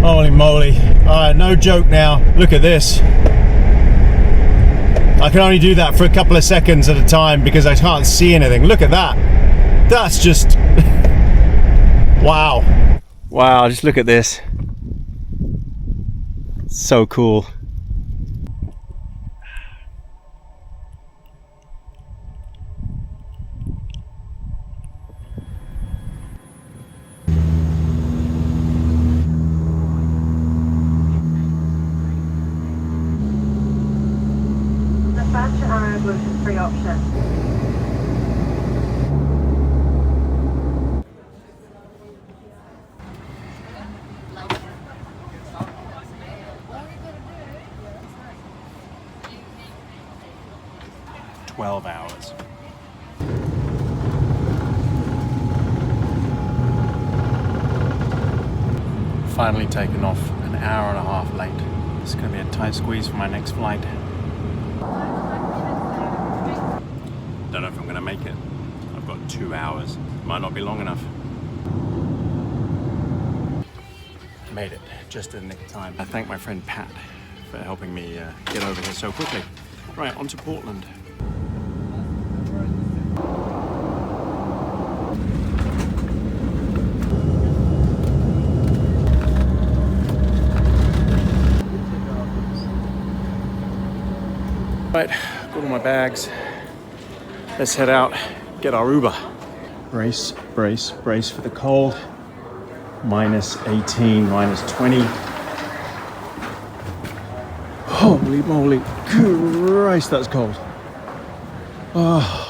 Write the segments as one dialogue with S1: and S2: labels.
S1: Holy moly. No joke now. Look at this. I can only do that for a couple of seconds at a time because I can't see anything. Look at that. That's just... wow. Wow, just look at this. So cool.
S2: Gluten-free option.
S1: Hours. Finally taken off, an hour and a half late. It's going to be a tight squeeze for my next flight. Don't know if I'm going to make it. I've got 2 hours. Might not be long enough. Made it just in the nick of time. I thank my friend Pat for helping me get over here so quickly. Right, on to Portland. Right, got all my bags. Let's head out, get our Uber. Brace, brace, brace for the cold. Minus 18, minus 20. Holy moly, Christ, that's cold. Oh,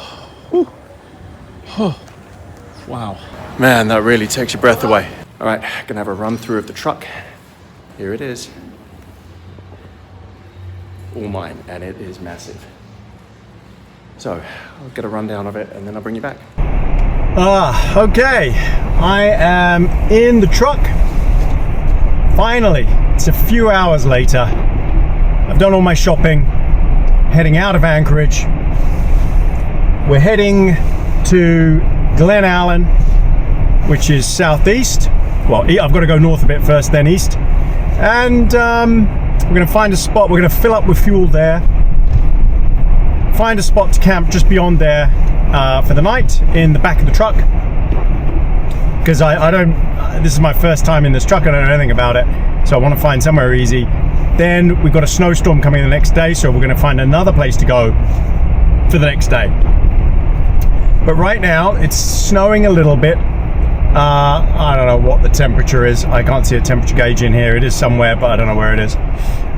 S1: wow. Man, that really takes your breath away. All right, gonna have a run through of the truck. Here it is. All mine, and it is massive. So, I'll get a rundown of it and then I'll bring you back. Okay. I am in the truck. Finally, it's a few hours later. I've done all my shopping, heading out of Anchorage. We're heading to Glen Allen, which is southeast. Well, I've got to go north a bit first, then east. And we're going to find a spot. We're going to fill up with fuel there. Find a spot to camp just beyond there for the night in the back of the truck. Because I don't, this is my first time in this truck. I don't know anything about it. So I want to find somewhere easy. Then we've got a snowstorm coming the next day. So we're going to find another place to go for the next day. But right now it's snowing a little bit. I don't know what the temperature is. I can't see a temperature gauge in here. It is somewhere, but I don't know where it is.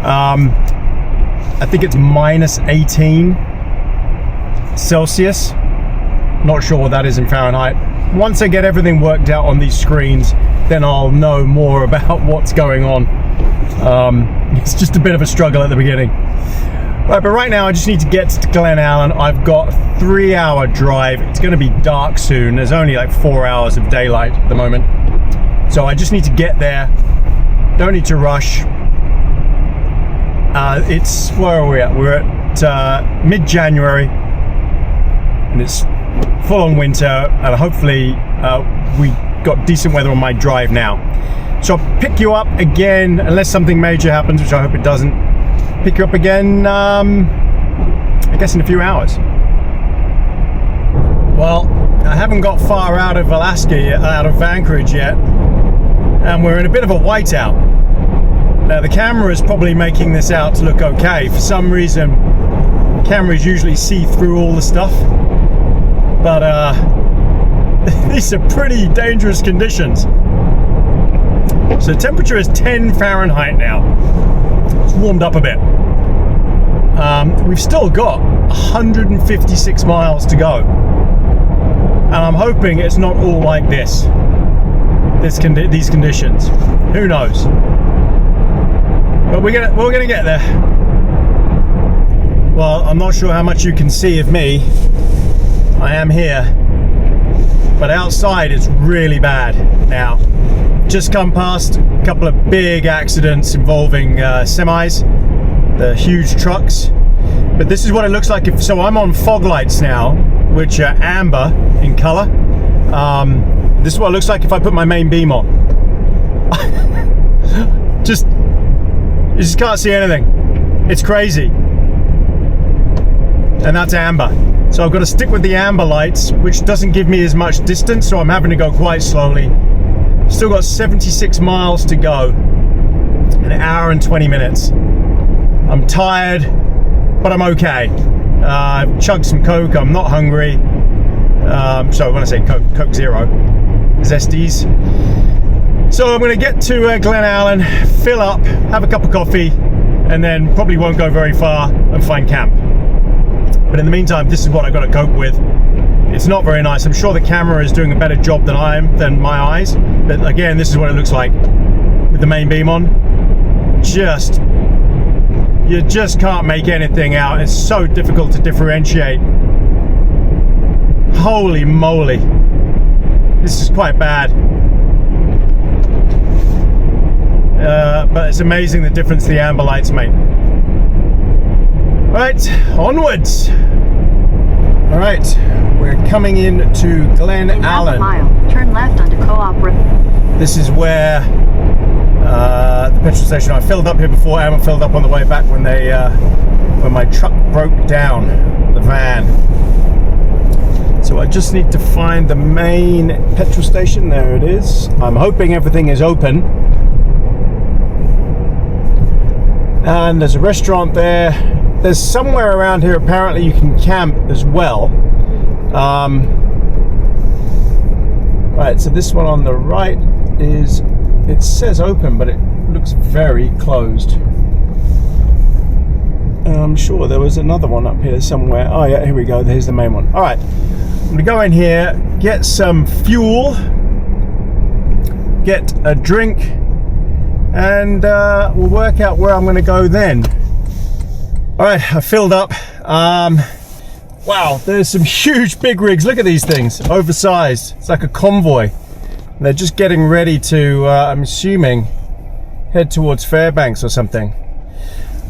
S1: I think it's minus 18 Celsius. Not sure what that is in Fahrenheit. Once I get everything worked out on these screens, then I'll know more about what's going on. It's just a bit of a struggle at the beginning. Right, but right now I just need to get to Glen Allen. I've got a 3-hour drive. It's going to be dark soon. There's only like 4 hours of daylight at the moment. So I just need to get there. Don't need to rush. Where are we at? We're at mid-January. And it's full on winter. And hopefully we got decent weather on my drive now. So I'll pick you up again, unless something major happens, which I hope it doesn't. Pick you up again, I guess in a few hours. Well, I haven't got far out of Alaska yet, out of Anchorage yet, and we're in a bit of a whiteout. Now the camera is probably making this out to look okay. For some reason, cameras usually see through all the stuff, but these are pretty dangerous conditions. So the temperature is 10 Fahrenheit now. It's warmed up a bit. We've still got 156 miles to go, and I'm hoping it's not all like this. These conditions. Who knows? But we're gonna get there. Well, I'm not sure how much you can see of me. I am here, but outside it's really bad now. Just come past a couple of big accidents involving semis, the huge trucks. But this is what it looks like so I'm on fog lights now, which are amber in color. This is what it looks like if I put my main beam on. you just can't see anything. It's crazy. And that's amber. So I've got to stick with the amber lights, which doesn't give me as much distance, so I'm having to go quite slowly. Still got 76 miles to go. An hour and 20 minutes. I'm tired, but I'm okay. I've chugged some Coke, I'm not hungry. So when I say Coke, Coke Zero, Zesties. So I'm going to get to Glen Allen, fill up, have a cup of coffee, and then probably won't go very far and find camp. But in the meantime, this is what I've got to cope with. It's not very nice. I'm sure the camera is doing a better job than my eyes. But again, this is what it looks like with the main beam on. You just can't make anything out. It's so difficult to differentiate. Holy moly. This is quite bad. But it's amazing the difference the amber lights make. Right, onwards. All right, we're coming in to Glen Allen.
S2: Mile, turn left onto Co-op Road.
S1: This is where the petrol station. I filled up here before, and I filled up on the way back when my truck broke down, the van. So I just need to find the main petrol station. There it is. I'm hoping everything is open. And there's a restaurant there. There's somewhere around here apparently you can camp as well. Right, so this one on the right it says open, but it looks very closed. And I'm sure there was another one up here somewhere. Oh yeah, here we go, here's the main one. All right, I'm gonna go in here, get some fuel, get a drink, and we'll work out where I'm gonna go then. All right, I filled up. Wow, there's some huge big rigs. Look at these things, oversized. It's like a convoy. They're just getting ready to, I'm assuming, head towards Fairbanks or something.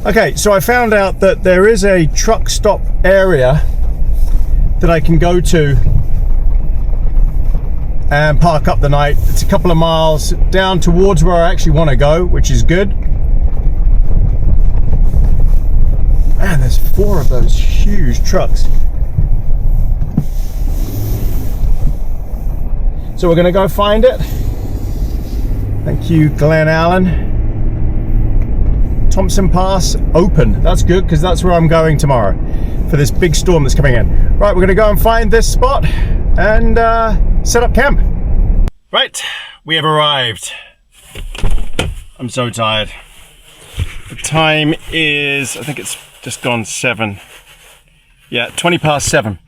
S1: Okay, so I found out that there is a truck stop area that I can go to and park up the night. It's a couple of miles down towards where I actually want to go, which is good. Man, there's 4 of those huge trucks. So we're going to go find it. Thank you, Glen Allen. Thompson Pass open. That's good, because that's where I'm going tomorrow for this big storm that's coming in. Right, we're going to go and find this spot and set up camp. Right, we have arrived. I'm so tired. The time is, I think it's just gone 7. Yeah, 20 past 7.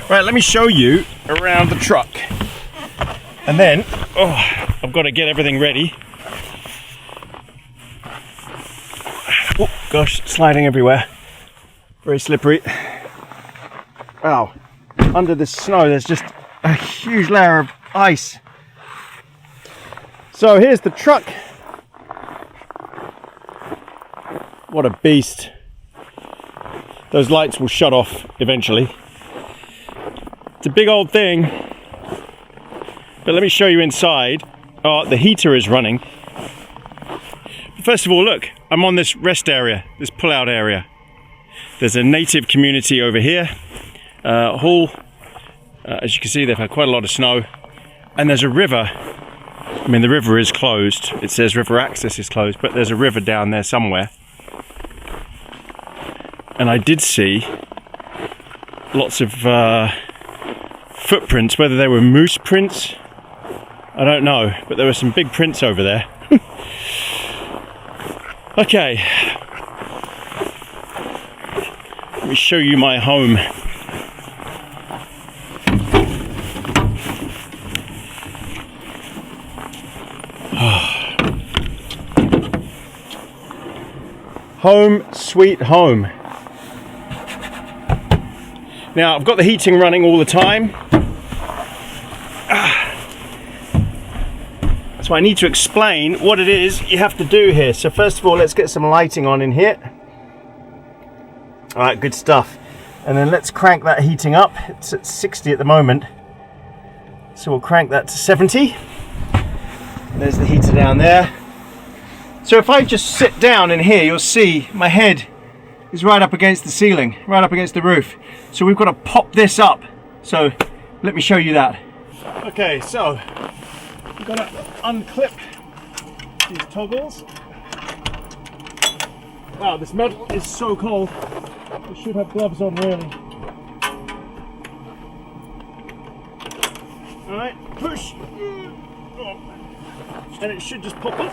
S1: Right, let me show you around the truck. And then, I've got to get everything ready. Oh gosh, sliding everywhere. Very slippery. Wow, under this snow there's just a huge layer of ice. So here's the truck. What a beast. Those lights will shut off eventually. It's a big old thing. But let me show you inside. Oh, the heater is running. First of all, look, I'm on this rest area, this pull-out area. There's a native community over here. Hull, as you can see, they've had quite a lot of snow. And there's a river. I mean, the river is closed. It says river access is closed, but there's a river down there somewhere. And I did see lots of footprints, whether they were moose prints, I don't know, but there were some big prints over there. Okay, let me show you my home. Home sweet home. Now I've got the heating running all the time. So I need to explain what it is you have to do here. So first of all, let's get some lighting on in here. All right, good stuff. And then let's crank that heating up. It's at 60 at the moment. So we'll crank that to 70. There's the heater down there. So if I just sit down in here, you'll see my head is right up against the ceiling, right up against the roof. So we've got to pop this up. So let me show you that. Okay, so we're going to unclip these toggles. Wow, this metal is so cold. I should have gloves on, really. Alright, push. And it should just pop up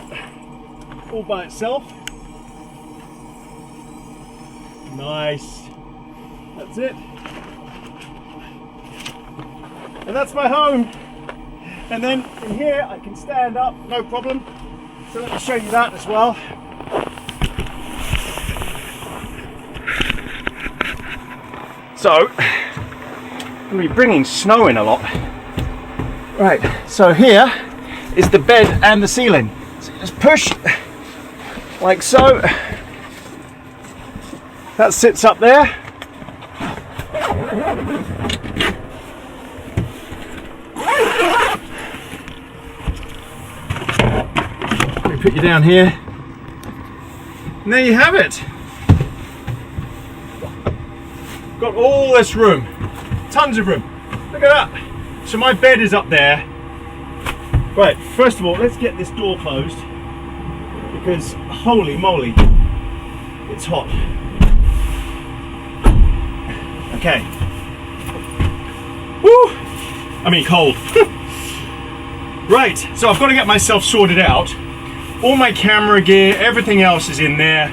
S1: all by itself. Nice. That's it. And that's my home. And then in here I can stand up, no problem. So let me show you that as well. So, I'm going to be bringing snow in a lot. Right, so here is the bed and the ceiling. So you just push like so. That sits up there. Let me put you down here. And there you have it. Got all this room, tons of room. Look at that. So my bed is up there. Right, first of all, let's get this door closed because holy moly, it's hot. Okay. Woo! I mean cold. Right, so I've got to get myself sorted out. All my camera gear, everything else is in there,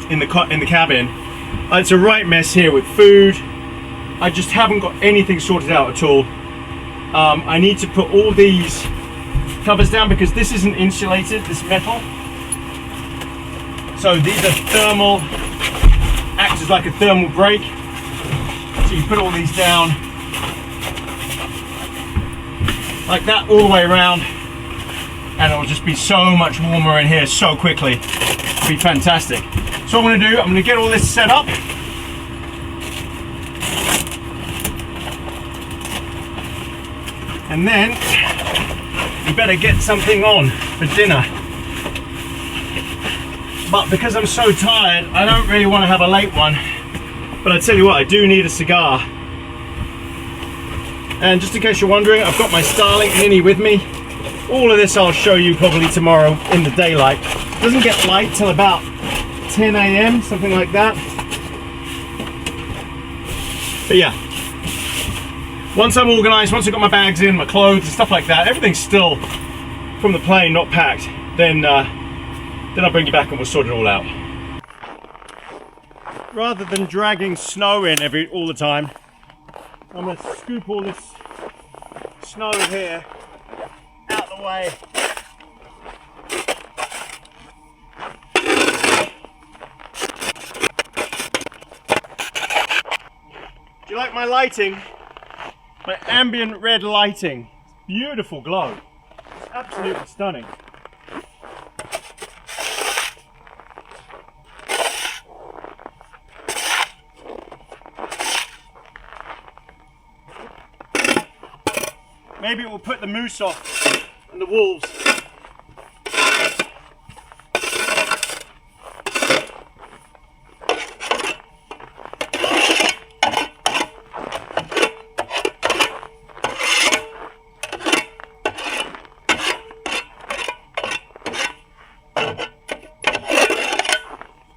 S1: in the cabin. It's a right mess here with food. I just haven't got anything sorted out at all. I need to put all these covers down because this isn't insulated, this metal. So these are thermal, acts as like a thermal break. So you put all these down like that all the way around, and it'll just be so much warmer in here so quickly. It'll be fantastic. So what I'm going to do, I'm going to get all this set up. And then we better get something on for dinner. But because I'm so tired, I don't really want to have a late one. But I tell you what, I do need a cigar. And just in case you're wondering, I've got my Starlink Mini with me. All of this I'll show you probably tomorrow in the daylight. It doesn't get light till about 10 a.m, something like that. But yeah, once I'm organized, once I've got my bags in, my clothes and stuff like that, everything's still from the plane, not packed, then I'll bring you back and we'll sort it all out. Rather than dragging snow in all the time, I'm going to scoop all this snow here out the way. Do you like my lighting? My ambient red lighting. Beautiful glow. It's absolutely stunning. Maybe it will put the moose off and the wolves.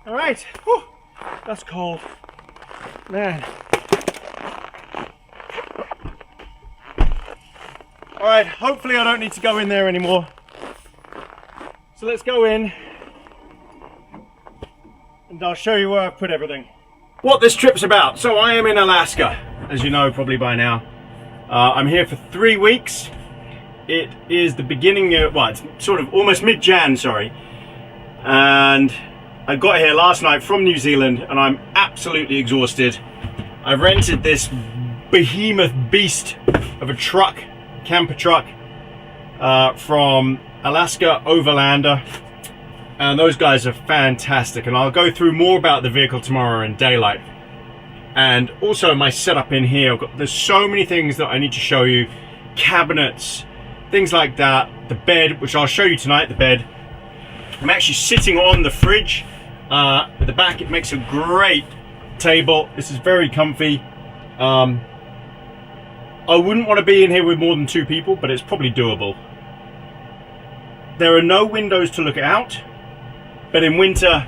S1: All right, whew, that's cold, man. All right, hopefully I don't need to go in there anymore. So let's go in and I'll show you where I've put everything. What this trip's about. So I am in Alaska, as you know probably by now. I'm here for 3 weeks. It is the beginning of, well, it's sort of almost mid-Jan, sorry. And I got here last night from New Zealand and I'm absolutely exhausted. I've rented this behemoth beast of a truck, camper truck, from Alaska Overlander, and those guys are fantastic, and I'll go through more about the vehicle tomorrow in daylight. And also my setup in here, there's so many things that I need to show you, cabinets, things like that, the bed, which I'll show you tonight, the bed, I'm actually sitting on the fridge. At the back, it makes a great table. This is very comfy. I wouldn't want to be in here with more than 2 people, but it's probably doable. There are no windows to look out, but in winter,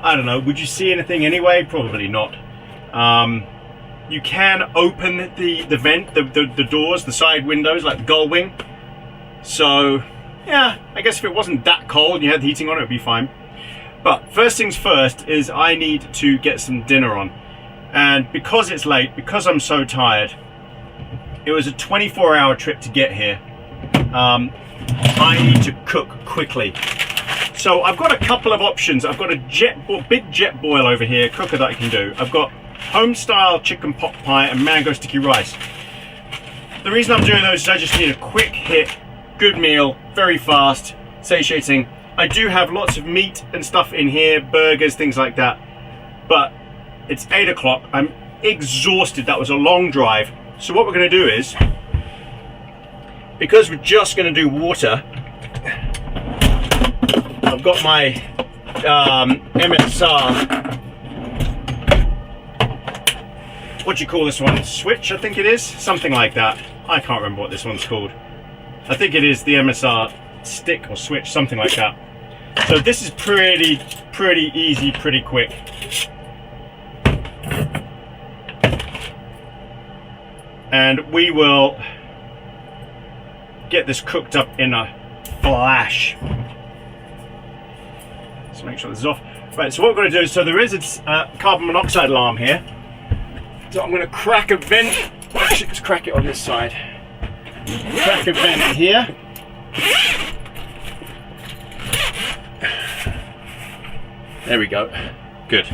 S1: I don't know, would you see anything anyway? Probably not. You can open the vent, the doors, the side windows, like gull wing. So, yeah, I guess if it wasn't that cold and you had the heating on, it would be fine. But first things first is I need to get some dinner on. And because it's late, because I'm so tired, it was a 24-hour trip to get here. I need to cook quickly. So I've got a couple of options. I've got a big jet boil over here, cooker that I can do. I've got home-style chicken pot pie and mango sticky rice. The reason I'm doing those is I just need a quick hit, good meal, very fast, satiating. I do have lots of meat and stuff in here, burgers, things like that. But it's 8 o'clock. I'm exhausted. That was a long drive. So what we're going to do is, because we're just going to do water, I've got my MSR. What do you call this one? Switch, I think it is. Something like that. I can't remember what this one's called. I think it is the MSR stick or switch, something like that. So this is pretty easy, pretty quick. And we will get this cooked up in a flash. Let's make sure this is off. Right, so what we're going to do is, so there is a carbon monoxide alarm here. So I'm going to crack a vent. Actually, let's crack it on this side. Crack a vent here. There we go. Good.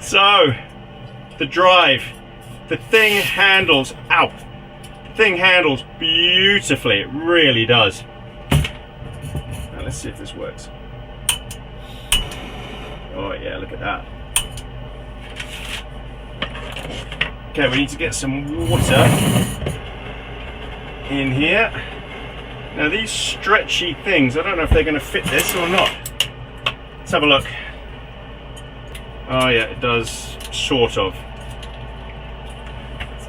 S1: So, the drive. The thing handles, ow! The thing handles beautifully. It really does. Now let's see if this works. Oh yeah, look at that. Okay, we need to get some water in here. Now these stretchy things, I don't know if they're going to fit this or not. Let's have a look. Oh yeah, it does, sort of.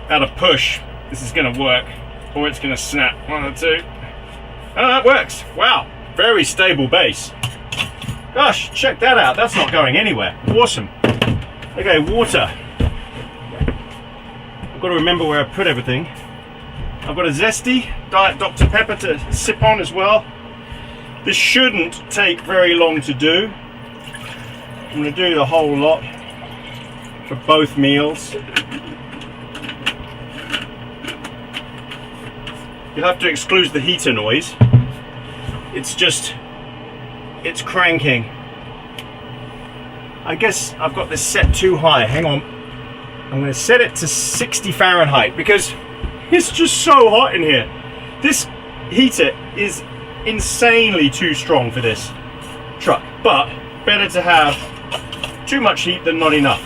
S1: At a push, this is going to work, or it's going to snap. 1 or 2. Oh, that works. Wow, very stable base. Gosh, check that out. That's not going anywhere. Awesome. Okay, water. I've got to remember where I put everything. I've got a zesty Diet Dr. Pepper to sip on as well. This shouldn't take very long to do. I'm going to do the whole lot for both meals. You'll have to exclude the heater noise. It's cranking. I guess I've got this set too high. Hang on. I'm going to set it to 60 Fahrenheit because it's just so hot in here. This heater is insanely too strong for this truck, but better to have too much heat than not enough.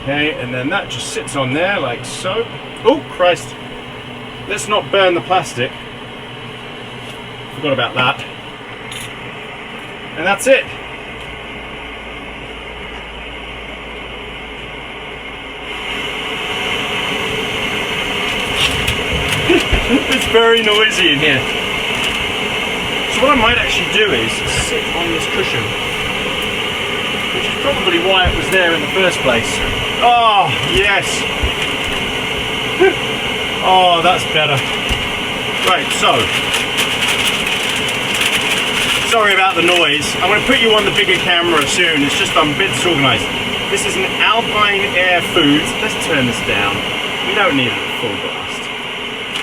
S1: Okay, and then that just sits on there like so. Oh, Christ. Let's not burn the plastic. Forgot about that. And that's it. It's very noisy in here. So what I might actually do is sit on this cushion, which is probably why it was there in the first place. Oh, yes. Oh, that's better. Right, so. Sorry about the noise. I'm going to put you on the bigger camera soon. It's just I'm a bit disorganized. This is an Alpine Air Foods. Let's turn this down. We don't need it at full blast.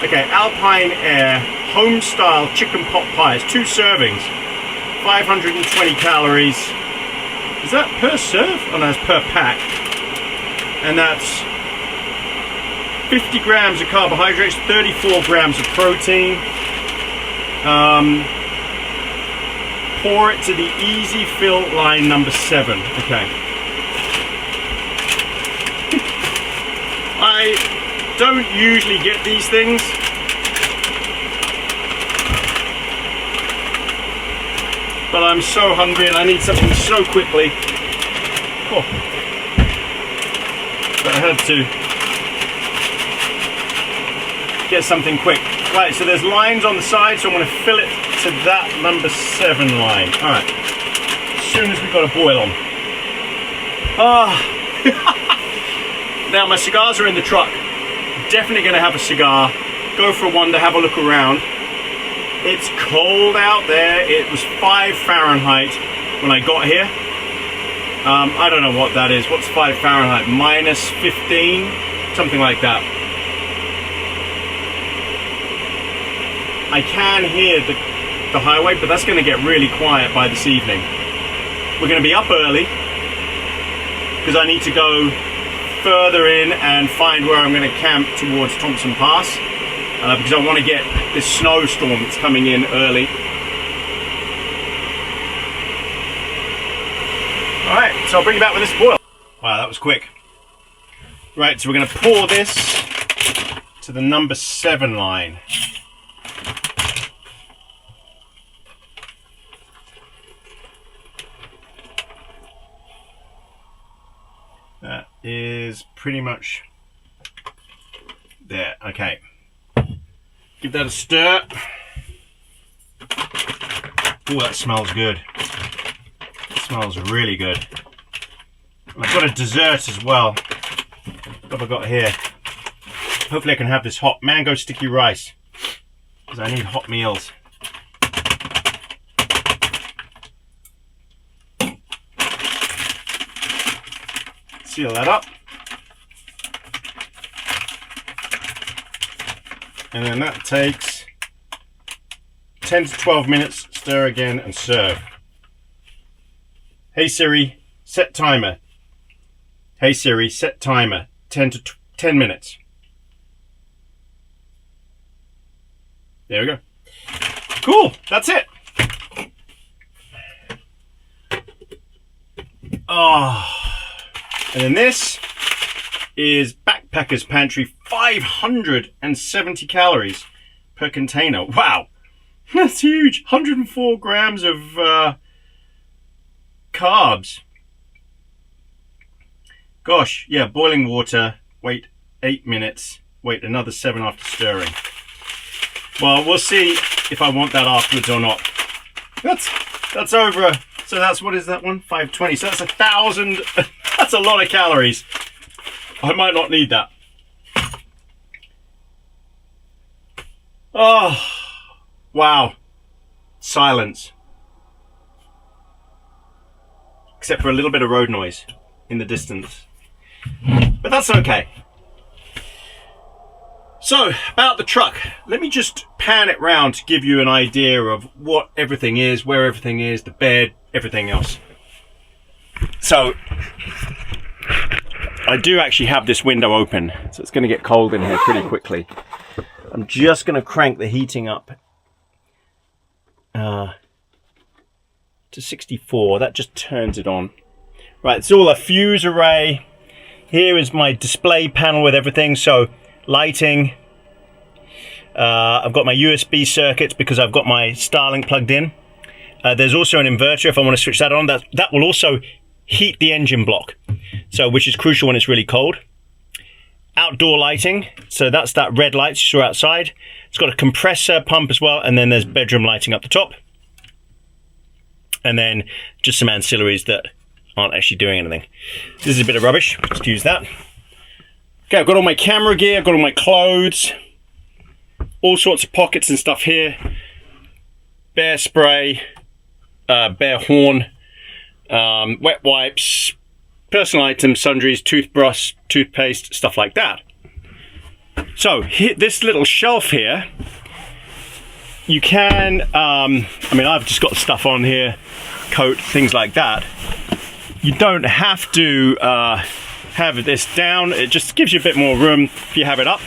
S1: Okay, Alpine Air home style chicken pot pie. It's 2 servings. 520 calories. Is that per serve? Oh no, it's per pack. And that's 50 grams of carbohydrates, 34 grams of protein. Pour it to the easy fill line number 7. Okay. I don't usually get these things. But I'm so hungry and I need something so quickly. Oh. But I had to get something quick. Right, so there's lines on the side, so I'm going to fill it to that number 7 line. All right, as soon as we've got a boil on. Now my cigars are in the truck. Definitely going to have a cigar. Go for a wander, have a look around. It's cold out there. It was 5 Fahrenheit when I got here. I don't know what that is. What's 5 Fahrenheit? Minus 15? Something like that. I can hear the highway, but that's going to get really quiet by this evening. We're going to be up early because I need to go further in and find where I'm going to camp towards Thompson Pass because I want to get this snowstorm that's coming in early. Alright, so I'll bring you back with this boil. Wow, that was quick. Right, so we're going to pour this to the number 7 line. That is pretty much there. Okay. Give that a stir. Oh, that smells good. It smells really good. And I've got a dessert as well. What have I got here? Hopefully I can have this hot mango sticky rice, because I need hot meals. Seal that up. And then that takes 10 to 12 minutes. Stir again and serve. Hey Siri, set timer. Hey Siri, set timer. 10 minutes. There we go. Cool, that's it. Oh. And then this is Backpacker's Pantry, 570 calories per container. Wow, that's huge. 104 grams of carbs. Gosh, yeah, boiling water, wait 8 minutes, wait another 7 after stirring. Well, we'll see if I want that afterwards or not. That's over. So that's, what is that one? 520. So that's 1,000. That's a lot of calories. I might not need that. Oh, wow. Silence. Except for a little bit of road noise in the distance. But that's okay. So, about the truck. Let me just pan it round to give you an idea of what everything is, where everything is, the bed, everything else. So, I do actually have this window open, so it's going to get cold in here pretty quickly. I'm just going to crank the heating up to 64. That just turns it on. Right, it's all a fuse array. Here is my display panel with everything. So, lighting. I've got my USB circuits because I've got my Starlink plugged in. There's also an inverter if I want to switch that on. That will also heat the engine block, so which is crucial when it's really cold. Outdoor lighting, so that's that red light you saw outside. It's got a compressor pump as well, and then there's bedroom lighting up the top. And then just some ancillaries that aren't actually doing anything. This is a bit of rubbish, just use that. Okay, I've got all my camera gear, I've got all my clothes, all sorts of pockets and stuff here. Bear spray, bear horn, wet wipes, personal items, sundries, toothbrush, toothpaste, stuff like that. So here, this little shelf here, you can, I mean, I've just got stuff on here, coat, things like that. You don't have to have this down. It just gives you a bit more room if you have it up.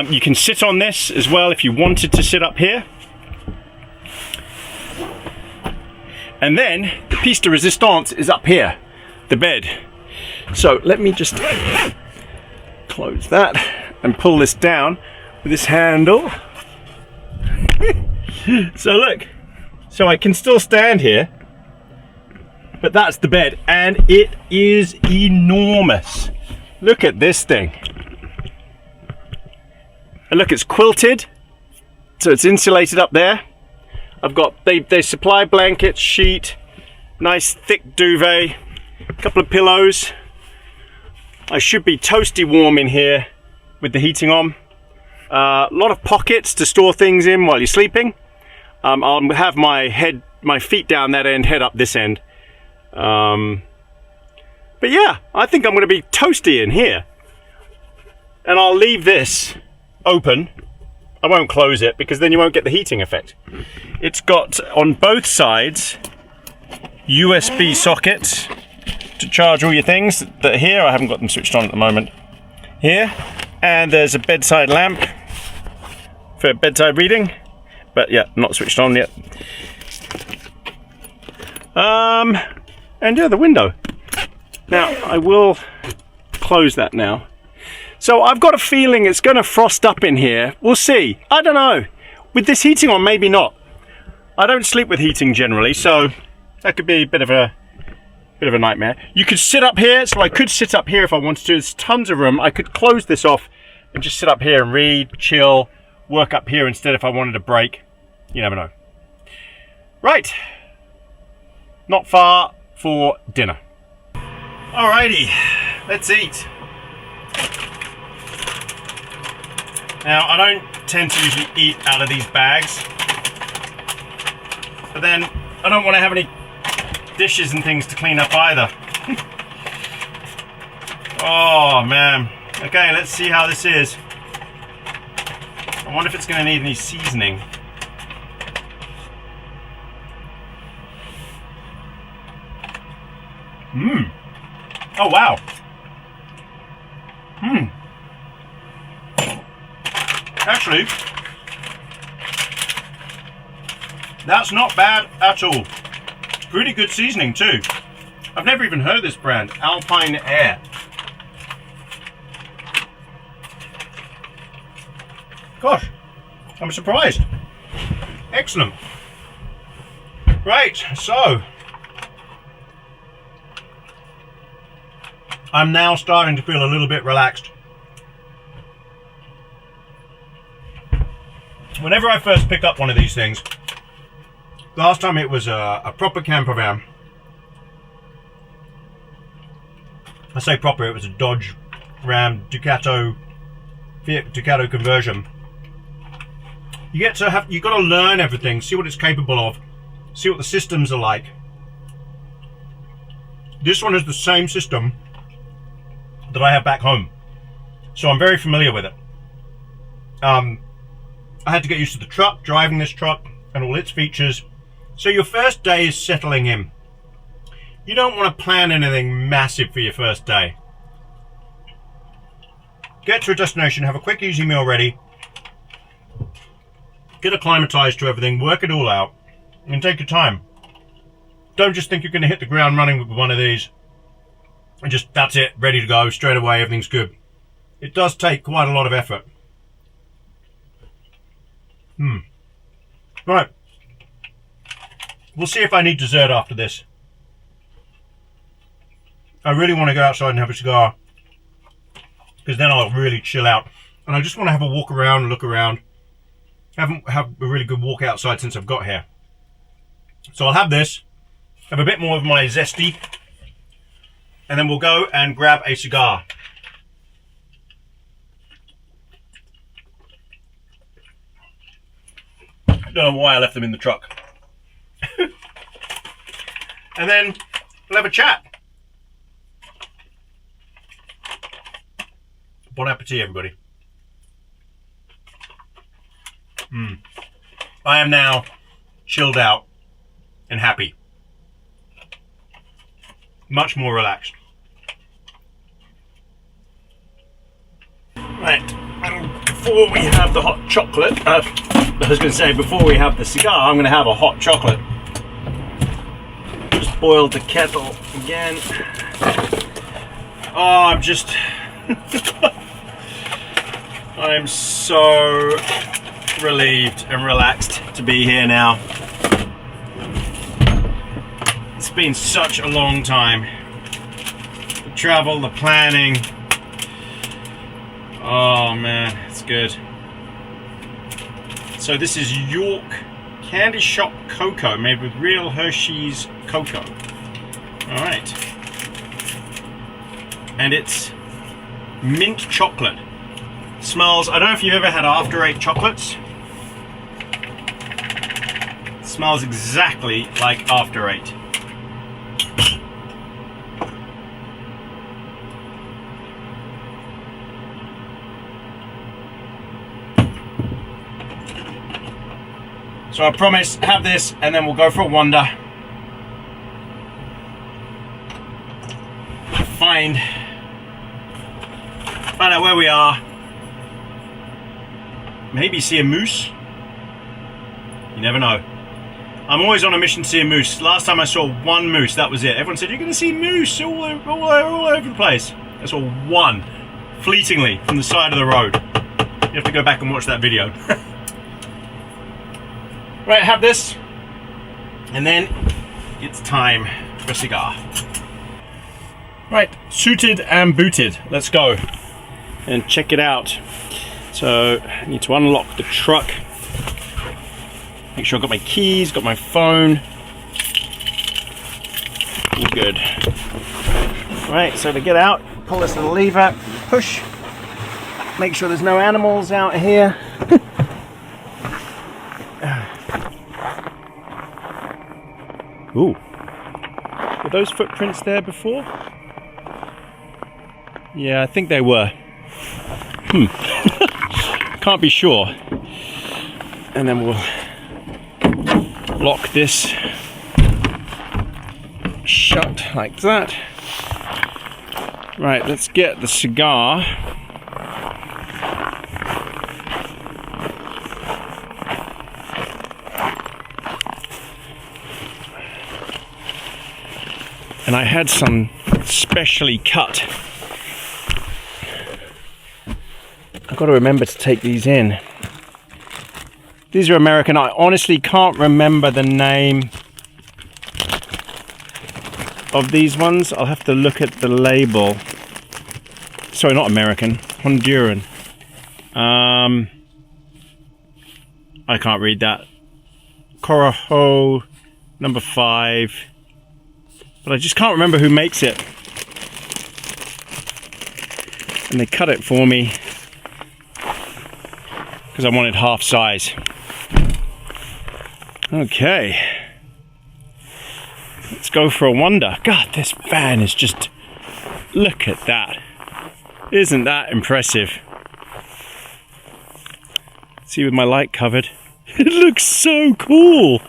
S1: You can sit on this as well if you wanted to sit up here. And then the piece de resistance is up here, the bed. So let me just close that and pull this down with this handle. So look, so I can still stand here, but that's the bed, and it is enormous. Look at this thing. And look, it's quilted, so it's insulated up there. I've got, they supply blankets, sheet, nice thick duvet, a couple of pillows. I should be toasty warm in here with the heating on. A lot of pockets to store things in while you're sleeping. I'll have my feet down that end, head up this end. But yeah, I think I'm going to be toasty in here. And I'll leave this open. I won't close it because then you won't get the heating effect. It's got on both sides USB sockets to charge all your things that are here. I haven't got them switched on at the moment. Here, and there's a bedside lamp for bedside reading, but yeah, not switched on yet. And yeah, the window. Now I will close that now. So I've got a feeling it's going to frost up in here. We'll see. I don't know. With this heating on, maybe not. I don't sleep with heating generally, so that could be a bit of a nightmare. You could sit up here, so I could sit up here if I wanted to. There's tons of room. I could close this off and just sit up here and read, chill, work up here instead if I wanted a break. You never know. Right. Not far for dinner. Alrighty, let's eat. Now, I don't tend to usually eat out of these bags, but then I don't want to have any dishes and things to clean up either. Oh man. Okay, let's see how this is. I wonder if it's going to need any seasoning. Mmm. Oh wow. Mmm. Actually, that's not bad at all. It's pretty good seasoning too. I've never even heard of this brand, Alpine Air. Gosh, I'm surprised. Excellent. Right, so I'm now starting to feel a little bit relaxed. Whenever I first pick up one of these things, last time it was a proper camper van. I say proper, it was a Dodge Ram Fiat Ducato conversion. You got to learn everything, see what it's capable of, see what the systems are like. This one is the same system that I have back home, so I'm very familiar with it. I had to get used to the truck, driving this truck and all its features. So your first day is settling in. You don't want to plan anything massive for your first day. Get to a destination, have a quick easy meal ready, get acclimatized to everything, work it all out, and take your time. Don't just think you're going to hit the ground running with one of these and just, that's it, ready to go, straight away, everything's good. It does take quite a lot of effort. Right. We'll see if I need dessert after this. I really want to go outside and have a cigar, because then I'll really chill out. And I just want to have a walk around and look around. Haven't had a really good walk outside since I've got here. So I'll have this, have a bit more of my zesty, and then we'll go and grab a cigar. I don't know why I left them in the truck. And then we'll have a chat. Bon appetit, everybody. I am now chilled out and happy. Much more relaxed. Right, before we have the hot chocolate, I was going to say, before we have the cigar, I'm going to have a hot chocolate. Just boiled the kettle again. Oh, I'm just... I'm so relieved and relaxed to be here now. It's been such a long time. The travel, the planning. Oh man, it's good. So this is York Candy Shop Cocoa, made with real Hershey's cocoa. Alright. And it's mint chocolate. Smells, I don't know if you've ever had After Eight chocolates. It smells exactly like After Eight. So I promise, have this and then we'll go for a wander. Find out where we are. Maybe see a moose. You never know. I'm always on a mission to see a moose. Last time I saw one moose, that was it. Everyone said, you're going to see moose all over the place. I saw one, fleetingly, from the side of the road. You have to go back and watch that video. Right, have this. And then it's time for a cigar. Right, suited and booted. Let's go and check it out. So I need to unlock the truck. Make sure I've got my keys, got my phone. All good. Right, so to get out, pull this little lever, push. Make sure there's no animals out here. Ooh. Were those footprints there before? Yeah, I think they were. Can't be sure. And then we'll lock this shut like that. Right, let's get the cigar. And I had some specially cut. I've got to remember to take these in. These are American. I honestly can't remember the name of these ones. I'll have to look at the label. Sorry, not American. Honduran. I can't read that. Corojo number 5. But I just can't remember who makes it. And they cut it for me because I wanted half size. Okay. Let's go for a wander. God, this van is just... Look at that. Isn't that impressive? See, with my light covered. It looks so cool.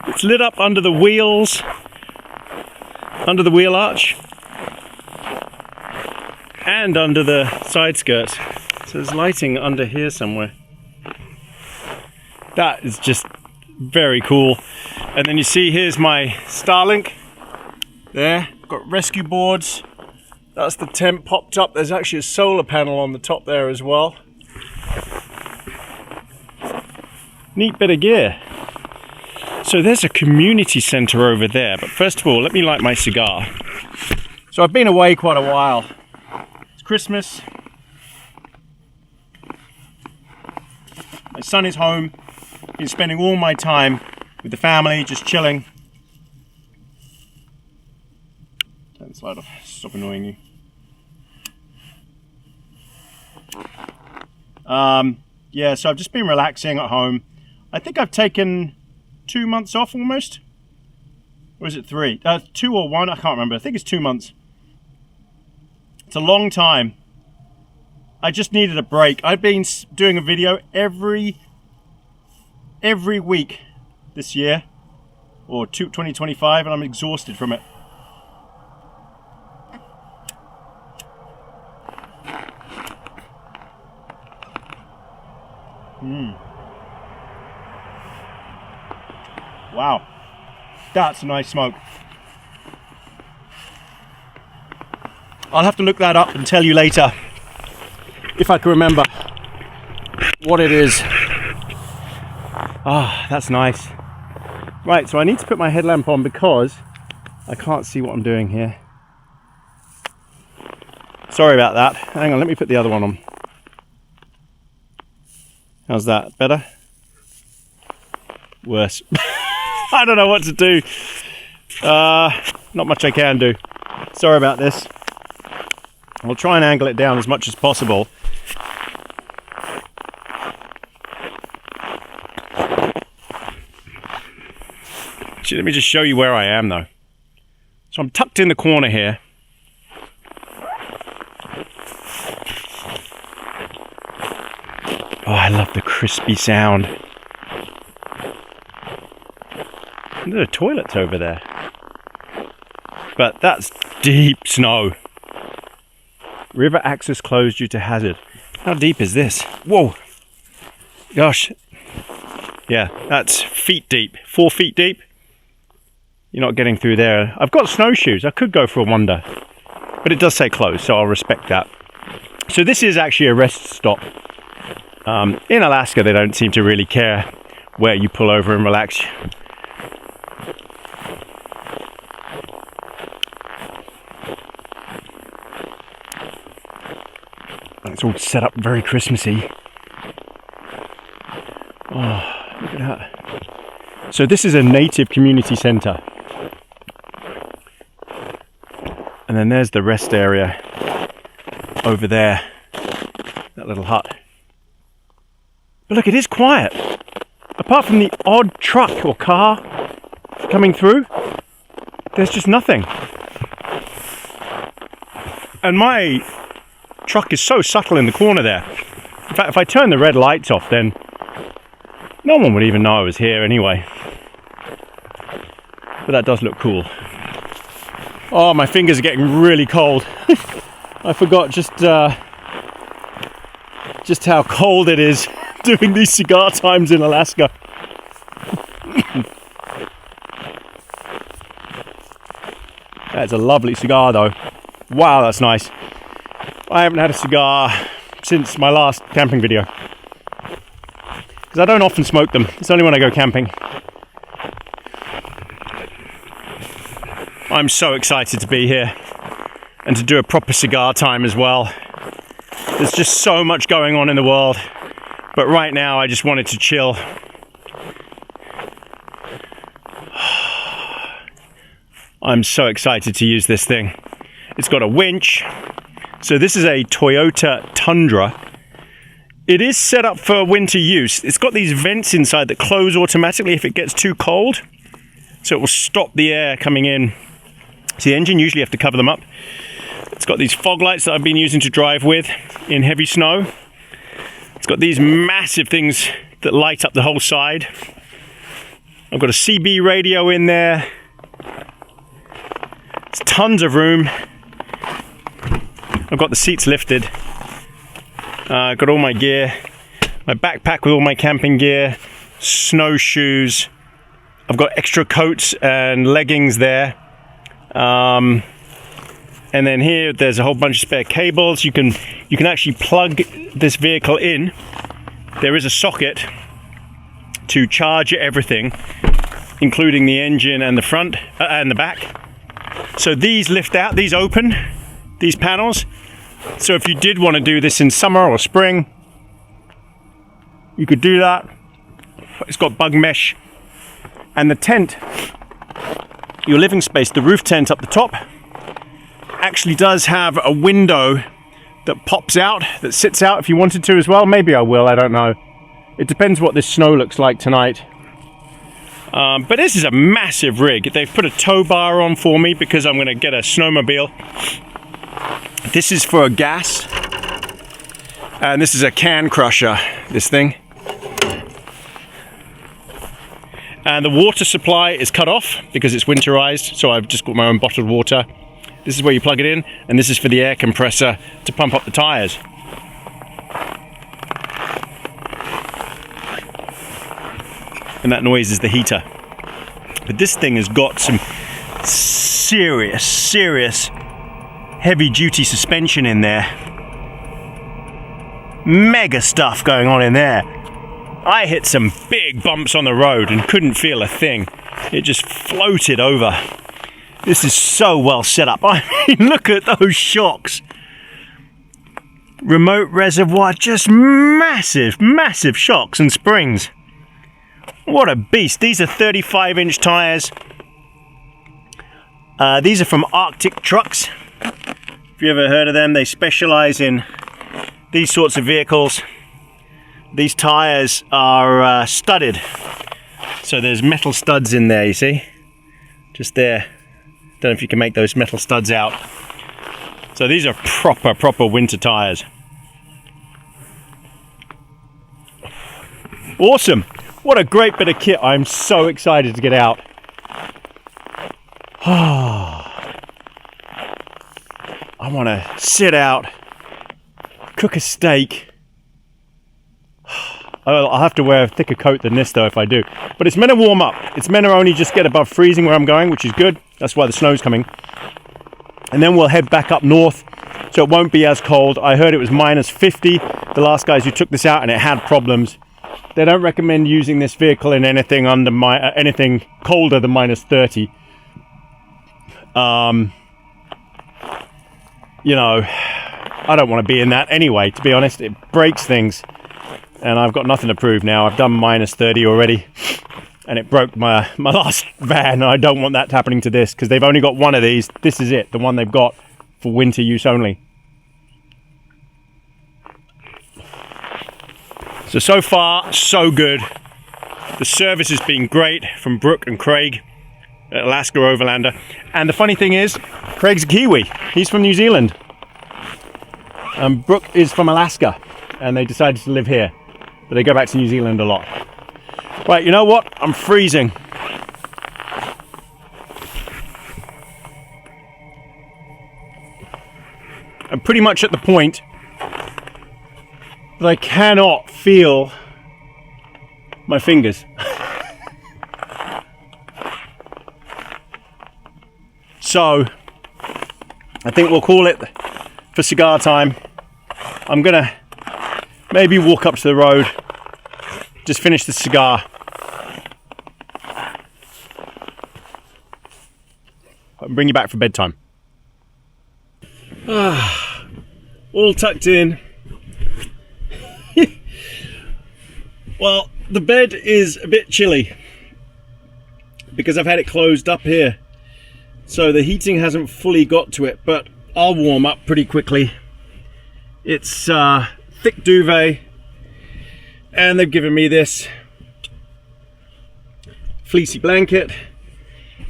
S1: It's lit up under the wheels. Under the wheel arch. And under the side skirts. So there's lighting under here somewhere. That is just very cool. And then you see here's my Starlink. There, got rescue boards. That's the tent popped up. There's actually a solar panel on the top there as well. Neat bit of gear. So there's a community centre over there. But first of all, let me light my cigar. So I've been away quite a while. It's Christmas. My son is home. Been spending all my time with the family, just chilling. Turn the slide off, stop annoying you. Yeah, so I've just been relaxing at home. I think I've taken 2 months off almost. Or is it 3? 2 or 1, I can't remember. I think it's 2 months. It's a long time. I just needed a break. I've been doing a video every week this year, or 2025, and I'm exhausted from it. Wow, that's a nice smoke. I'll have to look that up and tell you later. if I can remember what it is. Ah, that's nice. Right, so I need to put my headlamp on because I can't see what I'm doing here. Sorry about that. Hang on, let me put the other one on. How's that? Better? Worse. I don't know what to do. Not much I can do. Sorry about this. I'll try and angle it down as much as possible. Actually, let me just show you where I am though. So I'm tucked in the corner here. Oh, I love the crispy sound. There are toilets over there. But that's deep snow. River access closed due to hazard. How deep is this? Whoa! Gosh. Yeah, that's feet deep. 4 feet deep. You're not getting through there. I've got snowshoes. I could go for a wander. But it does say closed, so I'll respect that. So this is actually a rest stop. In Alaska, they don't seem to really care where you pull over and relax. It's all set up very Christmassy. Oh, look at that. So this is a native community centre. And then there's the rest area over there. That little hut. But look, it is quiet. Apart from the odd truck or car coming through, there's just nothing. And my truck is so subtle in the corner there. In fact, if I turn the red lights off, then no one would even know I was here anyway. But that does look cool. Oh, my fingers are getting really cold. I forgot just how cold it is doing these cigar times in Alaska. That's a lovely cigar though. Wow, that's nice. I haven't had a cigar since my last camping video. Because I don't often smoke them. It's only when I go camping. I'm so excited to be here and to do a proper cigar time as well. There's just so much going on in the world. But right now I just wanted to chill. I'm so excited to use this thing. It's got a winch. So this is a Toyota Tundra. It is set up for winter use. It's got these vents inside that close automatically if it gets too cold. So it will stop the air coming in. So the engine, usually you have to cover them up. It's got these fog lights that I've been using to drive with in heavy snow. It's got these massive things that light up the whole side. I've got a CB radio in there. It's tons of room. I've got the seats lifted. I've got all my gear. My backpack with all my camping gear. Snowshoes. I've got extra coats and leggings there. And then here there's a whole bunch of spare cables. You can actually plug this vehicle in. There is a socket to charge everything, including the engine and the front and the back. So these lift out, these open, these panels. So if you did want to do this in summer or spring, you could do that. It's got bug mesh. And the tent, your living space, the roof tent up the top, actually does have a window that pops out, that sits out if you wanted to as well. Maybe I will, I don't know. It depends what this snow looks like tonight. But this is a massive rig. They've put a tow bar on for me because I'm going to get a snowmobile. This is for gas. And this is a can crusher, this thing. And the water supply is cut off because it's winterized, so I've just got my own bottled water. This is where you plug it in, and this is for the air compressor to pump up the tires. And that noise is the heater. But this thing has got some serious heavy duty suspension in there. mega stuff going on in there. I hit some big bumps on the road and couldn't feel a thing. It just floated over. This is so well set up. I mean, look at those shocks. Remote reservoir, just massive, massive shocks and springs. What a beast. These are 35-inch tires. These are from Arctic Trucks. If you ever heard of them, they specialize in these sorts of vehicles. These tires are studded. So there's metal studs in there, you see? Just there. Don't know if you can make those metal studs out. So these are proper winter tires. Awesome. What a great bit of kit. I'm so excited to get out. I want to sit out, cook a steak. I'll have to wear a thicker coat than this though if I do. But it's meant to warm up. It's meant to only just get above freezing where I'm going, which is good. That's why the snow's coming. And then we'll head back up north, so it won't be as cold. I heard it was minus 50. The last guys who took this out and it had problems. They don't recommend using this vehicle in anything under anything colder than minus 30. You know, I don't want to be in that anyway, to be honest. It breaks things. And I've got nothing to prove now. I've done minus 30 already. And it broke my last van. I don't want that happening to this, because they've only got one of these. This is it, the one they've got for winter use only. So far, so good. The service has been great from Brooke and Craig at Alaska Overlander. And the funny thing is, Craig's a Kiwi. He's from New Zealand. And Brooke is from Alaska. And they decided to live here. But they go back to New Zealand a lot. Right, you know what? I'm freezing. I'm pretty much at the point that I cannot feel my fingers. So, I think we'll call it for cigar time. I'm gonna maybe walk up to the road, just finish the cigar. I'll bring you back for bedtime. All tucked in. Well, the bed is a bit chilly because I've had it closed up here. So the heating hasn't fully got to it, but I'll warm up pretty quickly. It's thick duvet, and they've given me this fleecy blanket.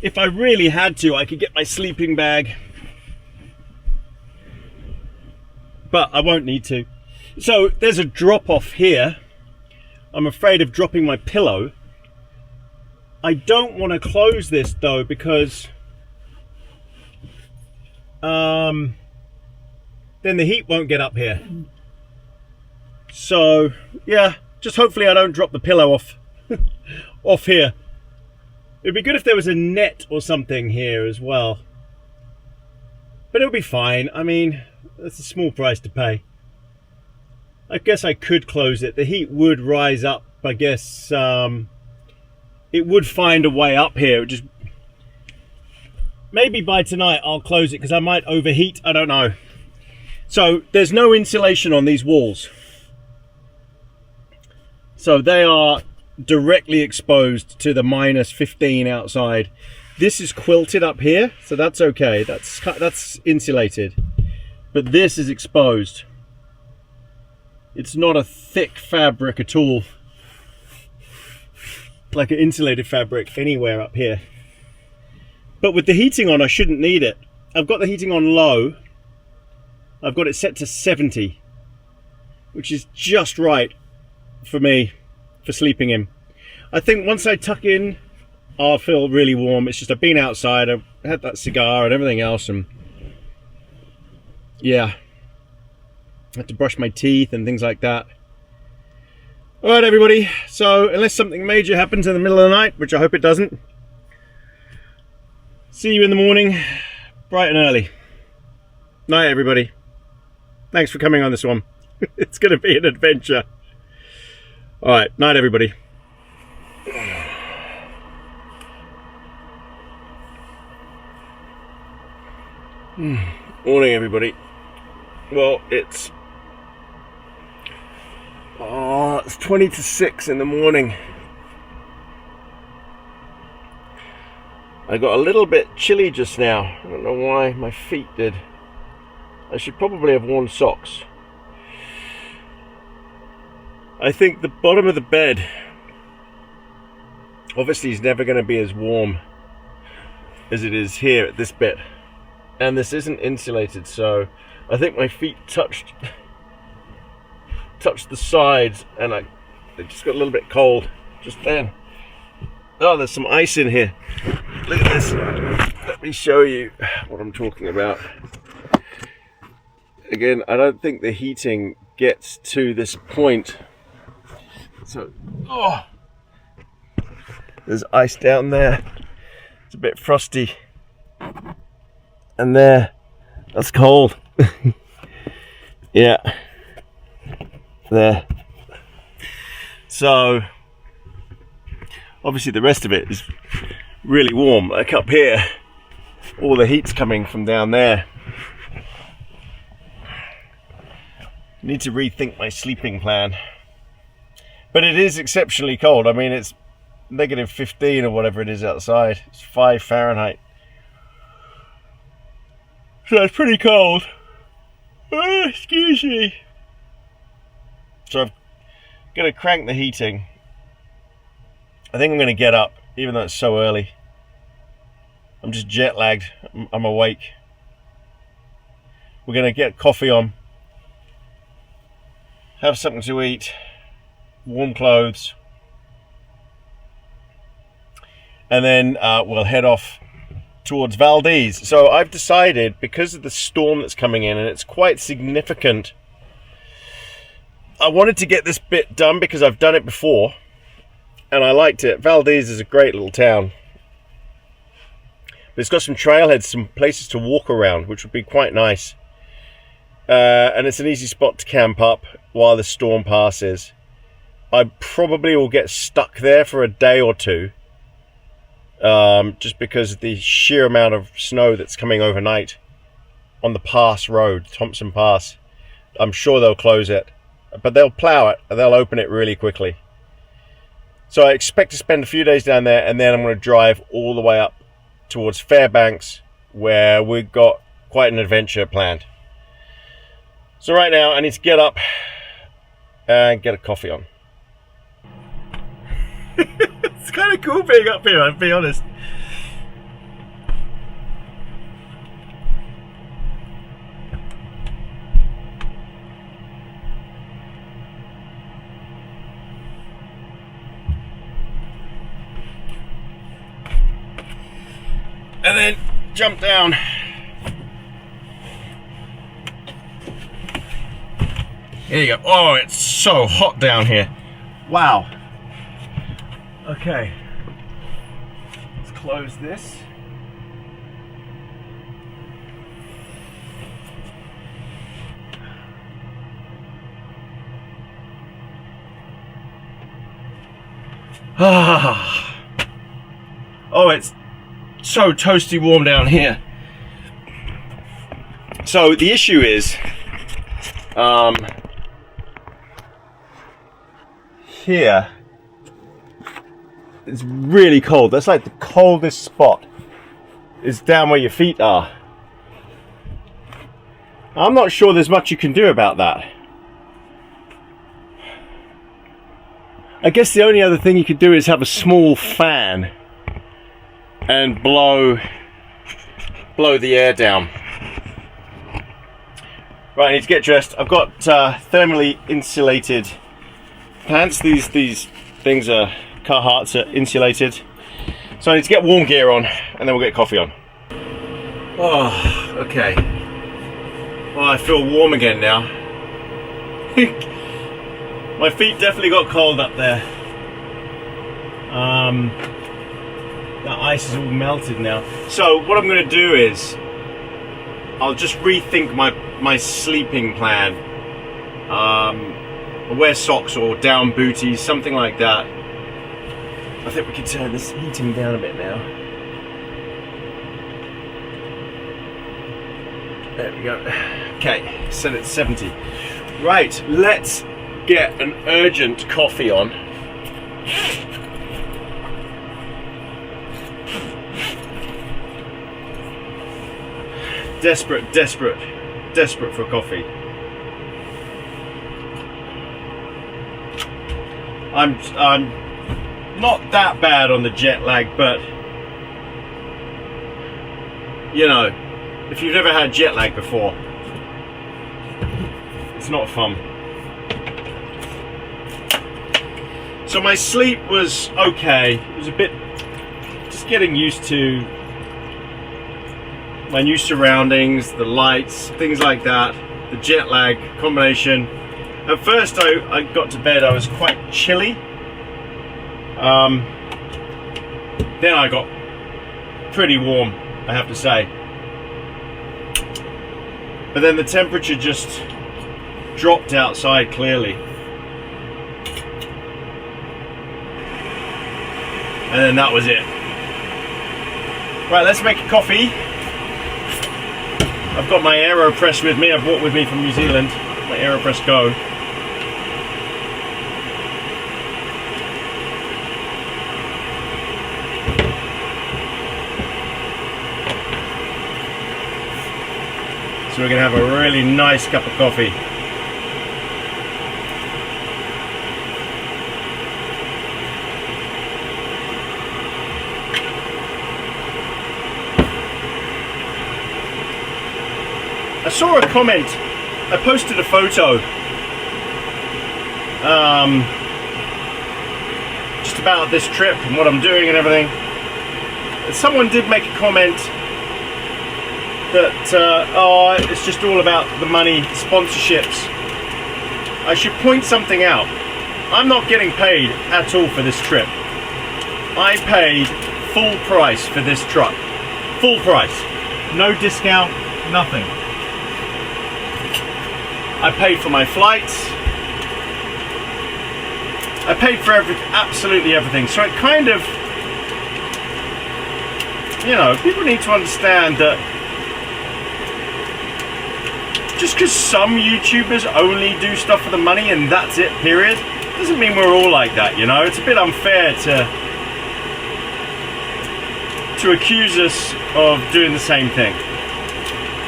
S1: If I really had to, I could get my sleeping bag, but I won't need to. So there's a drop off here. I'm afraid of dropping my pillow. I don't want to close this though, because then the heat won't get up here. So yeah, just hopefully I don't drop the pillow off off here. It'd be good if there was a net or something here as well, but it'll be fine. I mean, that's a small price to pay. I guess I could close it. The heat would rise up. I guess it would find a way up here. Just maybe by tonight I'll close it because I might overheat. I don't know. So there's no insulation on these walls. So they are directly exposed to the minus 15 outside. This is quilted up here, so that's okay. That's insulated. But this is exposed. It's not a thick fabric at all, like an insulated fabric anywhere up here. But with the heating on, I shouldn't need it. I've got the heating on low. I've got it set to 70, which is just right for me for sleeping in. I think once I tuck in, I'll feel really warm. It's just I've been outside, I've had that cigar and everything else, and yeah, I have to brush my teeth and things like that. All right, everybody. So unless something major happens in the middle of the night, which I hope it doesn't, see you in the morning, bright and early. Night, everybody. Thanks for coming on this one. It's going to be an adventure. All right, night everybody. Morning everybody. Well, it's 20 to 6 in the morning. I got a little bit chilly just now. I don't know why my feet did. I should probably have worn socks. I think the bottom of the bed obviously is never going to be as warm as it is here at this bit. And this isn't insulated, so I think my feet touched the sides and they just got a little bit cold just then. Oh, there's some ice in here. Look at this. Let me show you what I'm talking about. Again, I don't think the heating gets to this point. So, there's ice down there. It's a bit frosty. And there, that's cold. Yeah. There. So, obviously the rest of it is really warm. Like up here, all the heat's coming from down there. Need to rethink my sleeping plan. But it is exceptionally cold. I mean, it's negative 15 or whatever it is outside. It's 5 Fahrenheit. So it's pretty cold. Oh, excuse me. So I'm going to crank the heating. I think I'm going to get up, even though it's so early. I'm just jet lagged. I'm awake. We're going to get coffee on. Have something to eat. Warm clothes. And then we'll head off towards Valdez. So I've decided, because of the storm that's coming in, and it's quite significant, I wanted to get this bit done because I've done it before and I liked it. Valdez is a great little town, but it's got some trailheads, some places to walk around, which would be quite nice, and it's an easy spot to camp up while the storm passes. I probably will get stuck there for a day or two, just because of the sheer amount of snow that's coming overnight on the pass road, Thompson Pass. I'm sure they'll close it, but they'll plow it and they'll open it really quickly. So I expect to spend a few days down there, and then I'm going to drive all the way up towards Fairbanks, where we've got quite an adventure planned. So right now I need to get up and get a coffee on. It's kind of cool being up here, I'll be honest. And then jump down. Here you go. Oh, it's so hot down here. Wow. Okay. Let's close this. Oh, it's so toasty warm down here. So the issue is, here it's really cold. That's like the coldest spot is down where your feet are. I'm not sure there's much you can do about that. I guess the only other thing you could do is have a small fan and blow the air down. Right, I need to get dressed. I've got thermally insulated pants. These things are Carhartts, are insulated. So I need to get warm gear on, and then we'll get coffee on. Oh, okay. Well, I feel warm again now. My feet definitely got cold up there. The ice is all melted now. So what I'm going to do is I'll just rethink my sleeping plan I'll wear socks or down booties, something like that. I think we can turn this heating down a bit now. There we go. Okay, set it to 70. Right, let's get an urgent coffee on. Desperate for coffee. I'm not that bad on the jet lag, but you know, if you've never had jet lag before, it's not fun. So my sleep was okay. It was a bit just getting used to my new surroundings, the lights, things like that, the jet lag combination. At first I got to bed, I was quite chilly. Then I got pretty warm, I have to say. But then the temperature just dropped outside clearly. And then that was it. Right, let's make a coffee. I've got my AeroPress with me, I brought with me from New Zealand, my AeroPress Go. So we're going to have a really nice cup of coffee. I saw a comment, I posted a photo just about this trip and what I'm doing and everything. And someone did make a comment that oh, it's just all about the money, sponsorships. I should point something out. I'm not getting paid at all for this trip. I paid full price for this truck. Full price. No discount, nothing. I paid for my flights. I paid for absolutely everything. So it kind of, you know, people need to understand that just because some YouTubers only do stuff for the money and that's it, period, doesn't mean we're all like that, you know? It's a bit unfair to accuse us of doing the same thing.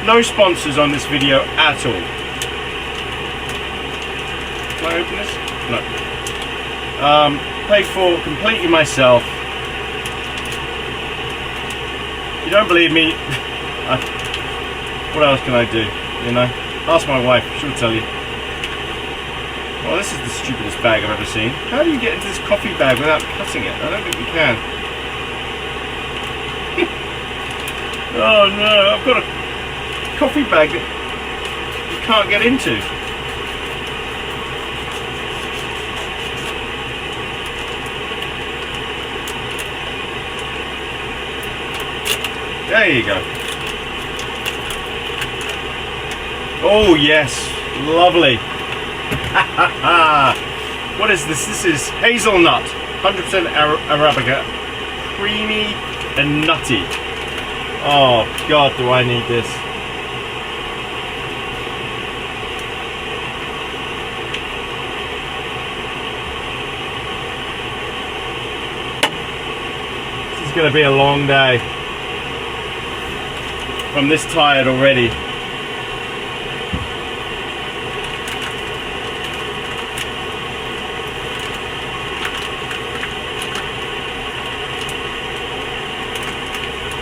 S1: No sponsors on this video at all. Can I open this? No. Paid for completely myself. You don't believe me? What else can I do? You know? Ask my wife, she'll tell you. Well, this is the stupidest bag I've ever seen. How do you get into this coffee bag without cutting it? I don't think you can. Oh no, I've got a coffee bag that you can't get into. There you go. Oh yes, lovely. What is this? This is hazelnut, 100% Arabica, creamy and nutty. Oh God, do I need this. This is going to be a long day. I'm this tired already.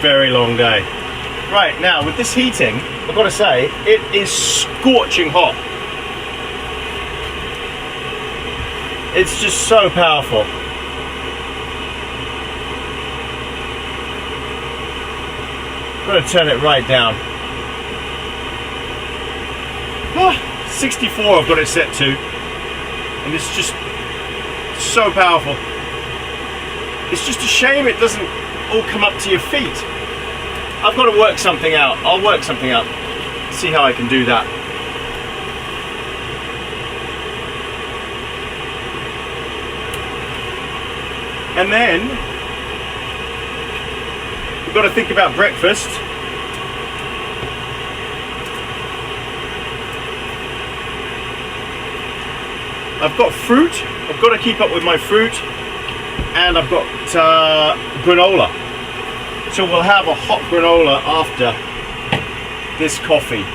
S1: Very long day. Right, now with this heating, I've got to say, it is scorching hot. It's just so powerful. I'm going to turn it right down. 64 I've got it set to, and it's just so powerful. It's just a shame it doesn't all come up to your feet. I've got to work something out. I'll work something out. See how I can do that. And then we've got to think about breakfast. I've got fruit. I've got to keep up with my fruit, and I've got granola. So we'll have a hot granola after this coffee.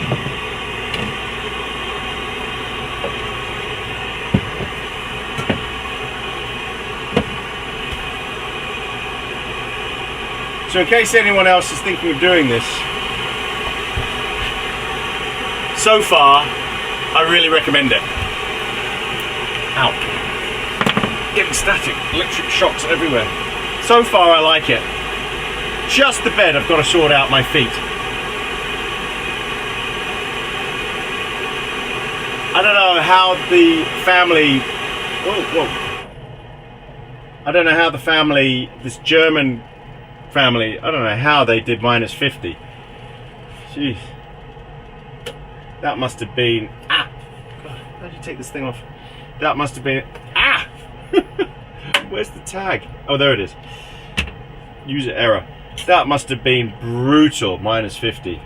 S1: So in case anyone else is thinking of doing this, so far I really recommend it. Ow. Getting static, electric shocks everywhere. So far I like it. Just the bed, I've got to sort out my feet. I don't know how the family, I don't know how the family, this German family, I don't know how they did minus 50. Jeez. That must have been, God, how did you take this thing off? That must have been, where's the tag? Oh, there it is. User error. That must have been brutal, minus 50.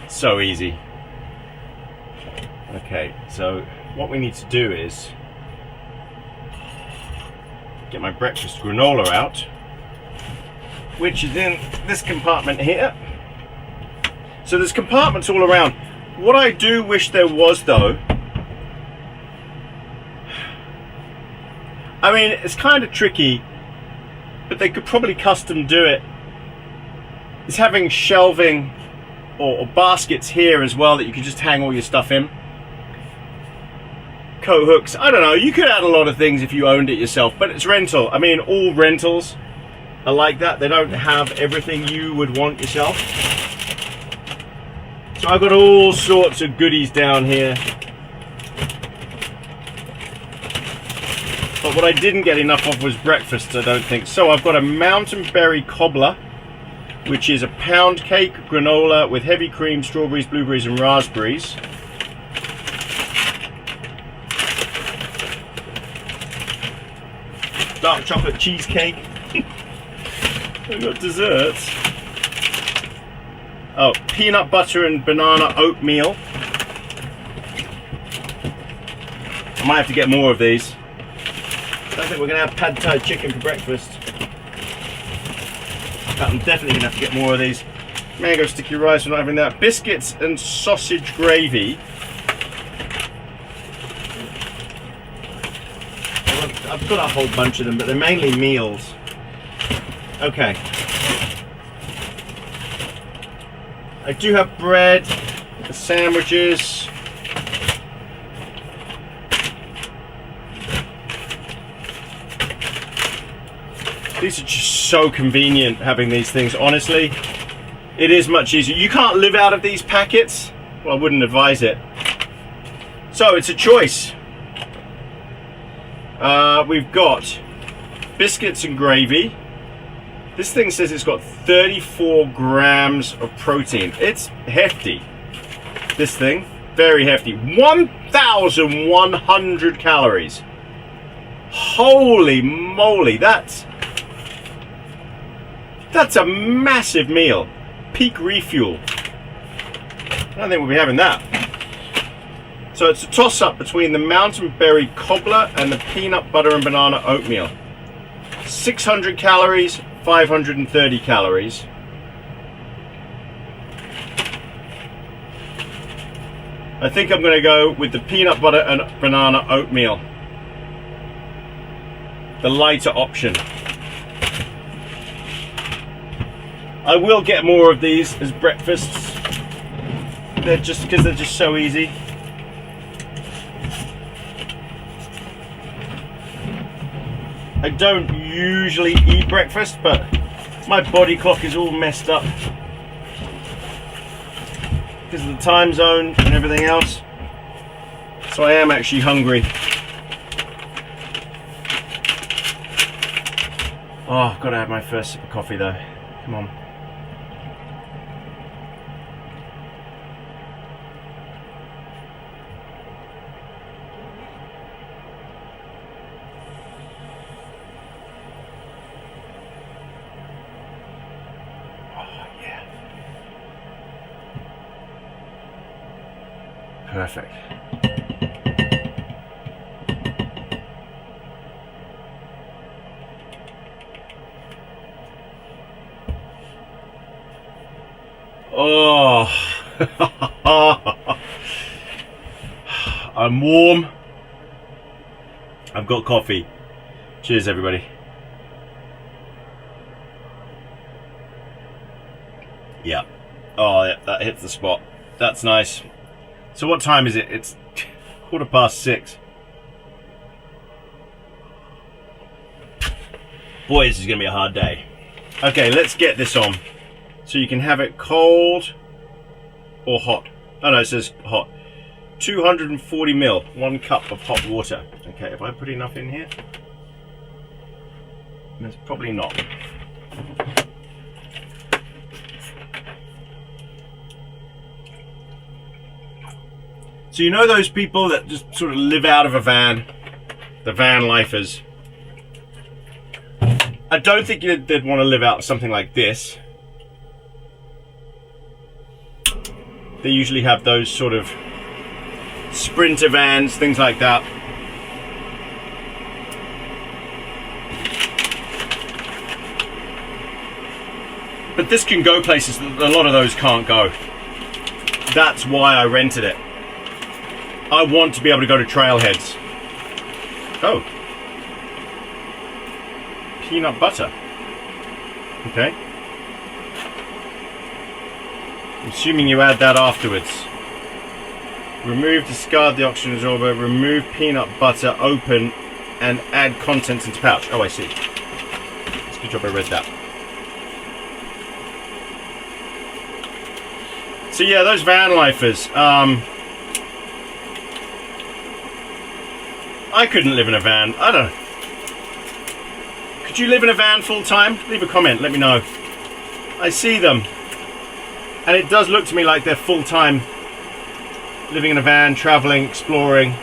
S1: So easy. Okay, so what we need to do is get my breakfast granola out, which is in this compartment here. So there's compartments all around. What I do wish there was, though, I mean, it's kind of tricky, but they could probably custom do it, is having shelving or baskets here as well that you can just hang all your stuff in. Coat hooks, I don't know, you could add a lot of things if you owned it yourself, but it's rental. I mean, all rentals are like that. They don't have everything you would want yourself. So I've got all sorts of goodies down here. But what I didn't get enough of was breakfast, I don't think. So I've got a mountain berry cobbler, which is a pound cake granola with heavy cream, strawberries, blueberries and raspberries. Dark chocolate cheesecake. I've got desserts. Oh, peanut butter and banana oatmeal. I might have to get more of these. I don't think we're going to have pad thai chicken for breakfast. I'm definitely going to have to get more of these. Mango sticky rice, we're not having that. Biscuits and sausage gravy. I've got a whole bunch of them, but they're mainly meals. Okay. I do have bread, sandwiches. These are just so convenient having these things, honestly. It is much easier. You can't live out of these packets. Well, I wouldn't advise it. So it's a choice. We've got biscuits and gravy. This thing says it's got 34 grams of protein. It's hefty. This thing, very hefty. 1,100 calories. Holy moly, that's a massive meal. Peak refuel. I don't think we'll be having that. So it's a toss-up between the mountain berry cobbler and the peanut butter and banana oatmeal. 600 calories, 530 calories. I think I'm going to go with the peanut butter and banana oatmeal. The lighter option. I will get more of these as breakfasts. They're just because they're just so easy. I don't usually eat breakfast, but my body clock is all messed up because of the time zone and everything else. So I am actually hungry. Oh, I've got to have my first sip of coffee though. Come on. Perfect. Oh, I'm warm. I've got coffee. Cheers, everybody. Yeah. Oh, yeah, that hits the spot. That's nice. So what time is it? It's 6:15. Boy, this is going to be a hard day. Okay, let's get this on. So you can have it cold or hot. Oh no, it says hot. 240 ml, 1 cup of hot water. Okay, have I put enough in here? That's probably not. So you know those people that just sort of live out of a van, the van lifers. I don't think they'd want to live out something like this. They usually have those sort of sprinter vans, things like that. But this can go places that a lot of those can't go. That's why I rented it. I want to be able to go to trailheads. Oh. Peanut butter. Okay. I'm assuming you add that afterwards. Remove, discard the oxygen absorber, remove peanut butter, open, and add contents into pouch. Oh, I see. It's a good job I read that. So yeah, those van lifers. I couldn't live in a van. I don't know. Could you live in a van full time? Leave a comment, let me know. I see them. And it does look to me like they're full time living in a van, traveling, exploring.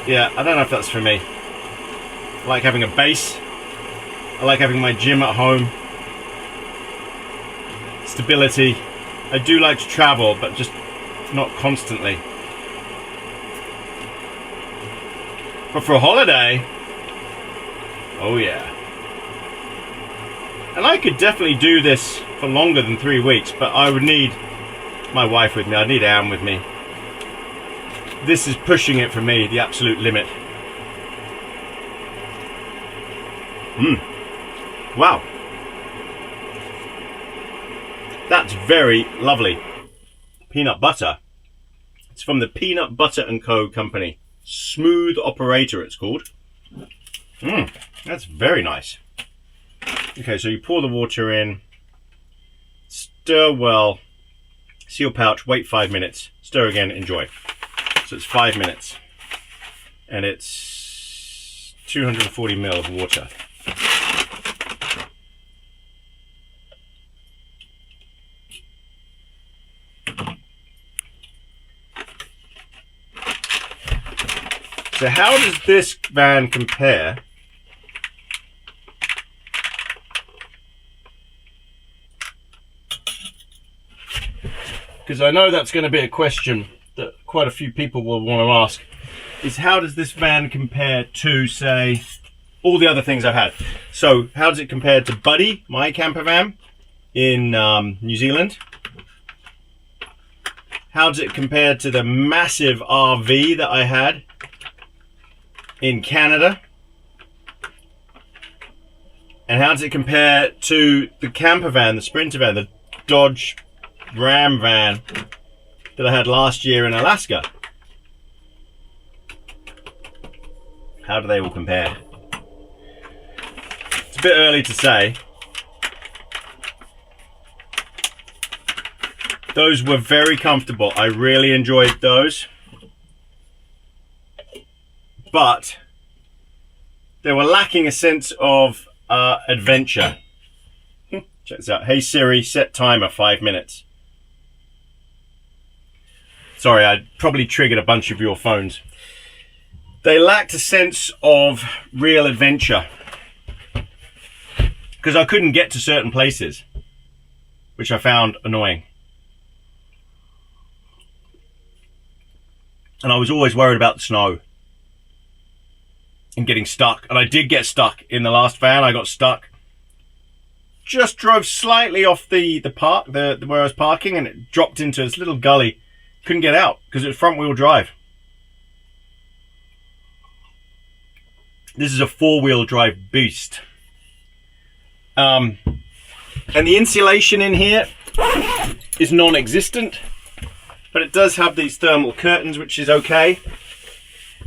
S1: Yeah, I don't know if that's for me. I like having a base. I like having my gym at home. Stability. I do like to travel, but just not constantly. But for a holiday, oh yeah. And I could definitely do this for longer than 3 weeks, but I would need my wife with me. I'd need Anne with me. This is pushing it for me, the absolute limit. Wow. That's very lovely. Peanut butter. It's from the Peanut Butter & Co. company. Smooth Operator, it's called. That's very nice. Okay, so you pour the water in, stir well, seal pouch, wait 5 minutes, stir again, enjoy. So it's 5 minutes, and it's 240 ml of water. So how does this van compare because I know that's going to be a question that quite a few people will want to ask, is how does this van compare to, say, all the other things I've had? So how does it compare to Buddy, my camper van in New Zealand? How does it compare to the massive RV that I had in Canada? And how does it compare to the camper van, the sprinter van, the Dodge Ram van that I had last year in Alaska? How do they all compare? It's a bit early to say. Those were very comfortable. I really enjoyed those. But they were lacking a sense of adventure. Check this out. Hey Siri, set timer 5 minutes. Sorry, I probably triggered a bunch of your phones. They lacked a sense of real adventure because I couldn't get to certain places, which I found annoying. And I was always worried about the snow and getting stuck. And I did get stuck in the last van. I got stuck. Just drove slightly off the park, where I was parking, and it dropped into this little gully. Couldn't get out because it was front wheel drive. This is a 4-wheel drive beast. And the insulation in here is non-existent, but it does have these thermal curtains, which is okay.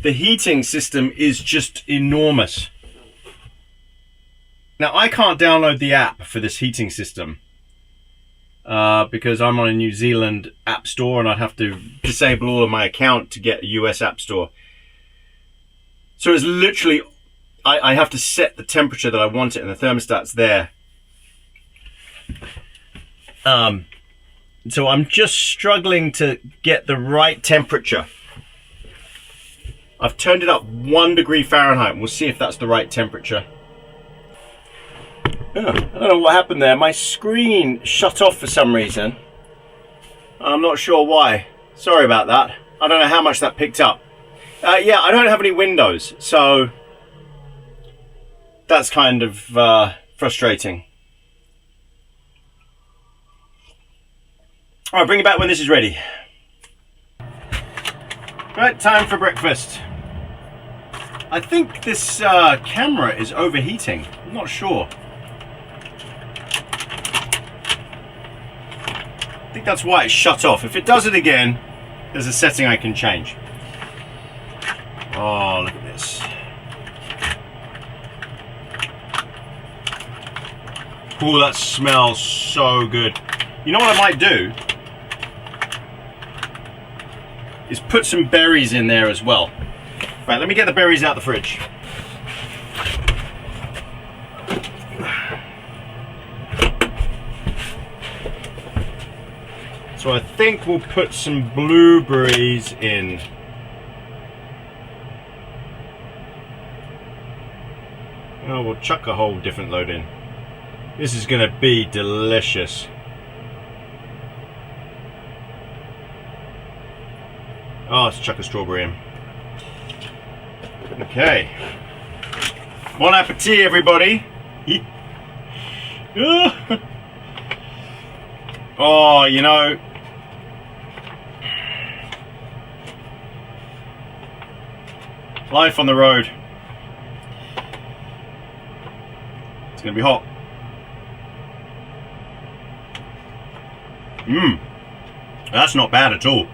S1: The heating system is just enormous. Now, I can't download the app for this heating system because I'm on a New Zealand app store and I'd have to disable all of my account to get a US app store. So it's literally, I have to set the temperature that I want it and the thermostat's there. So I'm just struggling to get the right temperature. I've turned it up 1 degree Fahrenheit. We'll see if that's the right temperature. Oh, I don't know what happened there. My screen shut off for some reason. I'm not sure why. Sorry about that. I don't know how much that picked up. Yeah, I don't have any windows, so that's kind of frustrating. All right, bring it back when this is ready. Right, time for breakfast. I think this camera is overheating. I'm not sure. I think that's why it shut off. If it does it again, there's a setting I can change. Oh, look at this. Oh, that smells so good. You know what I might do? Is put some berries in there as well. Right, let me get the berries out of the fridge. So I think we'll put some blueberries in. Oh, we'll chuck a whole different load in. This is gonna be delicious. Oh, let's chuck a strawberry in. Okay. Bon appetit, everybody. Oh, you know, life on the road. It's gonna be hot. That's not bad at all.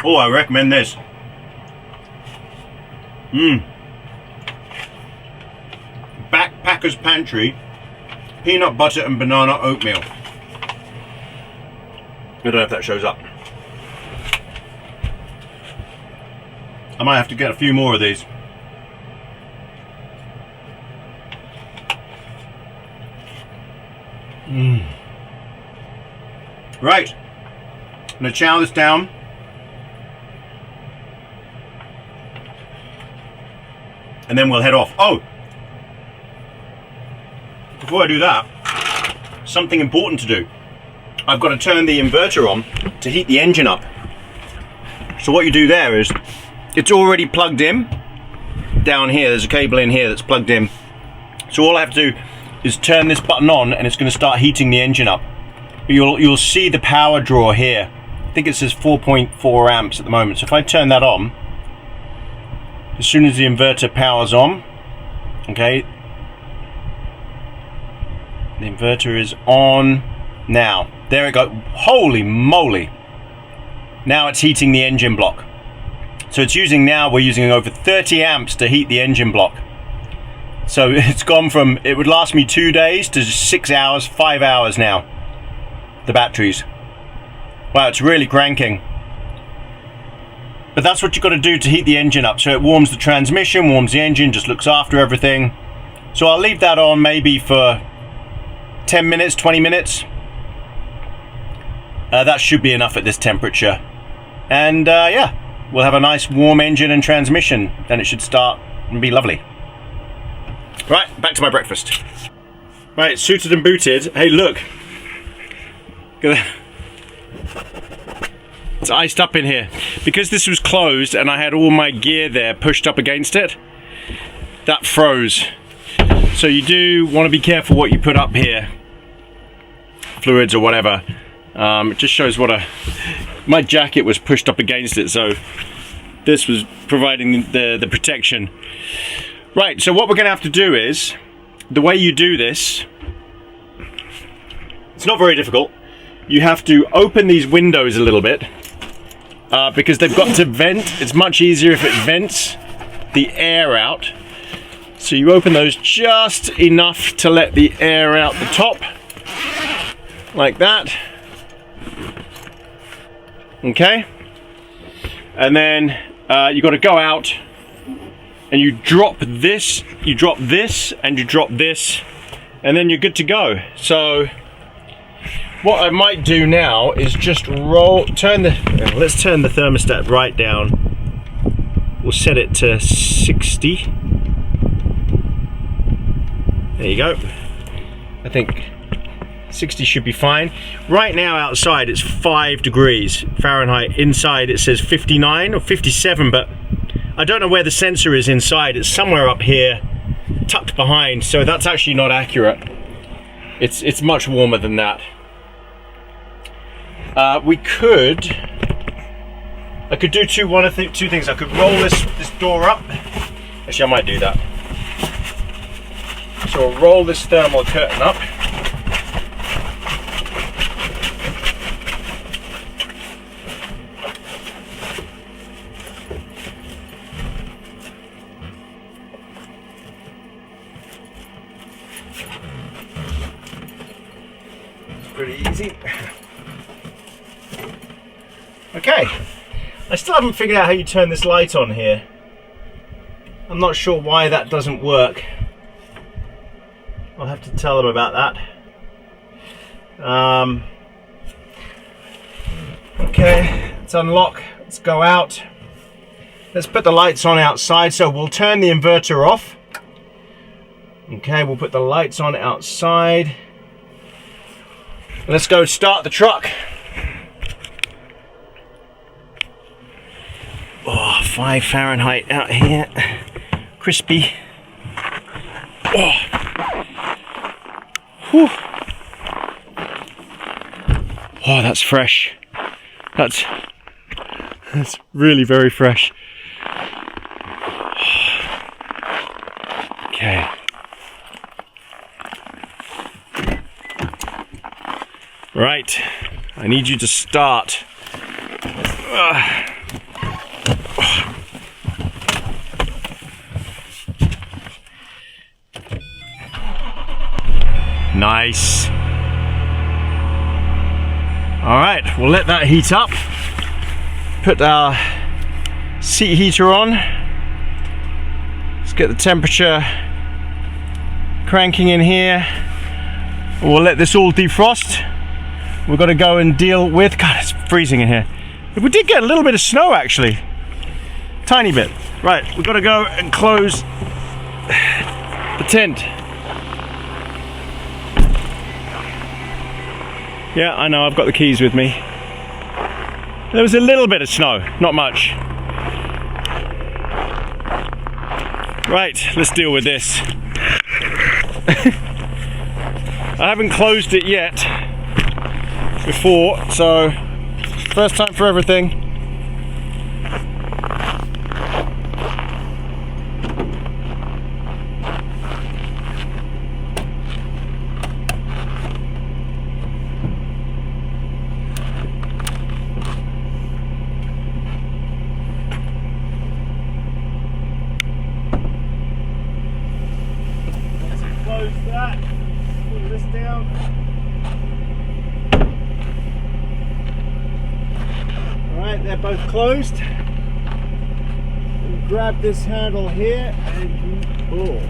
S1: Oh, I recommend this. Backpacker's Pantry, peanut butter and banana oatmeal. I don't know if that shows up. I might have to get a few more of these. Right, I'm gonna chow this down. And then we'll head off. Oh! Before I do that, something important to do. I've got to turn the inverter on to heat the engine up. So what you do there is, it's already plugged in. Down here, there's a cable in here that's plugged in. So all I have to do is turn this button on and it's going to start heating the engine up. You'll see the power draw here. I think it says 4.4 amps at the moment. So if I turn that on, as soon as the inverter powers on, okay, the inverter is on now. There it goes. Holy moly. Now it's heating the engine block. So it's using now, we're using over 30 amps to heat the engine block. So it's gone from, it would last me 2 days to 6 hours, 5 hours now. The batteries. Wow, it's really cranking. But that's what you've got to do to heat the engine up. So it warms the transmission, warms the engine, just looks after everything. So I'll leave that on maybe for 10 minutes, 20 minutes. That should be enough at this temperature. And yeah, we'll have a nice warm engine and transmission. Then it should start and be lovely. Right, back to my breakfast. Right, suited and booted. Hey, look. It's iced up in here. Because this was closed and I had all my gear there pushed up against it, that froze. So you do want to be careful what you put up here. Fluids or whatever. It just shows what my jacket was pushed up against it, so this was providing the protection. Right, so what we're going to have to do is, the way you do this, it's not very difficult. You have to open these windows a little bit, because they've got to vent. It's much easier if it vents the air out. So you open those just enough to let the air out the top, like that. Okay, and then you got to go out and you drop this, and you drop this, and then you're good to go. So what I might do now is just let's turn the thermostat right down. We'll set it to 60. There you go. I think 60 should be fine. Right now outside it's 5 degrees Fahrenheit. Inside it says 59 or 57, but I don't know where the sensor is inside. It's somewhere up here, tucked behind, so that's actually not accurate. It's much warmer than that. I could do two things. I could roll this door up. Actually, I might do that. So I'll roll this thermal curtain up. Pretty easy. Okay, I still haven't figured out how you turn this light on here. I'm not sure why that doesn't work. I'll have to tell them about that. Okay, let's unlock, let's go out. Let's put the lights on outside, so we'll turn the inverter off. Okay, we'll put the lights on outside. Let's go start the truck. Oh, 5 Fahrenheit out here. Crispy. Oh. Whew. Oh, that's fresh. That's really very fresh. Okay. Right, I need you to start. Nice. All right, we'll let that heat up. Put our seat heater on. Let's get the temperature cranking in here. We'll let this all defrost. We've got to go and deal with, God, it's freezing in here. We did get a little bit of snow actually. Tiny bit. Right, we've got to go and close the tent. Yeah, I know, I've got the keys with me. There was a little bit of snow, not much. Right, let's deal with this. I haven't closed it yet before, so first time for everything. both closed. And grab this handle here and you pull.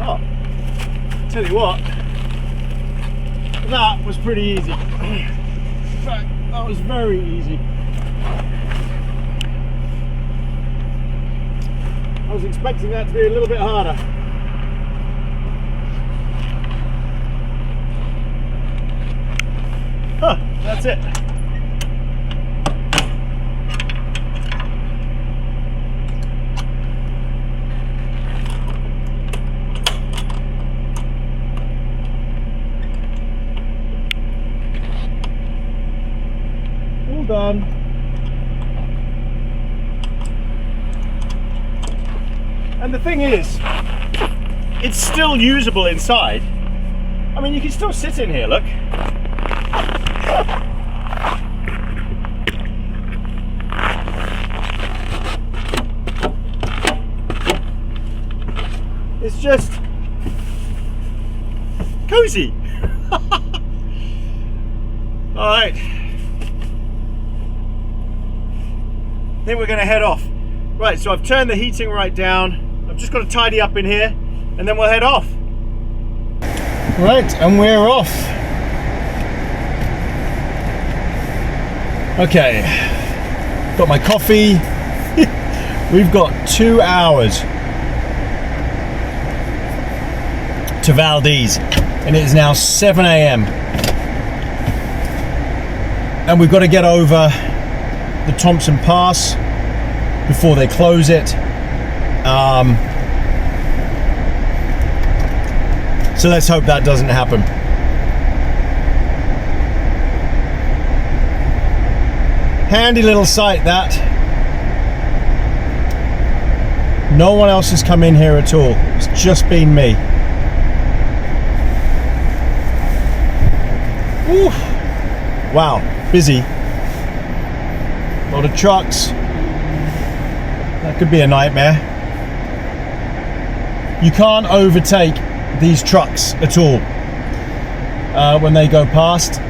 S1: Oh, tell you what, that was pretty easy. In fact, that was very easy. I was expecting that to be a little bit harder. Huh, that's it. All done. And the thing is, it's still usable inside. I mean, you can still sit in here, look. It's just cozy. All right. Then we're going to head off. Right, so I've turned the heating right down. I've just got to tidy up in here and then we'll head off. Right, and we're off. Okay, got my coffee. We've got 2 hours to Valdez and it is now 7 a.m. and we've got to get over the Thompson Pass before they close it. So let's hope that doesn't happen. Handy little site that. No one else has come in here at all. It's just been me. Oof. Wow, busy. A lot of trucks. That could be a nightmare. You can't overtake these trucks at all when they go past.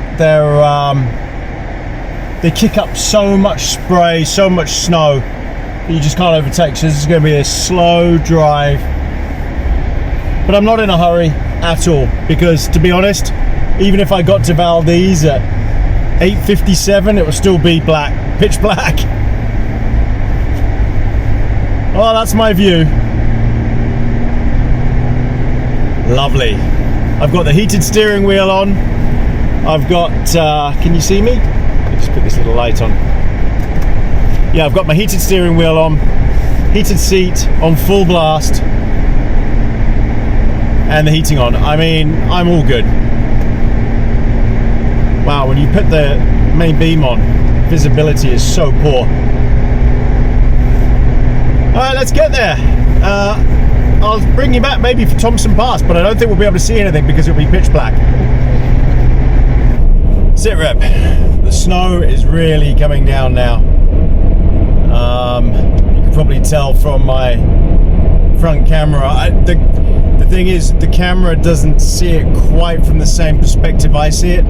S1: They kick up so much spray, so much snow that you just can't overtake. So this is going to be a slow drive, but I'm not in a hurry at all because, to be honest, even if I got to Valdez at 8:57, it will still be black, pitch black. Oh, that's my view. Lovely. I've got the heated steering wheel on. I've got, can you see me? Let me just put this little light on. Yeah, I've got my heated steering wheel on, heated seat on full blast, and the heating on. I mean, I'm all good. Wow, when you put the main beam on, visibility is so poor. All right, let's get there. I'll bring you back maybe for Thompson Pass, but I don't think we'll be able to see anything because it'll be pitch black. Sit rep. The snow is really coming down now. You can probably tell from my front camera. The thing is, the camera doesn't see it quite from the same perspective I see it.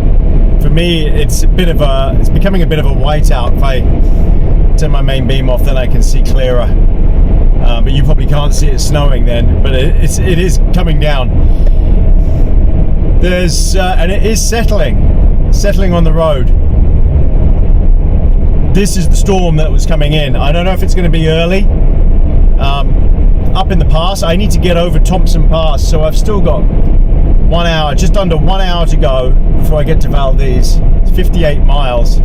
S1: For me, it's becoming a bit of a whiteout. If I turn my main beam off, then I can see clearer. But you probably can't see it snowing then, but it is coming down. And it is settling on the road. This is the storm that was coming in. I don't know if it's going to be early. Up in the pass, I need to get over Thompson Pass, so I've still got 1 hour, just under 1 hour to go before I get to Valdez. It's 58 miles.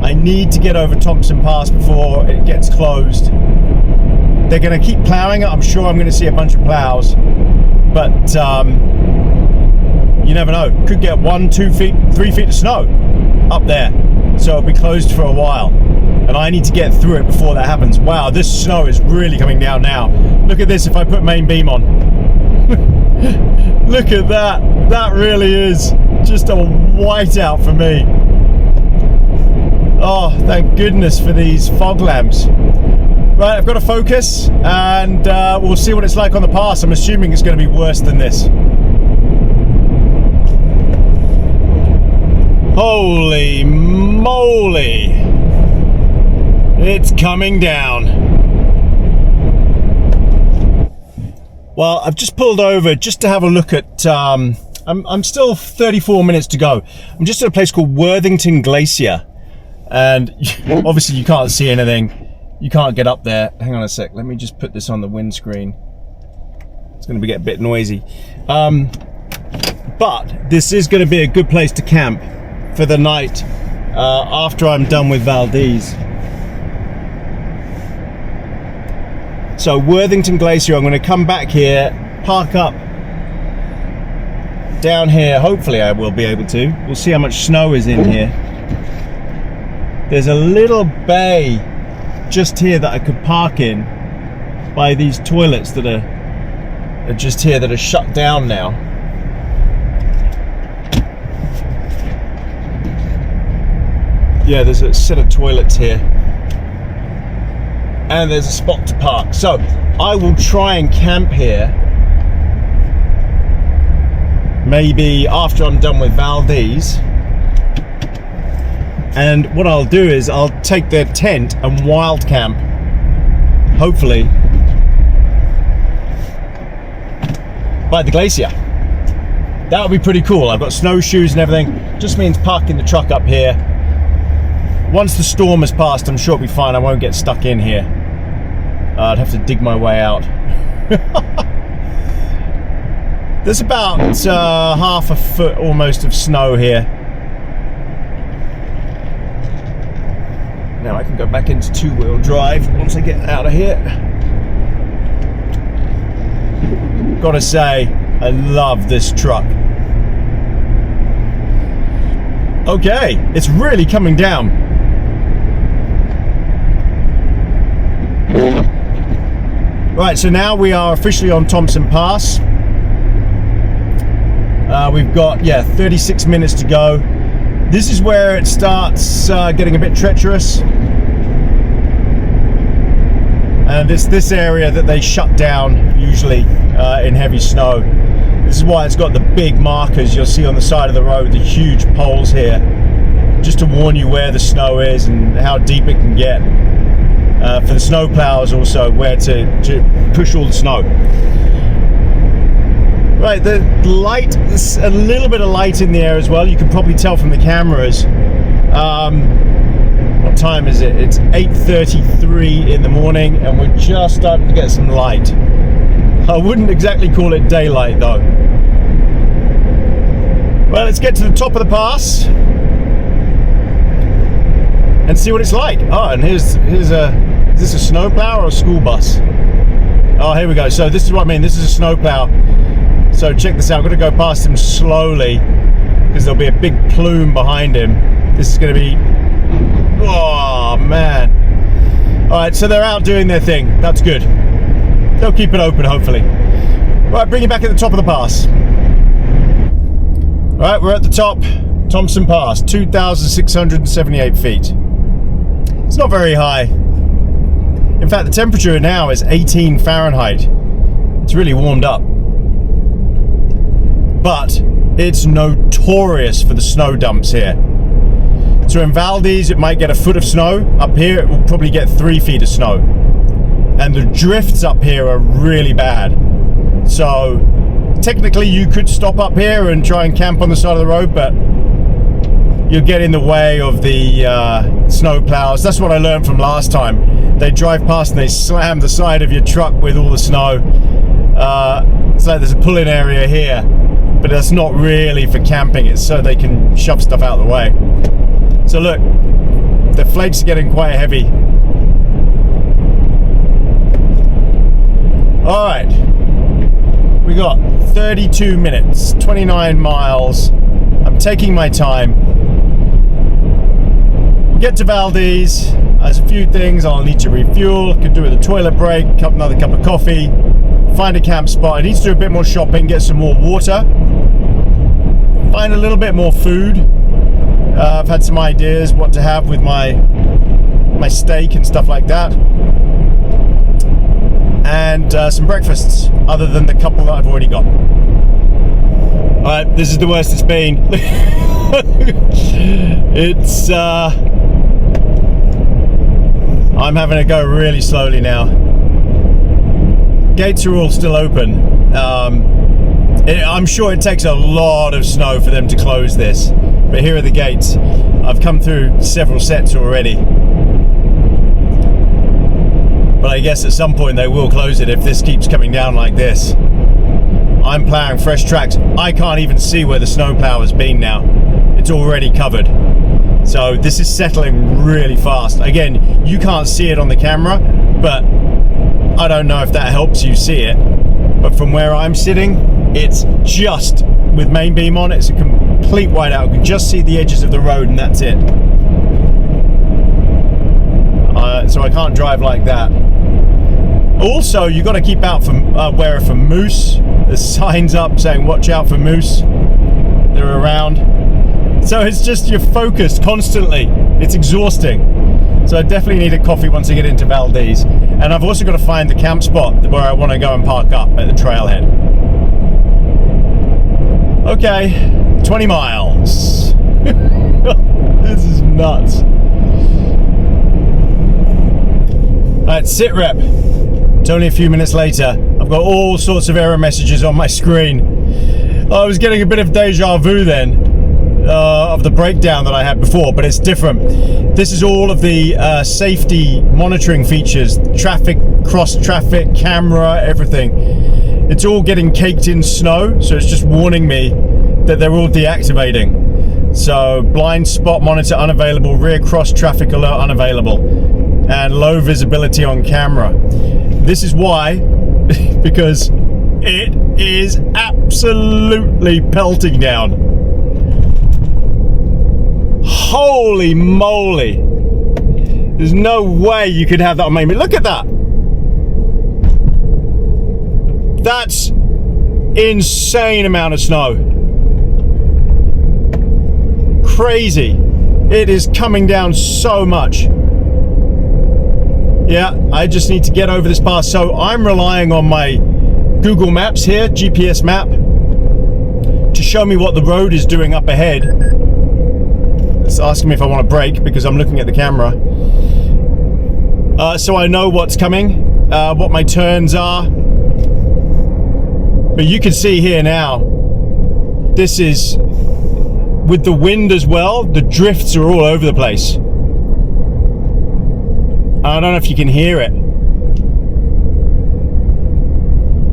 S1: I need to get over Thompson Pass before it gets closed. They're going to keep plowing it. I'm sure I'm going to see a bunch of plows, but you never know. Could get 1, 2 feet, 3 feet of snow up there, so it'll be closed for a while, and I need to get through it before that happens. Wow, this snow is really coming down now. Look at this if I put main beam on. Look at that. That really is just a whiteout for me. Oh, thank goodness for these fog lamps. Right, I've got to focus, and we'll see what it's like on the pass. I'm assuming it's going to be worse than this. Holy moly! It's coming down. Well, I've just pulled over just to have a look at, I'm still 34 minutes to go. I'm just at a place called Worthington Glacier. And obviously you can't see anything. You can't get up there. Hang on a sec, let me just put this on the windscreen. It's gonna get a bit noisy. But this is gonna be a good place to camp for the night after I'm done with Valdez. So Worthington Glacier, I'm going to come back here, park up down here. Hopefully I will be able to. We'll see how much snow is in here. There's a little bay just here that I could park in by these toilets that are just here that are shut down now. Yeah, there's a set of toilets here. And there's a spot to park. So I will try and camp here maybe after I'm done with Valdez. And what I'll do is I'll take their tent and wild camp, hopefully, by the glacier. That would be pretty cool. I've got snowshoes and everything. Just means parking the truck up here. Once the storm has passed, I'm sure it'll be fine. I won't get stuck in here. I'd have to dig my way out. There's about half a foot almost of snow here. Now I can go back into two-wheel drive once I get out of here. Gotta say, I love this truck. Okay, it's really coming down. Right, so now we are officially on Thompson Pass. We've got, 36 minutes to go. This is where it starts getting a bit treacherous. And it's this area that they shut down usually in heavy snow. This is why it's got the big markers you'll see on the side of the road, the huge poles here, just to warn you where the snow is and how deep it can get. For the snow plows also, where to push all the snow. Right, the light, there's a little bit of light in the air as well. You can probably tell from the cameras. What time is it? It's 8:33 in the morning and we're just starting to get some light. I wouldn't exactly call it daylight though. Well, let's get to the top of the pass and see what it's like. Oh, and here's a, is this a snowplow or a school bus? Oh, here we go. So this is what I mean. This is a snowplow. So check this out. I'm going to go past him slowly because there'll be a big plume behind him. This is going to be, oh man. All right, so they're out doing their thing. That's good. They'll keep it open, hopefully. Right, bring you back at the top of the pass. All right, we're at the top. Thompson Pass, 2,678 feet. It's not very high. In fact, the temperature now is 18 Fahrenheit. It's really warmed up. But it's notorious for the snow dumps here. So in Valdez, it might get a foot of snow. Up here, it will probably get 3 feet of snow. And the drifts up here are really bad. So technically you could stop up here and try and camp on the side of the road, but you'll get in the way of the snow plows. That's what I learned from last time. They drive past and they slam the side of your truck with all the snow. So there's a pull-in area here, but that's not really for camping. It's so they can shove stuff out of the way. So look, the flakes are getting quite heavy. All right, we got 32 minutes, 29 miles. I'm taking my time. Get to Valdez. There's a few things I'll need to refuel. Could do with a toilet break, another cup of coffee, find a camp spot. I need to do a bit more shopping, get some more water, find a little bit more food. I've had some ideas what to have with my steak and stuff like that, and some breakfasts other than the couple that I've already got. Alright, this is the worst it's been. It's I'm having to go really slowly now. Gates are all still open. I'm sure it takes a lot of snow for them to close this, but here are the gates. I've come through several sets already, but I guess at some point they will close it if this keeps coming down like this. I'm plowing fresh tracks. I can't even see where the snowplow has been now. It's already covered. So this is settling really fast. Again, you can't see it on the camera, but I don't know if that helps you see it. But from where I'm sitting, it's just, with main beam on, it's a complete whiteout. You can just see the edges of the road and that's it. So I can't drive like that. Also, you got to keep out aware for moose. There's signs up saying watch out for moose. They're around. So it's just, you're focused constantly. It's exhausting. So I definitely need a coffee once I get into Valdez. And I've also got to find the camp spot where I want to go and park up at the trailhead. Okay, 20 miles. This is nuts. Alright, sit rep. It's only a few minutes later. I've got all sorts of error messages on my screen. I was getting a bit of deja vu then. Of the breakdown that I had before, but it's different. This is all of the safety monitoring features, traffic, cross traffic, camera, everything. It's all getting caked in snow, so it's just warning me that they're all deactivating. So blind spot monitor unavailable, rear cross traffic alert unavailable, and low visibility on camera. This is why, because it is absolutely pelting down. Holy moly! There's no way you could have that on main beam. Look at that! That's insane amount of snow. Crazy. It is coming down so much. Yeah, I just need to get over this pass. So I'm relying on my Google Maps here, GPS map, to show me what the road is doing up ahead. It's asking me if I want to brake because I'm looking at the camera. So I know what's coming, what my turns are. But you can see here now, this is, with the wind as well, the drifts are all over the place. I don't know if you can hear it.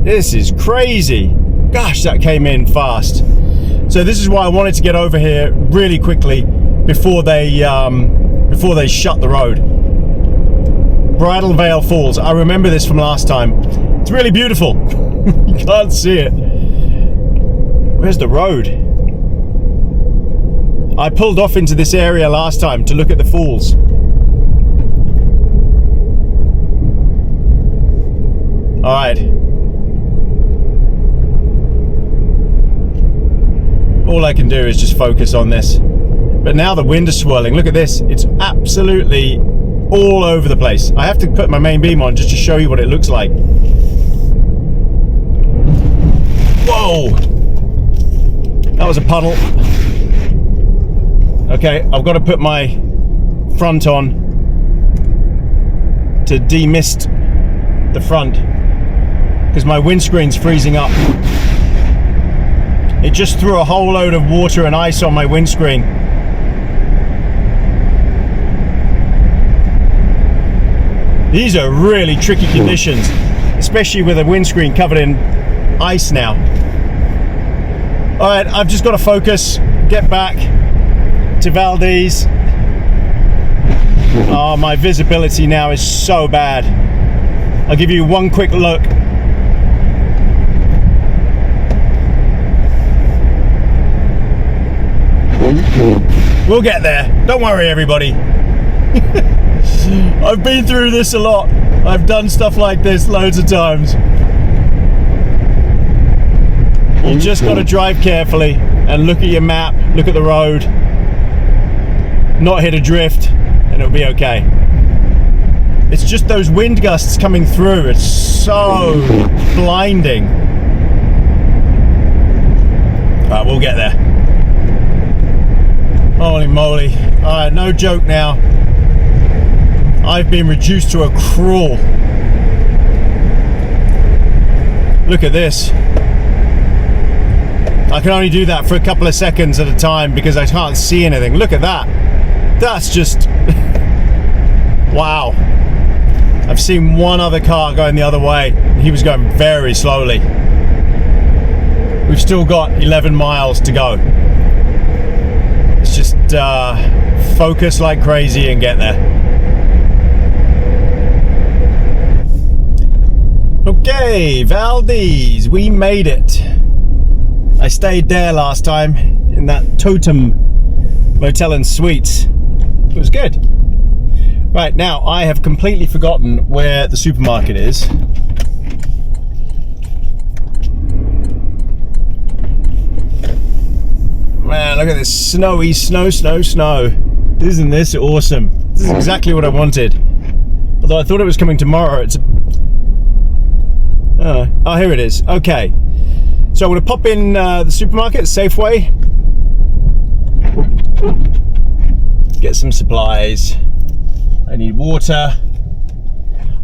S1: This is crazy. Gosh, that came in fast. So this is why I wanted to get over here really quickly before they shut the road. Bridal Veil Falls. I remember this from last time. It's really beautiful. You can't see it. Where's the road? I pulled off into this area last time to look at the falls. All right. All I can do is just focus on this. But now the wind is swirling. Look at this. It's absolutely all over the place. I have to put my main beam on just to show you what it looks like. Whoa! That was a puddle. Okay, I've got to put my front on to demist the front because my windscreen's freezing up. It just threw a whole load of water and ice on my windscreen. These are really tricky conditions, especially with a windscreen covered in ice now. All right, I've just got to focus, get back to Valdez. Oh, my visibility now is so bad. I'll give you one quick look. We'll get there. Don't worry, everybody. I've been through this a lot. I've done stuff like this loads of times. You just got to drive carefully and look at your map, look at the road, not hit a drift, and it'll be okay. It's just those wind gusts coming through. It's so blinding. But we'll get there. Holy moly. Alright, no joke now. I've been reduced to a crawl. Look at this. I can only do that for a couple of seconds at a time because I can't see anything. Look at that. That's just... wow. I've seen one other car going the other way. He was going very slowly. We've still got 11 miles to go. Let's just focus like crazy and get there. Okay, Valdez, we made it. I stayed there last time in that Totem Motel and Suites. It was good. Right, now I have completely forgotten where the supermarket is. Man, look at this snowy snow. Isn't this awesome? This is exactly what I wanted. Although I thought it was coming tomorrow. It's oh, here it is. Okay. So I'm going to pop in the supermarket, Safeway. Get some supplies. I need water.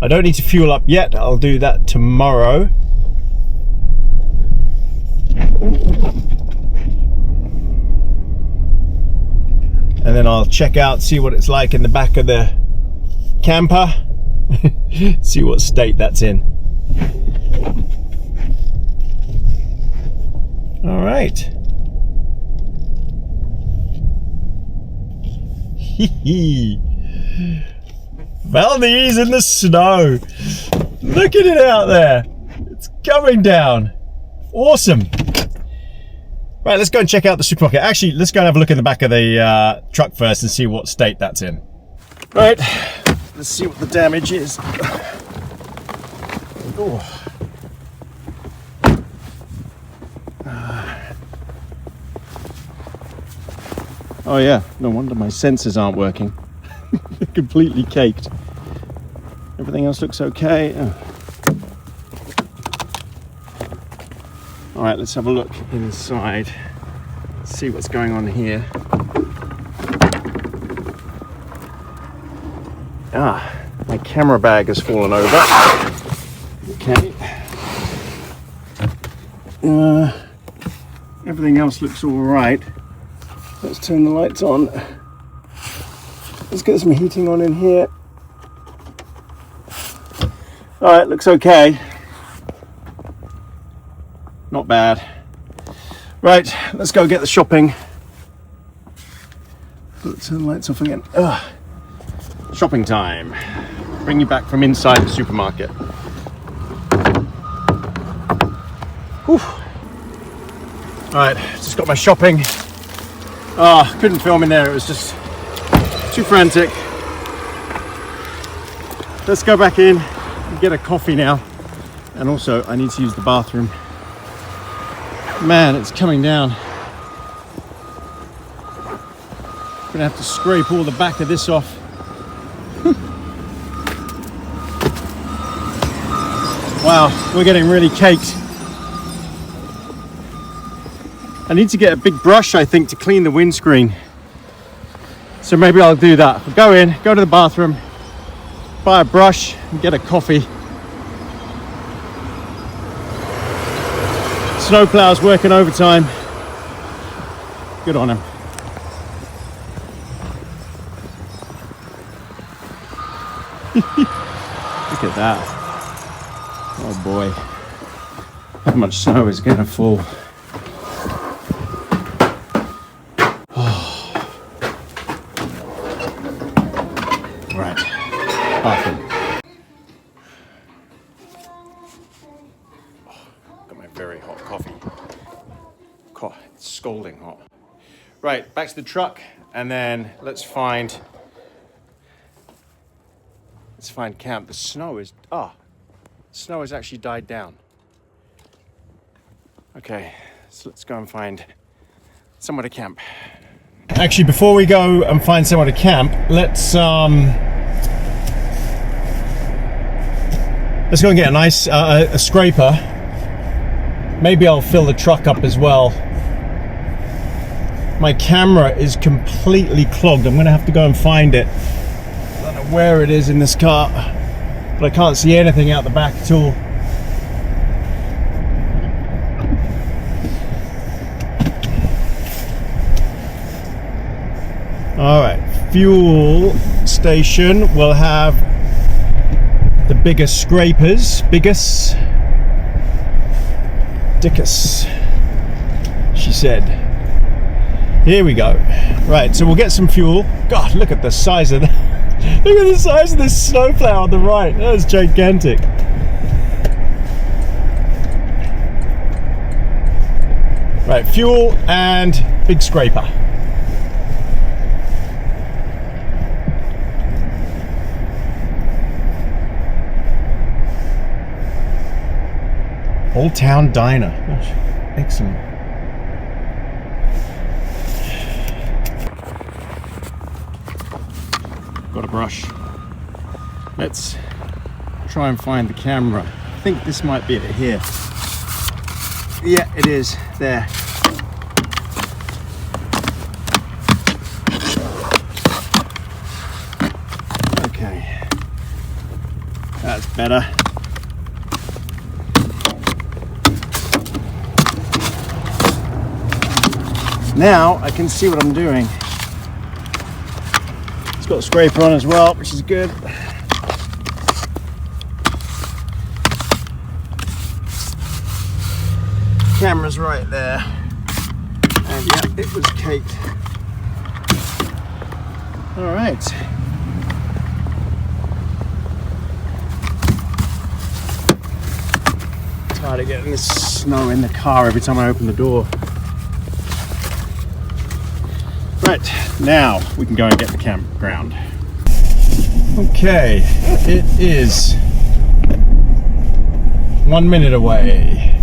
S1: I don't need to fuel up yet. I'll do that tomorrow. And then I'll check out, see what it's like in the back of the camper. See what state that's in. All right. Valdez in the snow. Look at it out there. It's coming down. Awesome. Right, let's go and check out the supermarket. Actually, let's go and have a look in the back of the truck first and see what state that's in. Right, let's see what the damage is. Oh. Oh yeah, no wonder my sensors aren't working. They're completely caked. Everything else looks okay. Oh. All right, let's have a look inside. See what's going on here. Ah, my camera bag has fallen over. Okay. Everything else looks all right. Let's turn the lights on. Let's get some heating on in here. All right, looks okay. Not bad. Right, let's go get the shopping. Let's turn the lights off again. Ugh. Shopping time. Bring you back from inside the supermarket. Whew. Alright, just got my shopping. Couldn't film in there, it was just too frantic. Let's go back in and get a coffee now. And also, I need to use the bathroom. Man, it's coming down. Gonna have to scrape all the back of this off. Wow, we're getting really caked. I need to get a big brush, I think, to clean the windscreen. So maybe I'll do that. I'll go in, go to the bathroom, buy a brush and get a coffee. Snowplow's working overtime. Good on him. Look at that. Oh boy. How much snow is going to fall? Right. Bathroom. Got my very hot coffee. It's scalding hot. Right, back to the truck, and then let's find camp. The snow has actually died down. Okay, so let's go and find somewhere to camp. Actually, before we go and find somewhere to camp, let's go and get a nice a scraper. Maybe I'll fill the truck up as well my camera is completely clogged. I'm gonna have to go and find it. I don't know where it is in this car, but I can't see anything out the back at all. All right, fuel station will have the biggest scrapers, biggest dickus, she said. Here we go. Right, so we'll get some fuel. God, look at the size of that. Look at the size of this snowplow on the right. That's gigantic. Right, fuel and big scraper. Old Town Diner. Gosh, excellent. Got a brush. Let's try and find the camera. I think this might be it here. Yeah, it is. There. Okay. That's better. Now I can see what I'm doing. It's got a scraper on as well, which is good. Camera's right there. And yeah, it was caked. All right. Tired of getting this snow in the car every time I open the door. Right, now we can go and get the campground. Okay, it is 1 minute away.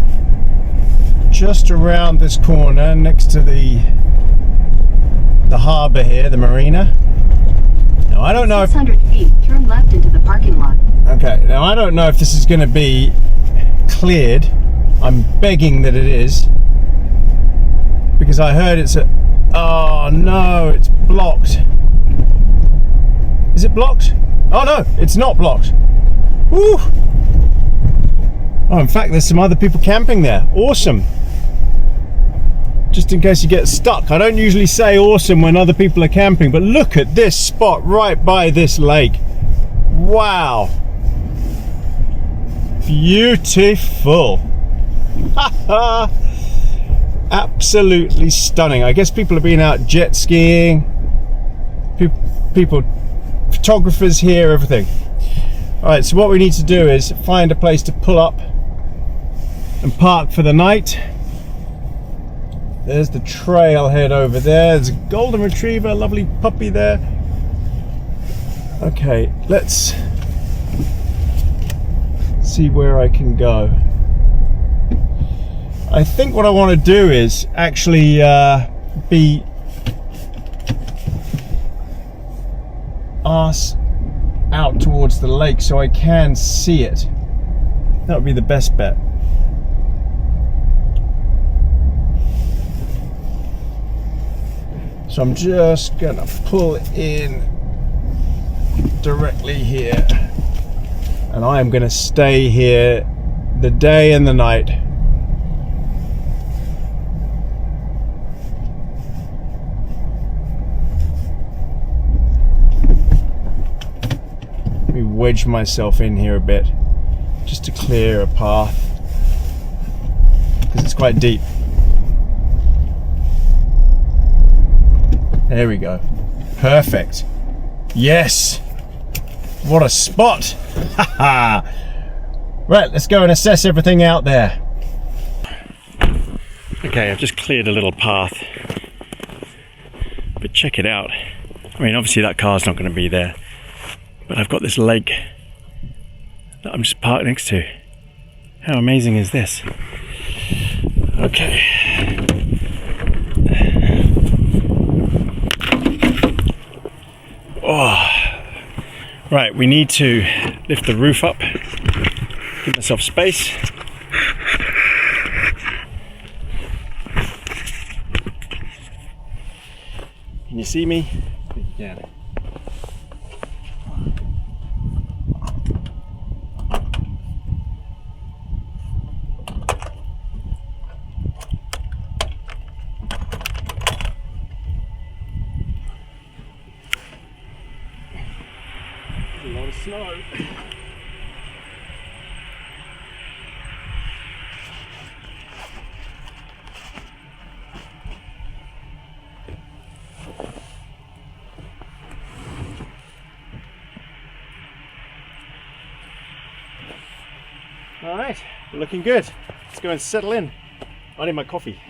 S1: Just around this corner next to the harbour here, the marina. Now I don't know
S2: 600 feet, turn left into the parking lot.
S1: Okay, now I don't know if this is going to be cleared. I'm begging that it is. Because I heard it's a... Oh no, it's blocked. Is it blocked? Oh no, it's not blocked. Woo! Oh, in fact, there's some other people camping there. Awesome. Just in case you get stuck. I don't usually say awesome when other people are camping, but look at this spot right by this lake. Wow. Beautiful. Ha ha. Absolutely stunning. I guess people have been out jet skiing. People, photographers here, everything. All right, so what we need to do is find a place to pull up and park for the night. There's the trailhead over there. There's a golden retriever, a lovely puppy there. Okay, let's see where I can go. I think what I want to do is actually be arse out towards the lake so I can see it. That would be the best bet. So I'm just gonna pull in directly here, and I am gonna stay here the day and the night. Let me wedge myself in here a bit just to clear a path because it's quite deep. There we go. Perfect. Yes. What a spot. Right, let's go and assess everything out there. Okay, I've just cleared a little path. But check it out. I mean, obviously that car's not going to be there. But I've got this lake that I'm just parked next to. How amazing is this? Okay. Oh. Right, we need to lift the roof up, give myself space. Can you see me? I think you can. A lot of snow. All right, we're looking good. Let's go and settle in. I need my coffee.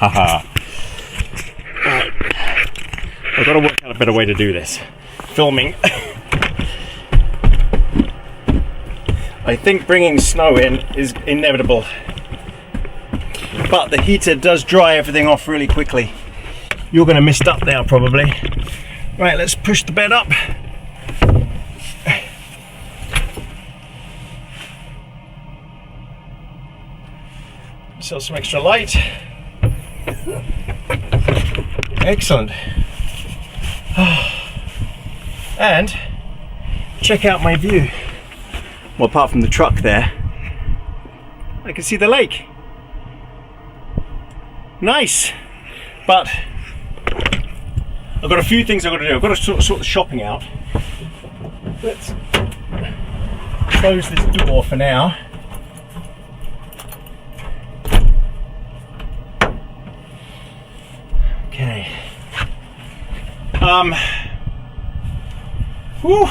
S1: Alright, I've got to work out a better way to do this. Filming. I think bringing snow in is inevitable, but the heater does dry everything off really quickly. You're going to mist up now probably. Right, let's push the bed up. So some extra light. Excellent. And check out my view. Well, apart from the truck there, I can see the lake. Nice. But I've got a few things I've got to do. I've got to sort the shopping out. Let's close this door for now. Okay. Whew.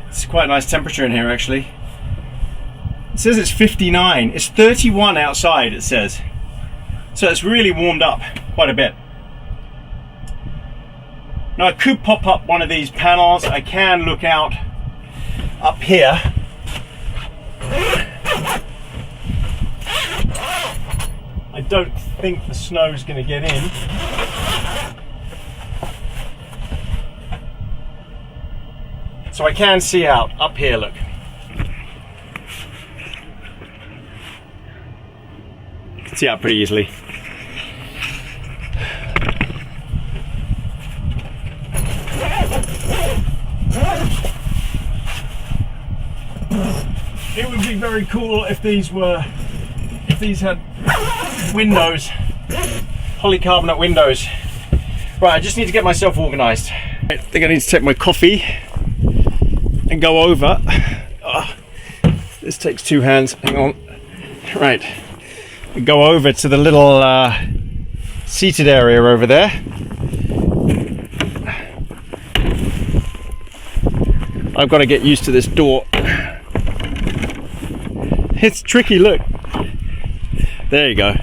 S1: It's quite a nice temperature in here actually. It says it's 59. It's 31 outside, it says. So it's really warmed up quite a bit. Now I could pop up one of these panels. I can look out up here. I don't think the snow is going to get in. So I can see out up here, look. You can see out pretty easily. It would be very cool if these had windows, polycarbonate windows. Right, I just need to get myself organized. I think I need to take my coffee and go over. Oh, this takes two hands, hang on. Right, go over to the little seated area over there. I've got to get used to this door. It's tricky, look. There you go.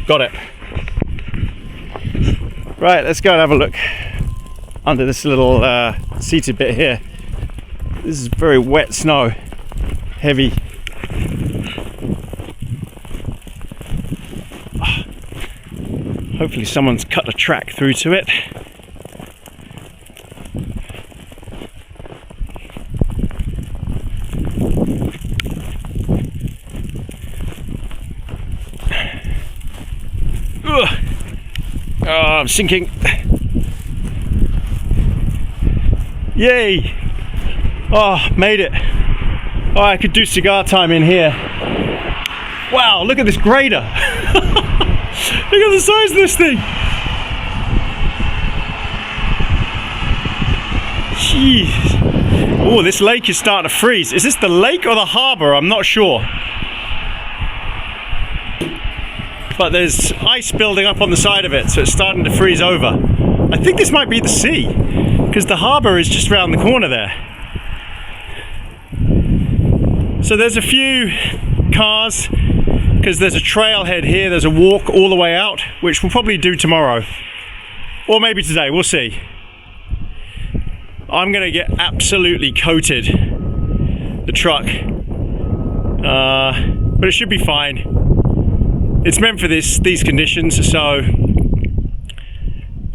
S1: Got it. Right, let's go and have a look under this little seated bit here. This is very wet snow, heavy. Hopefully someone's cut a track through to it. Oh, I'm sinking. Yay! Oh, made it. Oh, I could do cigar time in here. Wow, look at this grader. Look at the size of this thing. Jeez. Oh, this lake is starting to freeze. Is this the lake or the harbour? I'm not sure. But there's ice building up on the side of it, so it's starting to freeze over. I think this might be the sea, because the harbour is just around the corner there. So there's a few cars, because there's a trailhead here, there's a walk all the way out, which we'll probably do tomorrow. Or maybe today, we'll see. I'm going to get absolutely coated, the truck. But it should be fine. it's meant for these conditions, so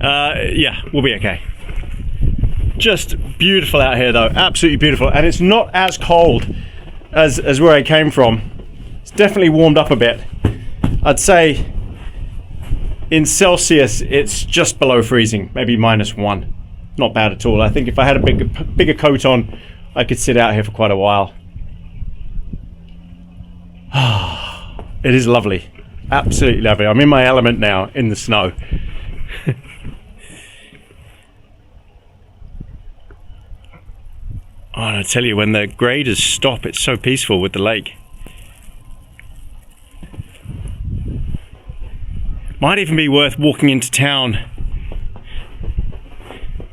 S1: yeah, we'll be okay. Just beautiful out here though, absolutely beautiful, and it's not as cold as where I came from. It's definitely warmed up a bit. I'd say in Celsius it's just below freezing, maybe -1. Not bad at all. I think if I had a bigger coat on, I could sit out here for quite a while. It is lovely, absolutely lovely. I'm in my element now in the snow. Oh, and I tell you, when the graders stop, it's so peaceful with the lake. Might even be worth walking into town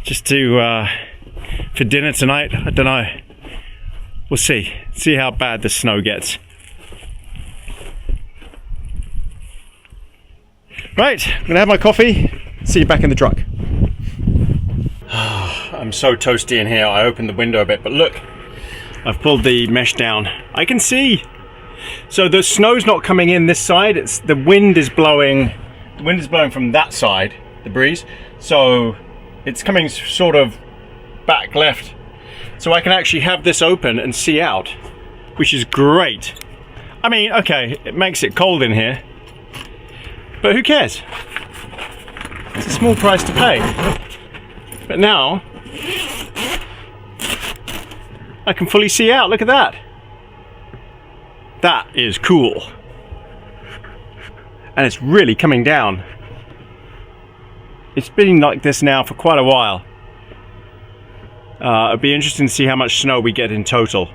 S1: just to for dinner tonight. I don't know. We'll see how bad the snow gets. Right, I'm gonna have my coffee. See you back in the truck. I'm so toasty in here. I opened the window a bit, but look, I've pulled the mesh down. I can see. So the snow's not coming in this side. It's the wind is blowing. The wind is blowing from that side, the breeze. So it's coming sort of back left. So I can actually have this open and see out, which is great. I mean, okay, it makes it cold in here, but who cares? It's a small price to pay. But now I can fully see out. Look at that. That is cool. And it's really coming down. It's been like this now for quite a while. It'd be interesting to see how much snow we get in total.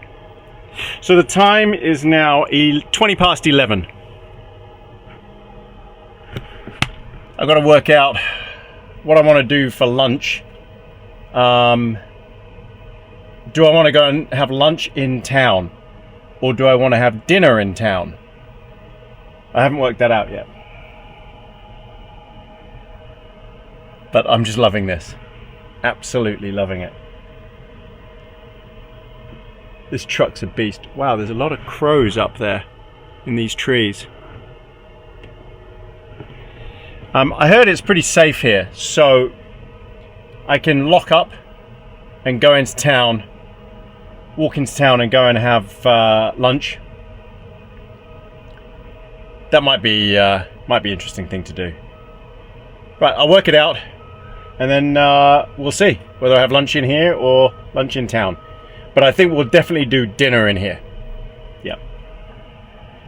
S1: So the time is now 20 past 11. I've got to work out what I want to do for lunch. Do I want to go and have lunch in town, or do I want to have dinner in town? I haven't worked that out yet. But I'm just loving this. Absolutely loving it. This truck's a beast. Wow, there's a lot of crows up there in these trees. I heard it's pretty safe here, so I can lock up and go into town, walk into town and go and have lunch. That might be an interesting thing to do. Right, I'll work it out, and then we'll see whether I have lunch in here or lunch in town. But I think we'll definitely do dinner in here. Yeah.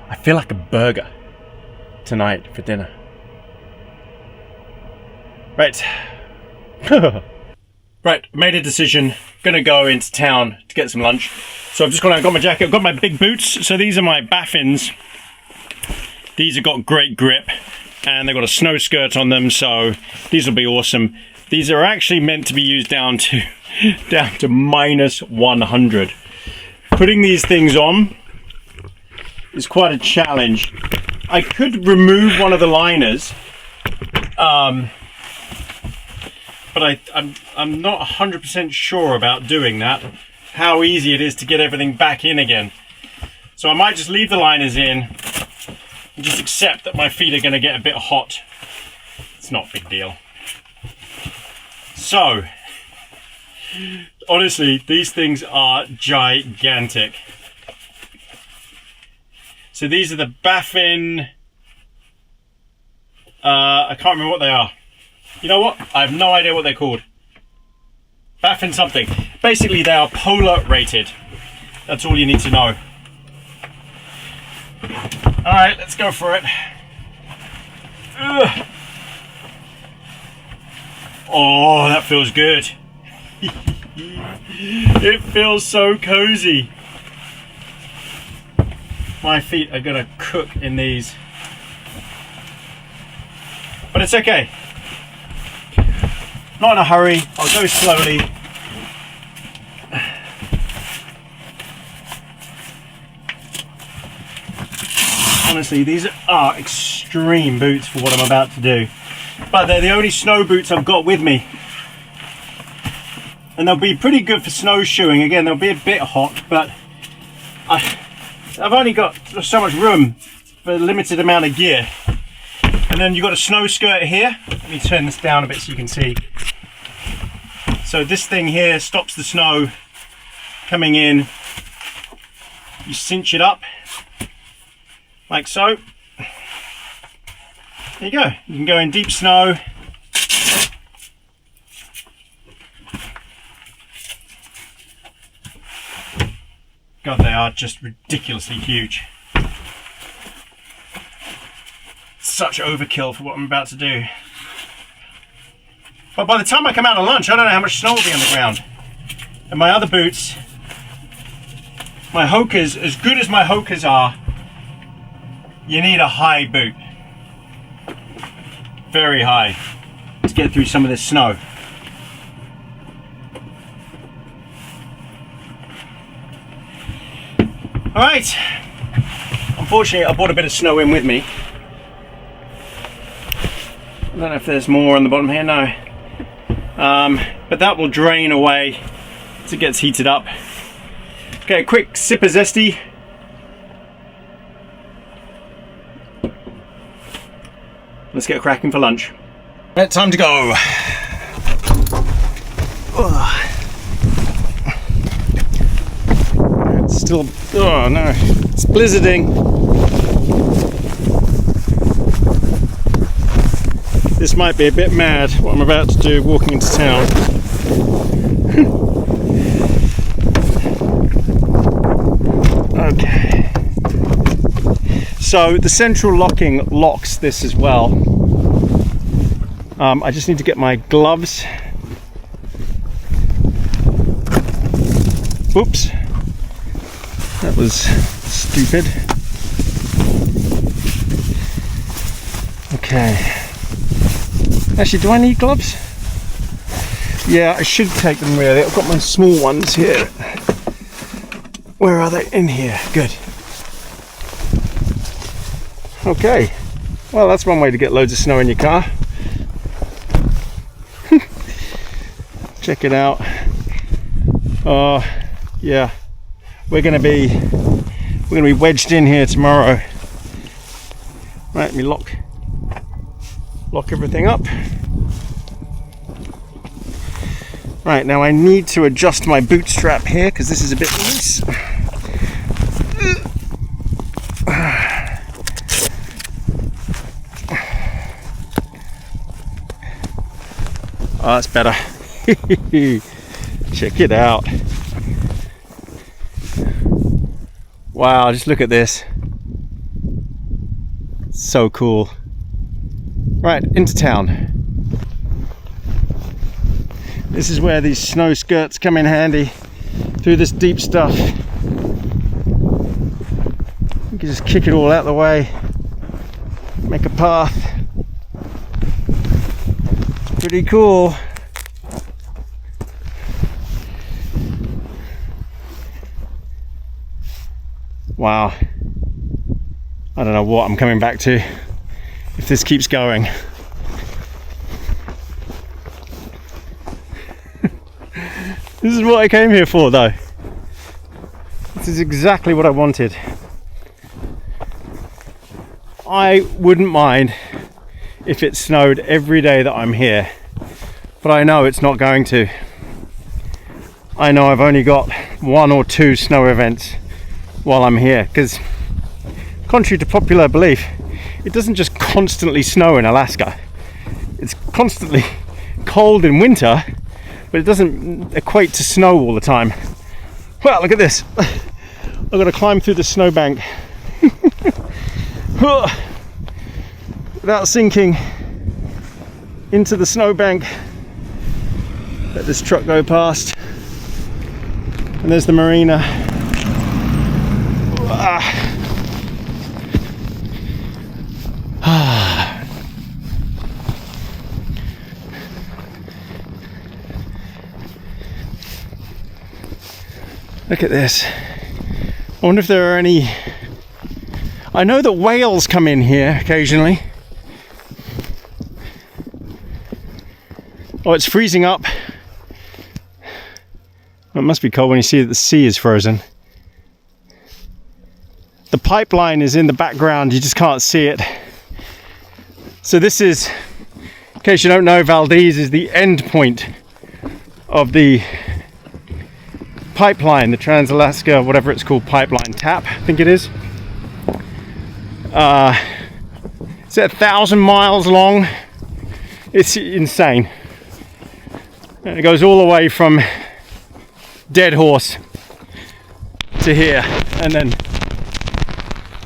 S1: I feel like a burger tonight for dinner. Right. Right, made a decision. Gonna go into town to get some lunch. So I've just got my jacket, I've got my big boots. So these are my Baffins. These have got great grip, and they've got a snow skirt on them, so these will be awesome. These are actually meant to be used down to -100. Putting these things on is quite a challenge. I could remove one of the liners, but I'm not 100% sure about doing that. How easy it is to get everything back in again. So I might just leave the liners in and just accept that my feet are going to get a bit hot. It's not a big deal. So, honestly, these things are gigantic. So these are the Baffin. I can't remember what they are. You know what? I have no idea what they're called. Baffin something. Basically, they are polar rated. That's all you need to know. Alright, let's go for it. Ugh. Oh, that feels good. It feels so cozy. My feet are gonna cook in these. But it's okay. Not in a hurry. I'll go slowly. Honestly, these are extreme boots for what I'm about to do. But they're the only snow boots I've got with me. And they'll be pretty good for snowshoeing. Again, they'll be a bit hot, but I've only got so much room for a limited amount of gear. And then you've got a snow skirt here. Let me turn this down a bit so you can see. So this thing here stops the snow coming in. You cinch it up like so. There you go. You can go in deep snow. God, they are just ridiculously huge. Such overkill for what I'm about to do. But by the time I come out to lunch, I don't know how much snow will be on the ground. And my other boots, my Hokas, as good as my Hokas are, you need a high boot. Very high to get through some of this snow. Alright, unfortunately I brought a bit of snow in with me. I don't know if there's more on the bottom here, no. But that will drain away as it gets heated up. Okay, quick sip of zesty. Let's get cracking for lunch. Right, time to go. It's still, oh no, it's blizzarding. This might be a bit mad, what I'm about to do walking into town. Okay. So the central locking locks this as well. I just need to get my gloves. Oops. That was stupid. Okay. Actually, do I need gloves? Yeah, I should take them really. I've got my small ones here. Where are they? In here. Good. Okay. Well, that's one way to get loads of snow in your car. Check it out. Yeah. We're gonna be wedged in here tomorrow. Right, let me lock everything up. Right, now I need to adjust my boot strap here because this is a bit loose. Oh, that's better. Check it out. Wow, just look at this. So cool. Right, into town. This is where these snow skirts come in handy through this deep stuff. You can just kick it all out of the way, make a path. It's pretty cool. Wow. I don't know what I'm coming back to if this keeps going. This is what I came here for though. This is exactly what I wanted. I wouldn't mind if it snowed every day that I'm here, but I know it's not going to. I know I've only got 1 or 2 snow events while I'm here, because contrary to popular belief, it doesn't just constantly snow in Alaska. It's constantly cold in winter, but it doesn't equate to snow all the time. Well, look at this. I've got to climb through the snowbank without sinking into the snowbank. Let this truck go past. And there's the marina. Look at this. I wonder if there are any... I know that whales come in here occasionally. Oh, it's freezing up. It must be cold when you see that the sea is frozen. The pipeline is in the background, you just can't see it. So this is, in case you don't know, Valdez is the end point of the pipeline, the Trans-Alaska, whatever it's called, pipeline tap, I think it is. It's 1,000 miles long. It's insane. And it goes all the way from Dead Horse to here, and then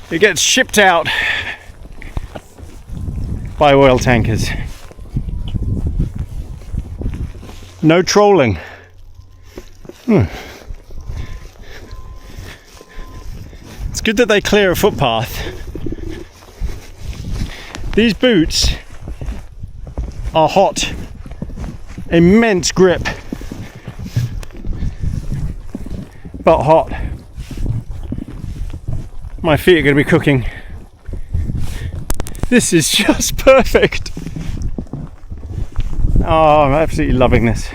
S1: it gets shipped out by oil tankers. No trolling. It's good that they clear a footpath. These boots are hot. Immense grip, but hot. My feet are going to be cooking. This is just perfect. Oh, I'm absolutely loving this.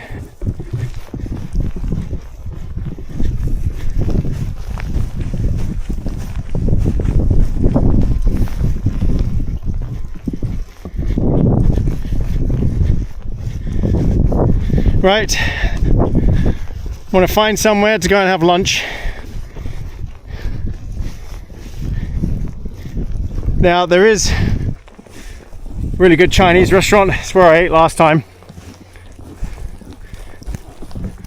S1: Right, want to find somewhere to go and have lunch. Now there is a really good Chinese restaurant. It's where I ate last time.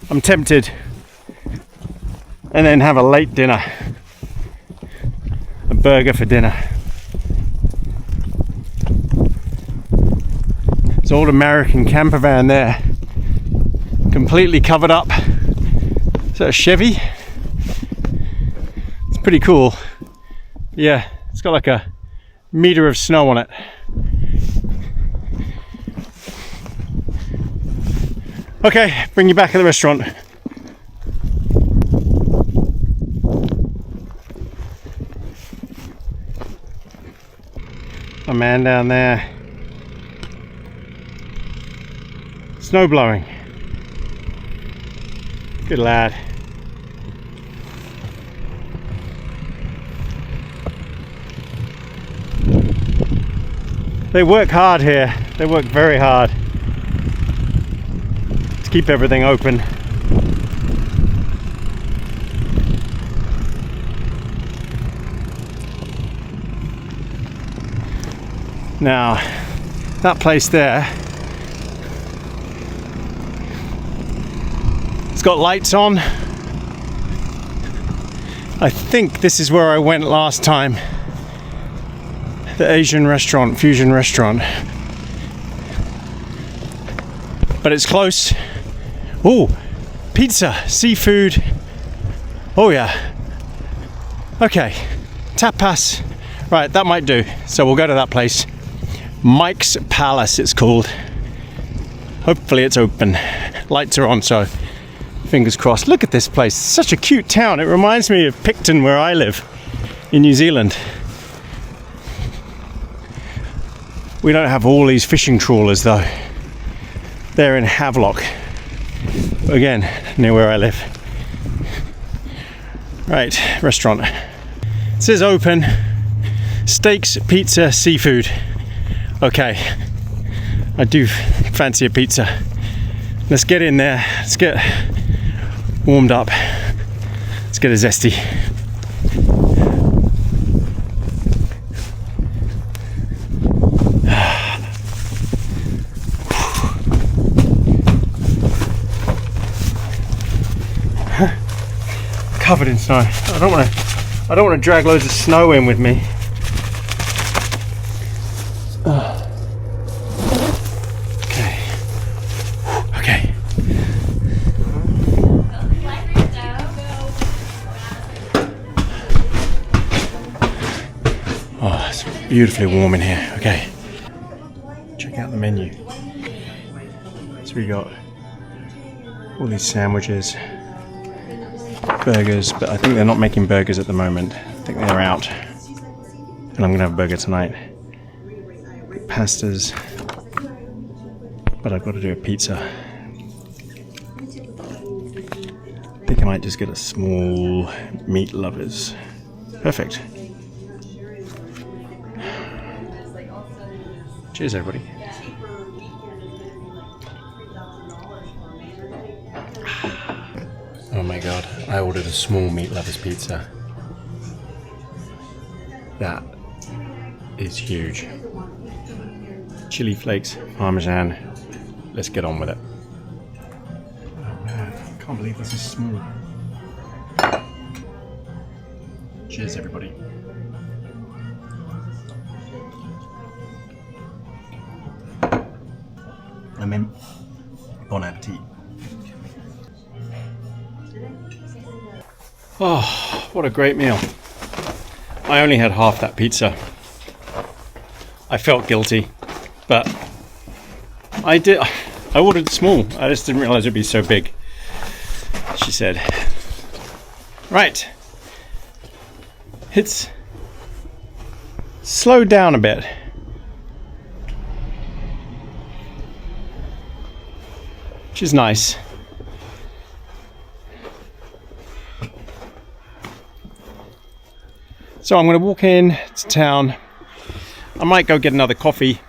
S1: I'm tempted, and then have a late dinner, a burger for dinner. It's an old American camper van there, completely covered up. Is that a Chevy? It's pretty cool. Yeah, it's got like a meter of snow on it. Okay, bring you back at the restaurant. A man down there. Snow blowing. Good lad. They work hard here. They work very hard to keep everything open. Now, that place there, it's got lights on. I think this is where I went last time. The Asian restaurant, fusion restaurant. But it's close. Oh, pizza, seafood. Oh yeah. Okay, tapas. Right, that might do. So we'll go to that place. Mike's Palace it's called. Hopefully it's open. Lights are on, so fingers crossed. Look at this place, such a cute town. It reminds me of Picton, where I live in New Zealand. We don't have all these fishing trawlers though. They're in Havelock, again near where I live. Right, restaurant. It says open. Steaks, pizza, seafood. Okay, I do fancy a pizza. Let's get in there. Let's get warmed up. Let's get a zesty. Covered in snow. I don't want to drag loads of snow in with me. Okay. Oh, it's beautifully warm in here. Okay. Check out the menu. So we got all these sandwiches, burgers, but I think they're not making burgers at the moment. I think they're out. And I'm gonna have a burger tonight. Pastas. But I've got to do a pizza. I think I might just get a small meat lovers. Perfect. Cheers, everybody. Oh my god, I ordered a small meat lovers pizza. That is huge. Chili flakes, parmesan. Let's get on with it. Oh man, I can't believe this is small. Cheers, everybody. I mean, bon appetit. Oh, what a great meal. I only had half that pizza. I felt guilty, but I ordered small. I just didn't realize it'd be so big. She said, right, it's slowed down a bit. Which is nice. So I'm going to walk in to town. I might go get another coffee.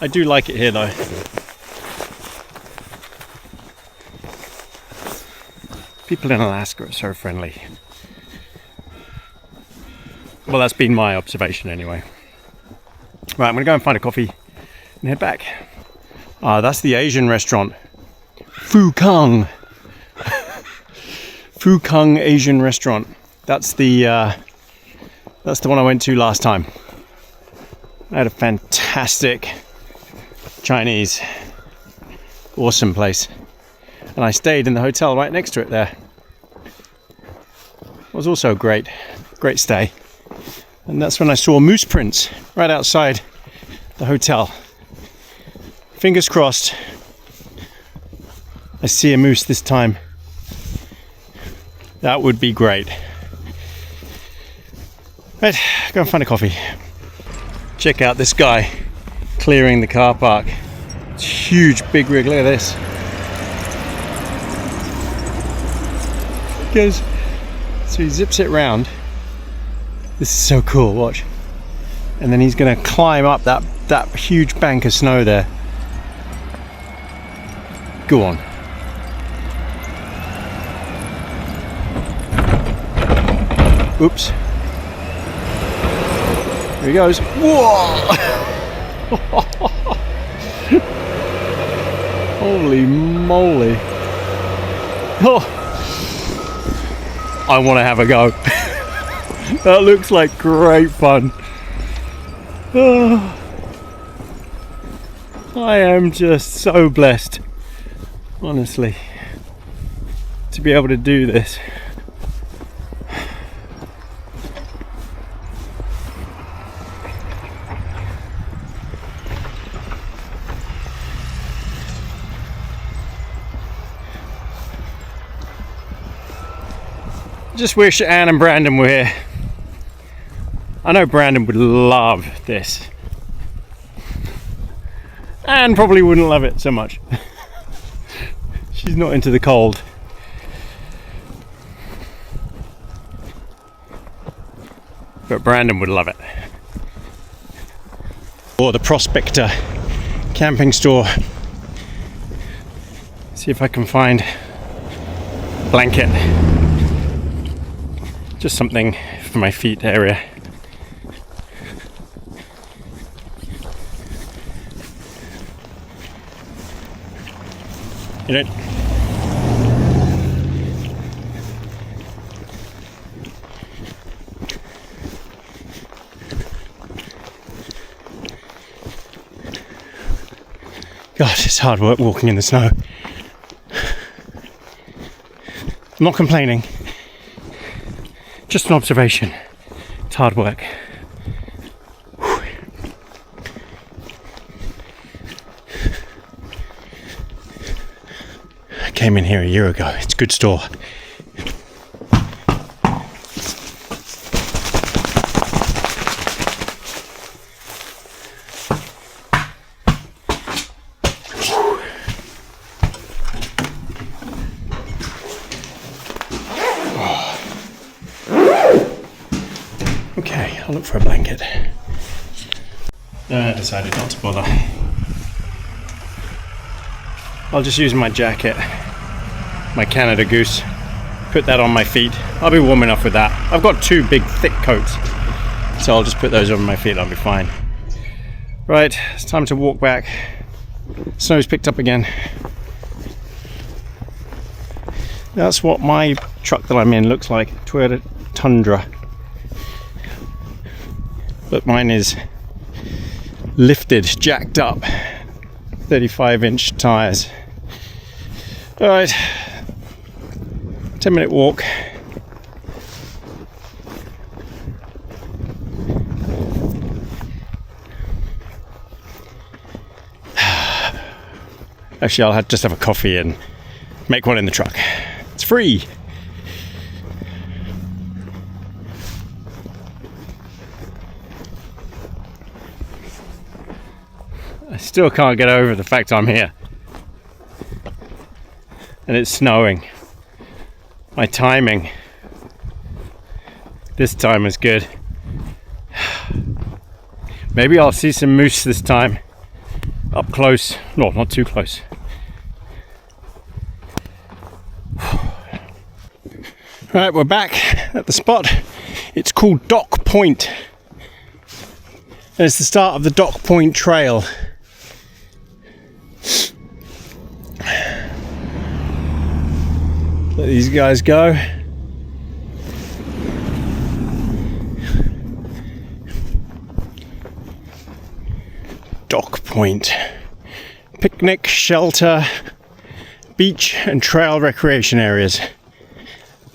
S1: I do like it here though. People in Alaska are so friendly. Well, that's been my observation anyway. Right, I'm going to go and find a coffee and head back. Ah, that's the Asian restaurant. Fukang. Fukang Asian restaurant. That's the one I went to last time. I had a fantastic Chinese, awesome place. And I stayed in the hotel right next to it there. It was also a great stay. And that's when I saw moose prints right outside the hotel. Fingers crossed I see a moose this time. That would be great. Right, go and find a coffee. Check out this guy clearing the car park. It's huge, big rig, look at this. So he zips it round. This is so cool, watch. And then he's gonna climb up that huge bank of snow there. Go on. Oops. Here he goes. Whoa! Holy moly. Oh. I want to have a go. That looks like great fun. Oh. I am just so blessed, honestly, to be able to do this. Just wish Anne and Brandon were here. I know Brandon would love this. Anne probably wouldn't love it so much. She's not into the cold. But Brandon would love it. Or the Prospector camping store. See if I can find a blanket. Just something for my feet area. You know, gosh, it's hard work walking in the snow. I'm not complaining. Just an observation. It's hard work. Whew. I came in here a year ago. It's a good store. I'll look for a blanket. I decided not to bother. I'll just use my jacket, my Canada Goose, put that on my feet. I'll be warm enough with that. I've got 2 big thick coats, so I'll just put those over my feet, I'll be fine. Right, it's time to walk back. Snow's picked up again. That's what my truck that I'm in looks like, Toyota Tundra. But mine is lifted, jacked up, 35-inch tires. All right, 10-minute walk. Actually, I'll just have a coffee and make one in the truck. It's free. I still can't get over the fact I'm here. And it's snowing. My timing this time is good. Maybe I'll see some moose this time. Up close. No, not too close. Right, we're back at the spot. It's called Dock Point. And it's the start of the Dock Point Trail. Let these guys go. Dock Point. Picnic, shelter, beach and trail recreation areas.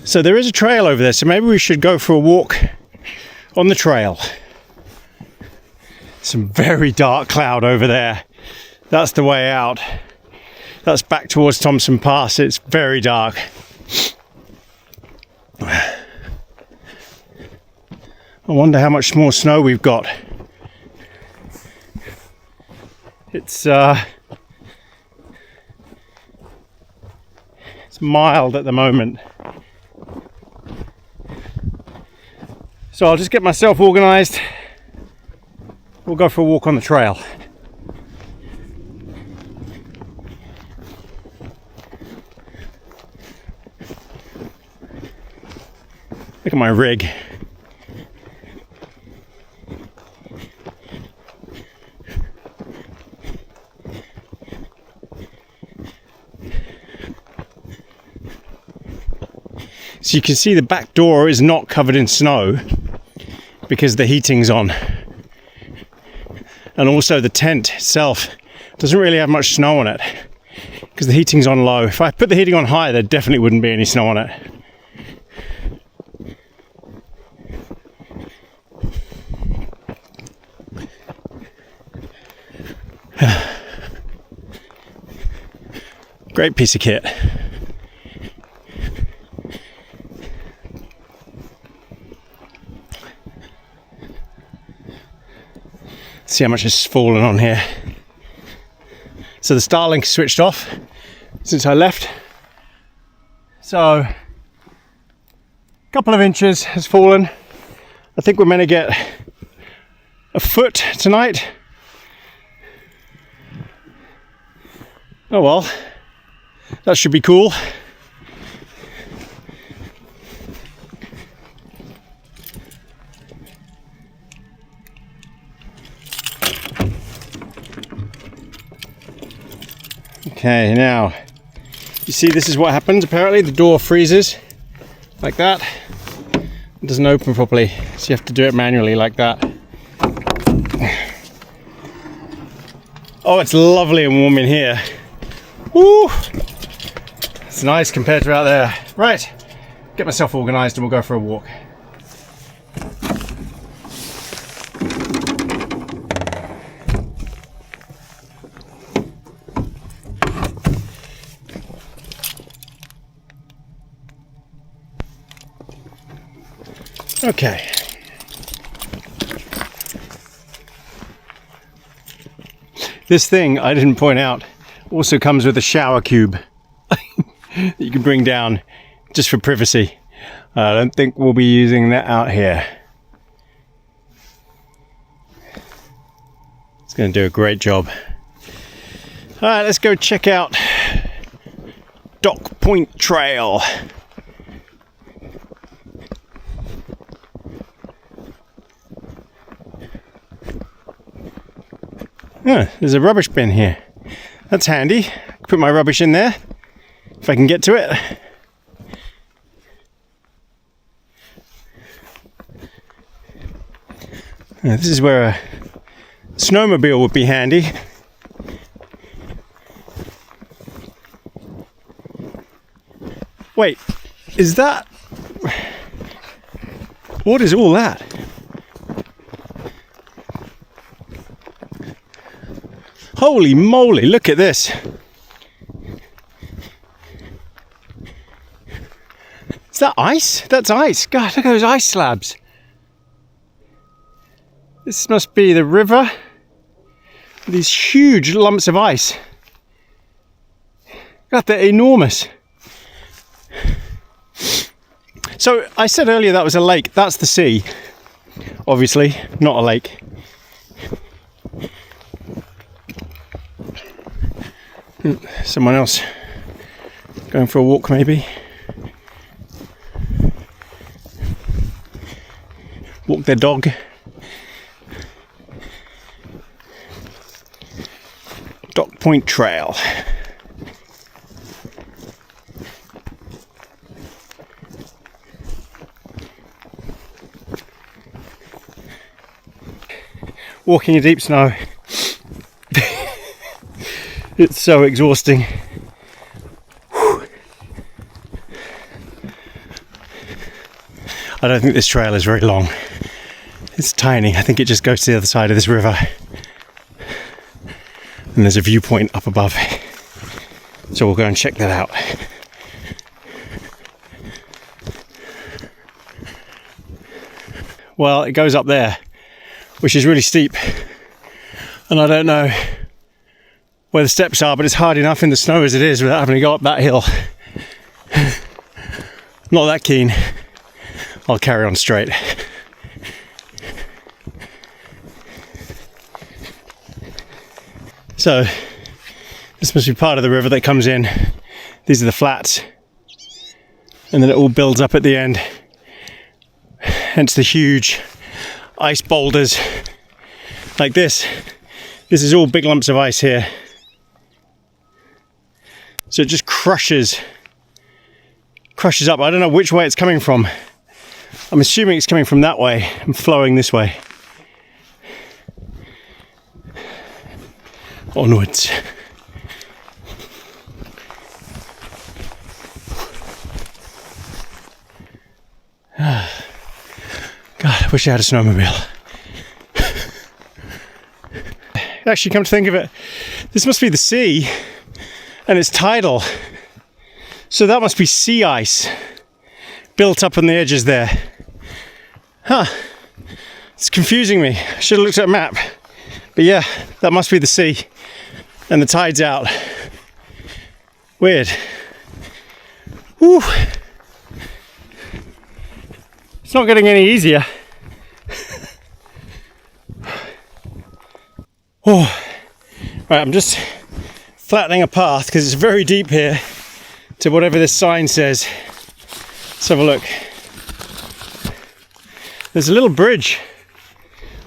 S1: So there is a trail over there, so maybe we should go for a walk on the trail. Some very dark cloud over there. That's the way out. That's back towards Thompson Pass. It's very dark. I wonder how much more snow we've got. It's mild at the moment. So I'll just get myself organized. We'll go for a walk on the trail. Look at my rig. So you can see the back door is not covered in snow because the heating's on. And also the tent itself doesn't really have much snow on it because the heating's on low. If I put the heating on high, there definitely wouldn't be any snow on it. Great piece of kit. See how much has fallen on here. So the Starlink switched off since I left. So a couple of inches has fallen. I think we're meant to get a foot tonight. Oh well, that should be cool. Okay, now you see this is what happens. Apparently the door freezes like that. It doesn't open properly, so you have to do it manually like that. Oh, it's lovely and warm in here. Woo! It's nice compared to out there. Right, get myself organized and we'll go for a walk. Okay. This thing I didn't point out also comes with a shower cube that you can bring down just for privacy. I don't think we'll be using that out here. It's going to do a great job. All right, let's go check out Dock Point Trail. Oh, there's a rubbish bin here. That's handy. Put my rubbish in there if I can get to it. This is where a snowmobile would be handy. Wait, is that... What is all that? Holy moly, look at this. Is that ice? That's ice. God, look at those ice slabs. This must be the river. These huge lumps of ice. God, they're enormous. So I said earlier that was a lake. That's the sea. Obviously, not a lake. Someone else going for a walk, maybe. Walk their dog. Dock Point Trail. Walking in deep snow. It's so exhausting. Whew. I don't think this trail is very long. It's tiny. I think it just goes to the other side of this river. And there's a viewpoint up above. So we'll go and check that out. Well, it goes up there, which is really steep. And I don't know where the steps are, but it's hard enough in the snow as it is without having to go up that hill. Not that keen. I'll carry on straight. So this must be part of the river that comes in. These are the flats, and then it all builds up at the end. Hence the huge ice boulders like this. This is all big lumps of ice here. So it just crushes up. I don't know which way it's coming from. I'm assuming it's coming from that way and flowing this way. Onwards. God, I wish I had a snowmobile. Actually, come to think of it, this must be the sea. And it's tidal, so that must be sea ice built up on the edges there. Huh, it's confusing me. I should have looked at a map. But yeah, that must be the sea, and the tide's out. Weird. Whew. It's not getting any easier. Oh, right, I'm just flattening a path because it's very deep here to whatever this sign says. Let's have a look. There's a little bridge.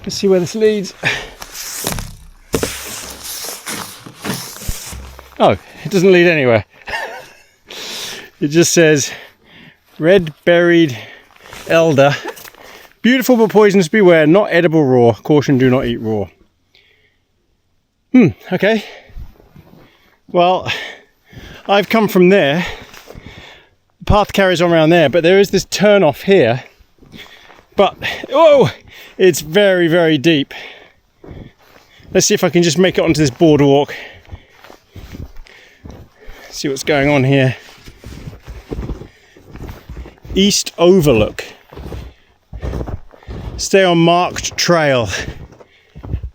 S1: Let's see where this leads. Oh, it doesn't lead anywhere. It just says red-berried elder. Beautiful but poisonous, beware, not edible raw. Caution, do not eat raw. Okay. Well, I've come from there. The path carries on around there, but there is this turn off here. But, oh, it's very, very deep. Let's see if I can just make it onto this boardwalk. See what's going on here. East Overlook. Stay on marked trail.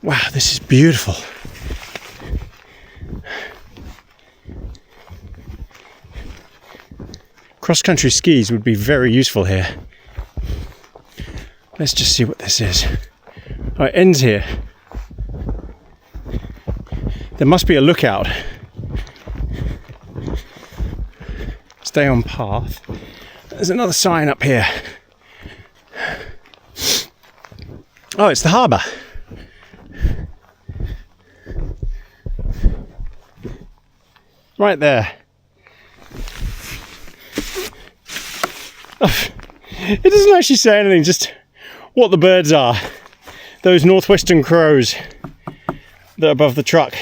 S1: Wow, this is beautiful. Cross-country skis would be very useful here. Let's just see what this is. Oh, it ends here. There must be a lookout. Stay on path. There's another sign up here. Oh, it's the harbour. Right there. Oh, it doesn't actually say anything, just what the birds are. Those northwestern crows that are above the truck.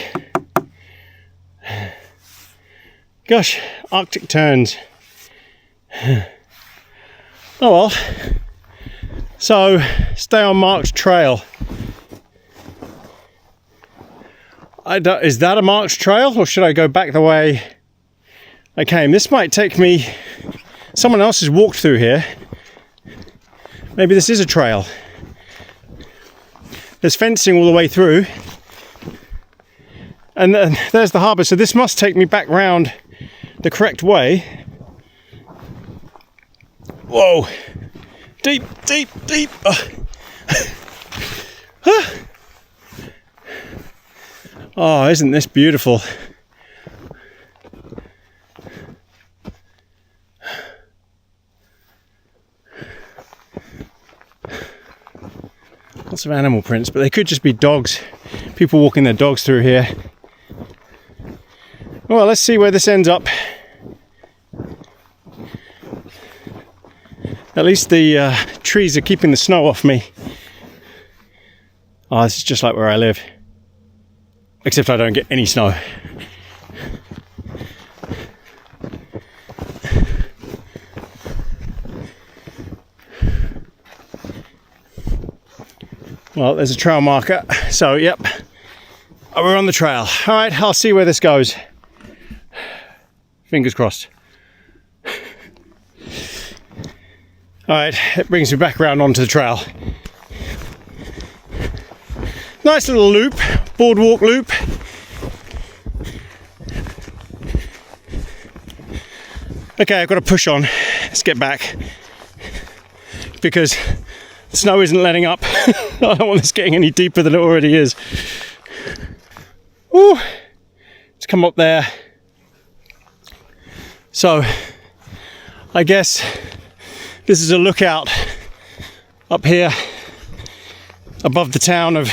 S1: Gosh, Arctic terns. Oh well. So, stay on marked trail. Is that a marked trail, or should I go back the way I came? This might take me... Someone else has walked through here. Maybe this is a trail. There's fencing all the way through. And then there's the harbour, so this must take me back round the correct way. Whoa! Deep, deep, deep! Oh, isn't this beautiful? Lots of animal prints, but they could just be dogs. People walking their dogs through here. Well, let's see where this ends up. At least the trees are keeping the snow off me. Oh, this is just like where I live. Except I don't get any snow. Well, there's a trail marker, so yep, we're on the trail. All right, I'll see where this goes. Fingers crossed. All right, it brings me back around onto the trail. Nice little loop, boardwalk loop. Okay, I've got to push on. Let's get back. Because the snow isn't letting up. I don't want this getting any deeper than it already is. Ooh, it's come up there. So, I guess this is a lookout up here above the town of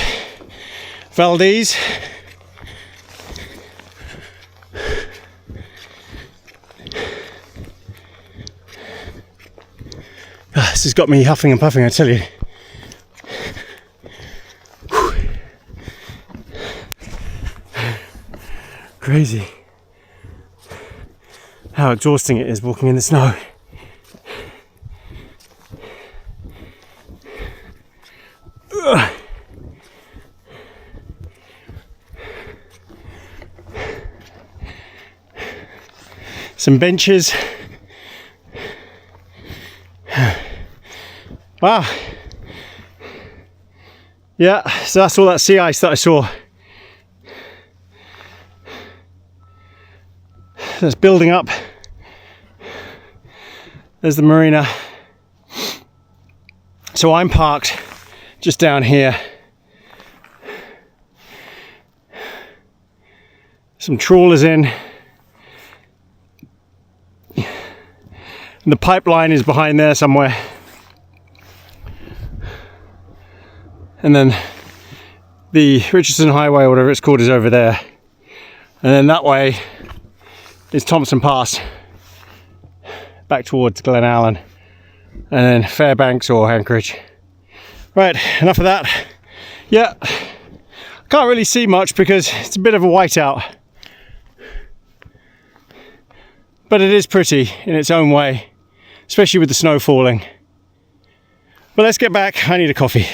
S1: Valdez. This has got me huffing and puffing, I tell you. Whew. Crazy how exhausting it is walking in the snow. Ugh. Some benches. Wow. Yeah, so that's all that sea ice that I saw. That's building up. There's the marina. So I'm parked just down here. Some trawlers in. And the pipeline is behind there somewhere. And then the Richardson Highway, or whatever it's called, is over there. And then that way is Thompson Pass, back towards Glen Allen. And then Fairbanks or Anchorage. Right, enough of that. Yeah, can't really see much because it's a bit of a whiteout. But it is pretty in its own way, especially with the snow falling. But let's get back, I need a coffee.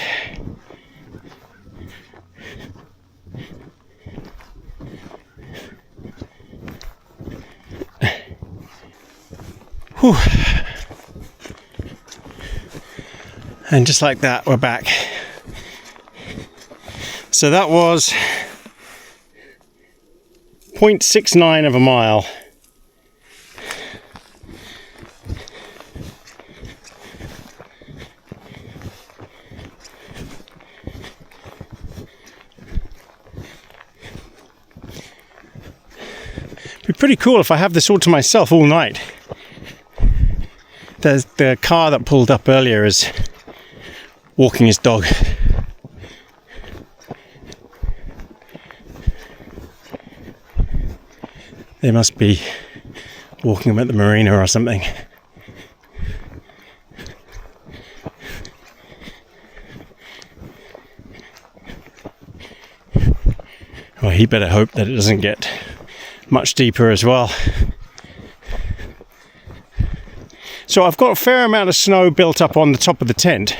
S1: Whew. And just like that, we're back. So that was 0.69 of a mile. It'd be pretty cool if I have this all to myself all night. There's the car that pulled up earlier is walking his dog. They must be walking him at the marina or something. Well, he better hope that it doesn't get much deeper as well. So I've got a fair amount of snow built up on the top of the tent.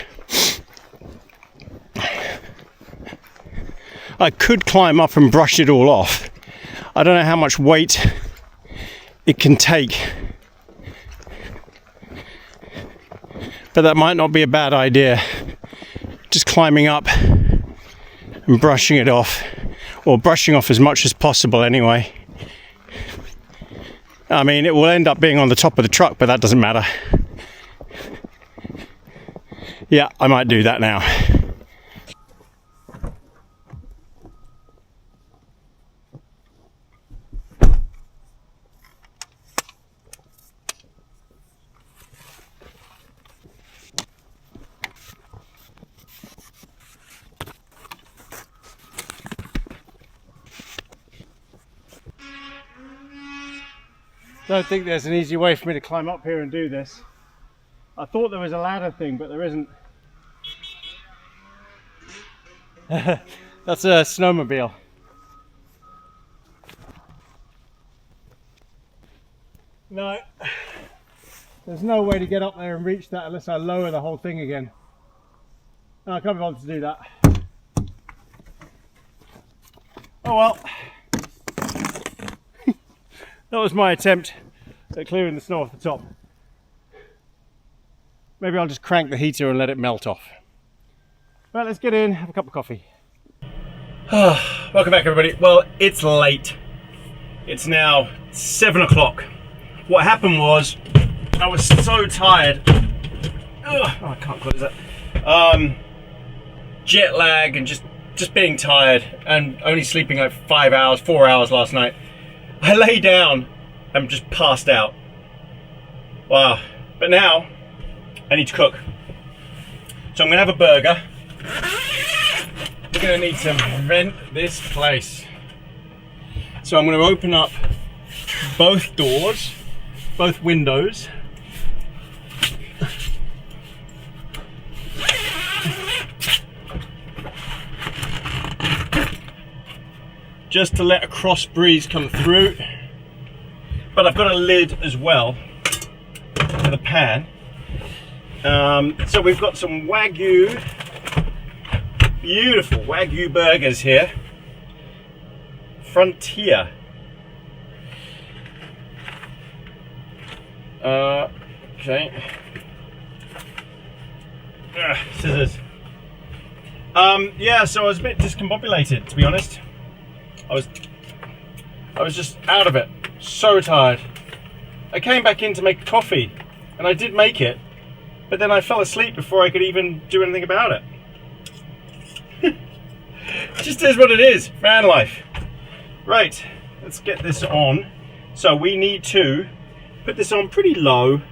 S1: I could climb up and brush it all off. I don't know how much weight it can take, but that might not be a bad idea. Just climbing up and brushing it off, or brushing off as much as possible anyway. I mean, it will end up being on the top of the truck, but that doesn't matter. Yeah, I might do that now. Don't think there's an easy way for me to climb up here and do this. I thought there was a ladder thing, but there isn't. That's a snowmobile. No, there's no way to get up there and reach that unless I lower the whole thing again. No, I can't be bothered to do that. Oh well. That was my attempt at clearing the snow off the top. Maybe I'll just crank the heater and let it melt off. Right, let's get in, have a cup of coffee. Welcome back everybody. Well, it's late. It's now 7 o'clock. What happened was, I was so tired. Oh, I can't close that. Jet lag and just being tired and only sleeping like 4 hours last night. I lay down and just passed out. Wow. But now, I need to cook. So I'm gonna have a burger. We're gonna need to rent this place. So I'm gonna open up both doors, both windows. Just to let a cross breeze come through. But I've got a lid as well for the pan. So we've got some Wagyu, beautiful Wagyu burgers here. Frontier. Okay. Scissors. Yeah, so I was a bit discombobulated, to be honest. I was just out of it, so tired. I came back in to make coffee, and I did make it, but then I fell asleep before I could even do anything about it. It just is what it is, van life. Right, let's get this on. So we need to put this on pretty low.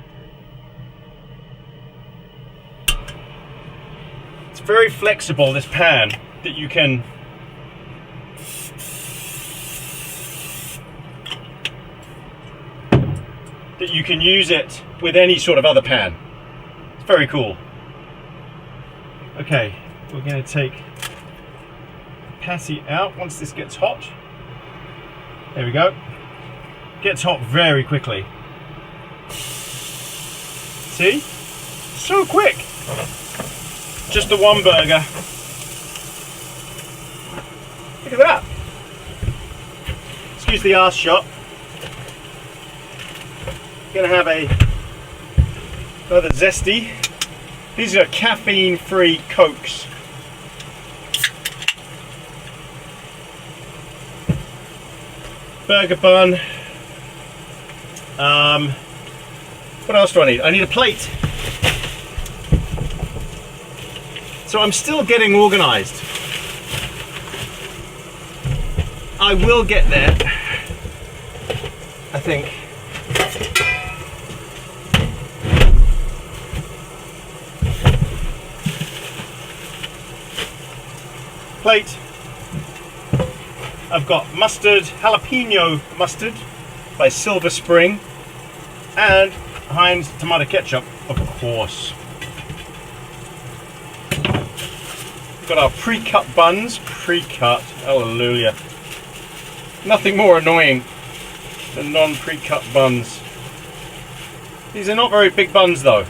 S1: It's very flexible, this pan, that you can use it with any sort of other pan. It's very cool. Okay, we're going to take the patty out once this gets hot. There we go. Gets hot very quickly. See? So quick. Just the one burger. Look at that. Excuse the arse shot. Gonna have another zesty. These are caffeine-free Cokes. Burger bun. What else do I need? I need a plate. So I'm still getting organized. I will get there. think. Plate. I've got mustard, jalapeno mustard by Silver Spring, and Heinz tomato ketchup, of course. We've got our pre-cut buns, pre-cut, hallelujah. Nothing more annoying than non-pre-cut buns. These are not very big buns though,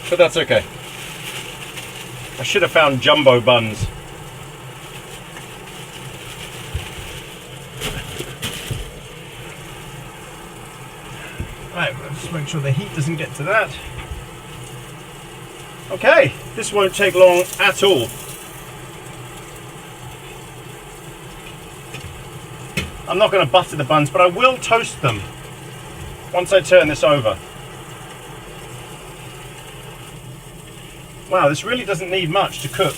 S1: but that's okay. I should have found jumbo buns. Right, just make sure the heat doesn't get to that. Okay, this won't take long at all. I'm not going to butter the buns, but I will toast them once I turn this over. Wow, this really doesn't need much to cook.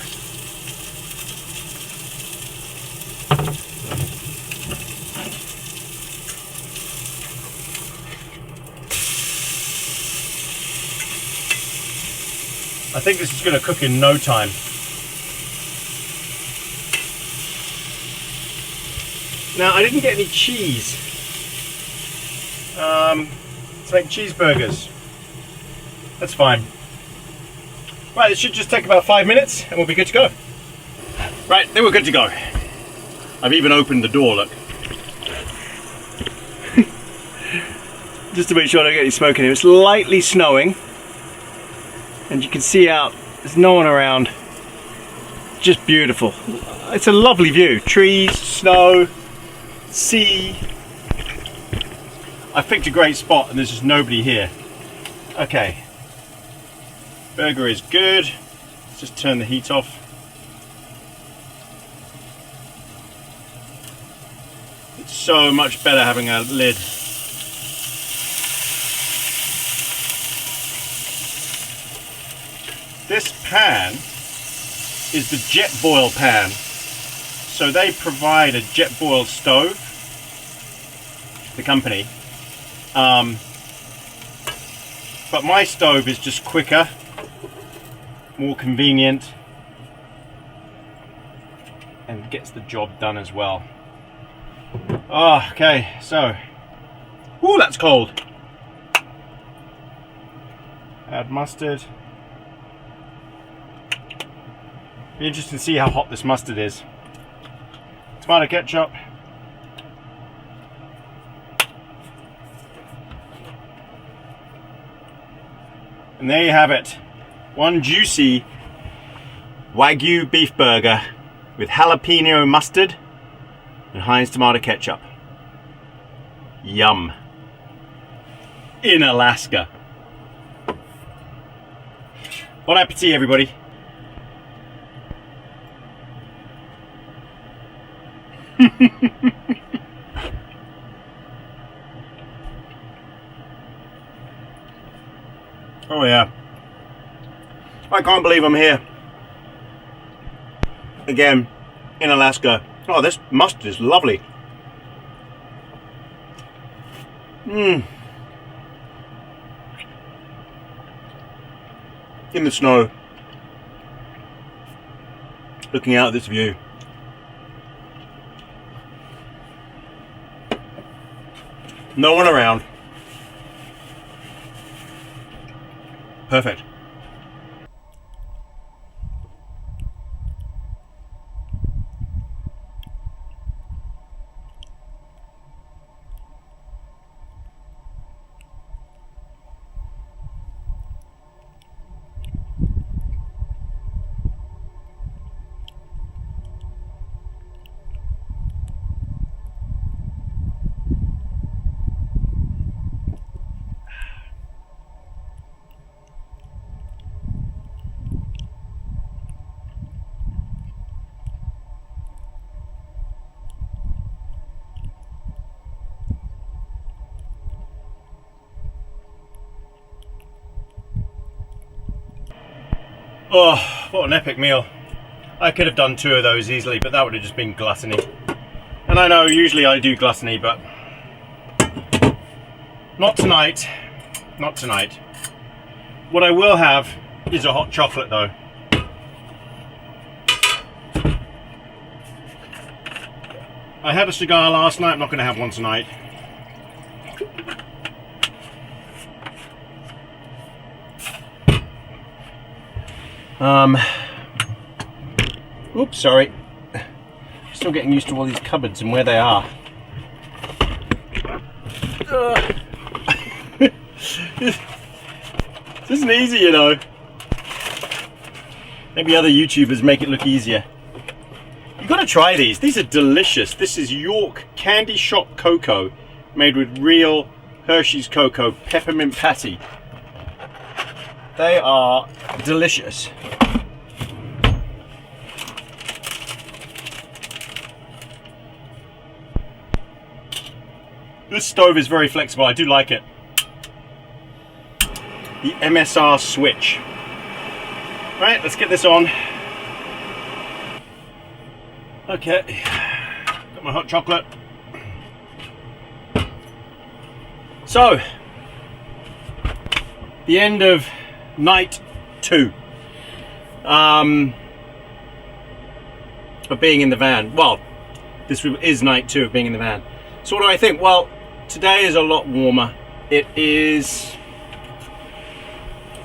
S1: I think this is going to cook in no time. Now, I didn't get any cheese to make cheeseburgers. That's fine. Right, it should just take about 5 minutes and we'll be good to go. Right, then we're good to go. I've even opened the door, look. Just to make sure I don't get any smoke in here. It's lightly snowing. And you can see out, there's no one around. Just beautiful. It's a lovely view. Trees, snow, sea. I picked a great spot and there's just nobody here. Okay. Burger is good. Let's just turn the heat off. It's so much better having a lid. This pan is the jet boil pan. So they provide a jet boil stove, the company. But my stove is just quicker, more convenient, and gets the job done as well. Oh, okay, so, ooh, that's cold. Add mustard. Be interesting to see how hot this mustard is. Tomato ketchup. And there you have it. One juicy Wagyu beef burger with jalapeno mustard and Heinz tomato ketchup. Yum. In Alaska. Bon appetit, everybody. Oh yeah, I can't believe I'm here again in Alaska. Oh, this mustard is lovely. In the snow, looking out at this view. No one around. Perfect. Oh, what an epic meal. I could have done 2 of those easily, but that would have just been gluttony. And And I know usually I do gluttony, but not tonight. Not tonight. What I will have is a hot chocolate though. I had a cigar last night, I'm not going to have one tonight. Oops, sorry. Still getting used to all these cupboards and where they are. This isn't easy, you know. Maybe other YouTubers make it look easier. You've got to try these. These are delicious. This is York Candy Shop Cocoa, made with real Hershey's cocoa peppermint patty. They are delicious. This stove is very flexible. I do like it. The MSR switch. Right, let's get this on. Okay, got my hot chocolate. So, the end of night 2 of being in the van. Well, this is night 2 of being in the van. So what do I think? Well, today is a lot warmer. It is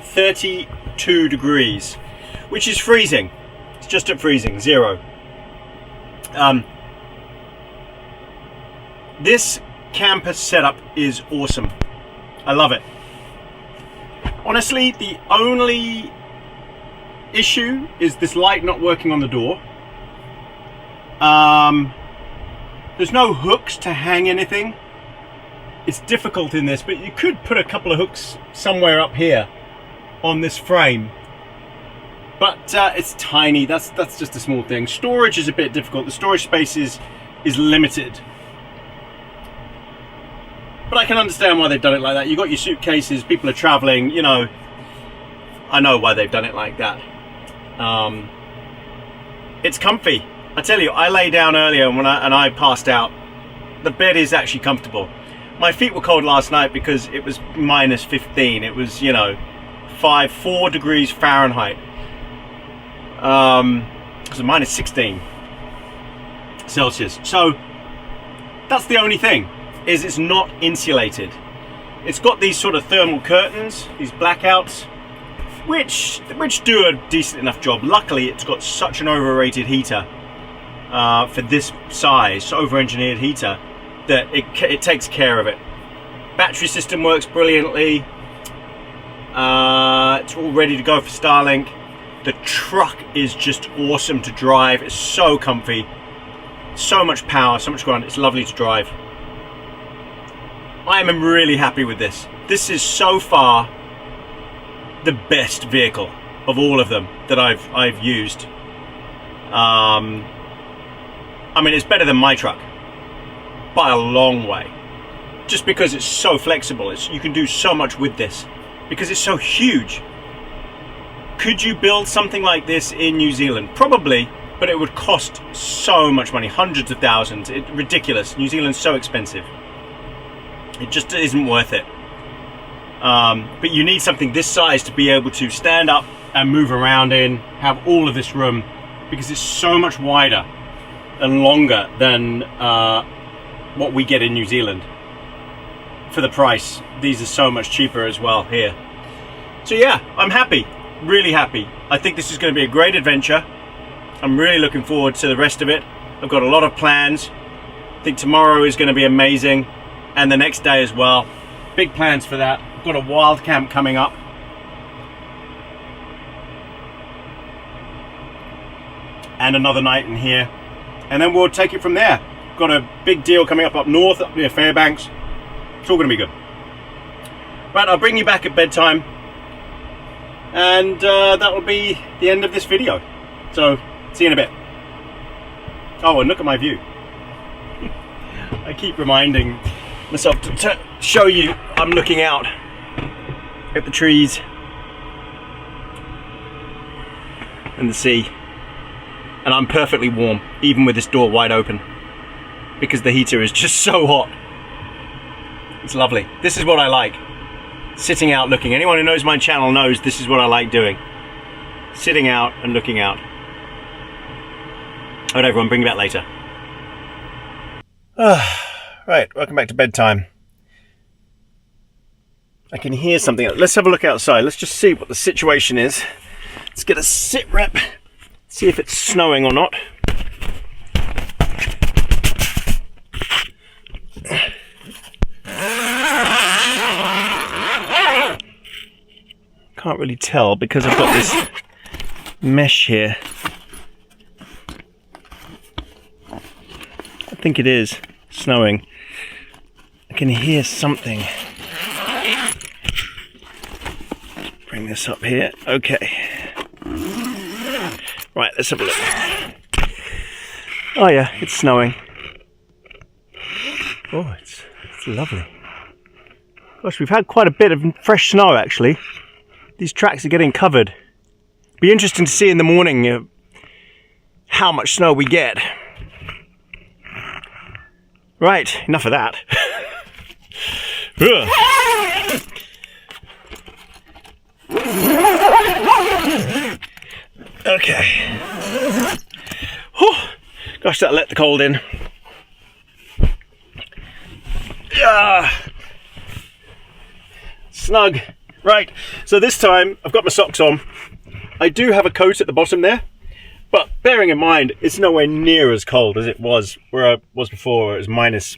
S1: 32 degrees, which is freezing. It's just at freezing, 0. This camper setup is awesome. I love it. Honestly, the only issue is this light not working on the door. There's no hooks to hang anything. It's difficult in this, but you could put a couple of hooks somewhere up here on this frame. But it's tiny. That's just a small thing. Storage is a bit difficult. The storage space is limited. But I can understand why they've done it like that. You've got your suitcases, people are traveling, you know. I know why they've done it like that. It's comfy. I tell you, I lay down earlier and I passed out. The bed is actually comfortable. My feet were cold last night because it was minus 15. It was, you know, 4 degrees Fahrenheit. It was minus 16 Celsius. So that's the only thing, is it's not insulated. It's got these sort of thermal curtains, these blackouts, which do a decent enough job. Luckily, it's got such an overrated heater for this size, over-engineered heater, that it takes care of it. Battery system works brilliantly. It's all ready to go for Starlink. The truck is just awesome to drive. It's so comfy, so much power, so much ground. It's lovely to drive. I am really happy with this. This is so far the best vehicle of all of them that I've used. I mean, it's better than my truck by a long way, just because it's so flexible. You can do so much with this because it's so huge. Could you build something like this in New Zealand? Probably, but it would cost so much money, hundreds of thousands. It's ridiculous. New Zealand's so expensive. It just isn't worth it. But you need something this size to be able to stand up and move around in, have all of this room, because it's so much wider and longer than what we get in New Zealand. For the price, these are so much cheaper as well here. So yeah, I'm happy. Really happy. I think this is going to be a great adventure. I'm really looking forward to the rest of it. I've got a lot of plans. I think tomorrow is going to be amazing, and the next day as well. Big plans for that. I've got a wild camp coming up. And another night in here. And then we'll take it from there. Got a big deal coming up north, up near Fairbanks. It's all going to be good. Right, I'll bring you back at bedtime. And that will be the end of this video. So, see you in a bit. Oh, and look at my view. I keep reminding myself to show you I'm looking out at the trees and the sea. And I'm perfectly warm, even with this door wide open, because the heater is just so hot. It's lovely. This is what I like. Sitting out looking. Anyone who knows my channel knows this is what I like doing. Sitting out and looking out. Alright everyone, bring me back later. Right, welcome back to bedtime. I can hear something. Let's have a look outside. Let's just see what the situation is. Let's get a sit rep. See if it's snowing or not. Can't really tell because I've got this mesh here. I think it is snowing. I can hear something. Bring this up here. Okay. Right, let's have a look. Oh yeah, it's snowing. Oh, it's lovely. Gosh, we've had quite a bit of fresh snow actually. These tracks are getting covered. Be interesting to see in the morning how much snow we get. Right, enough of that. Okay. Whew. Gosh, that let the cold in. Snug. Right, so this time I've got my socks on. I do have a coat at the bottom there, but bearing in mind it's nowhere near as cold as it was where I was before, where it was minus,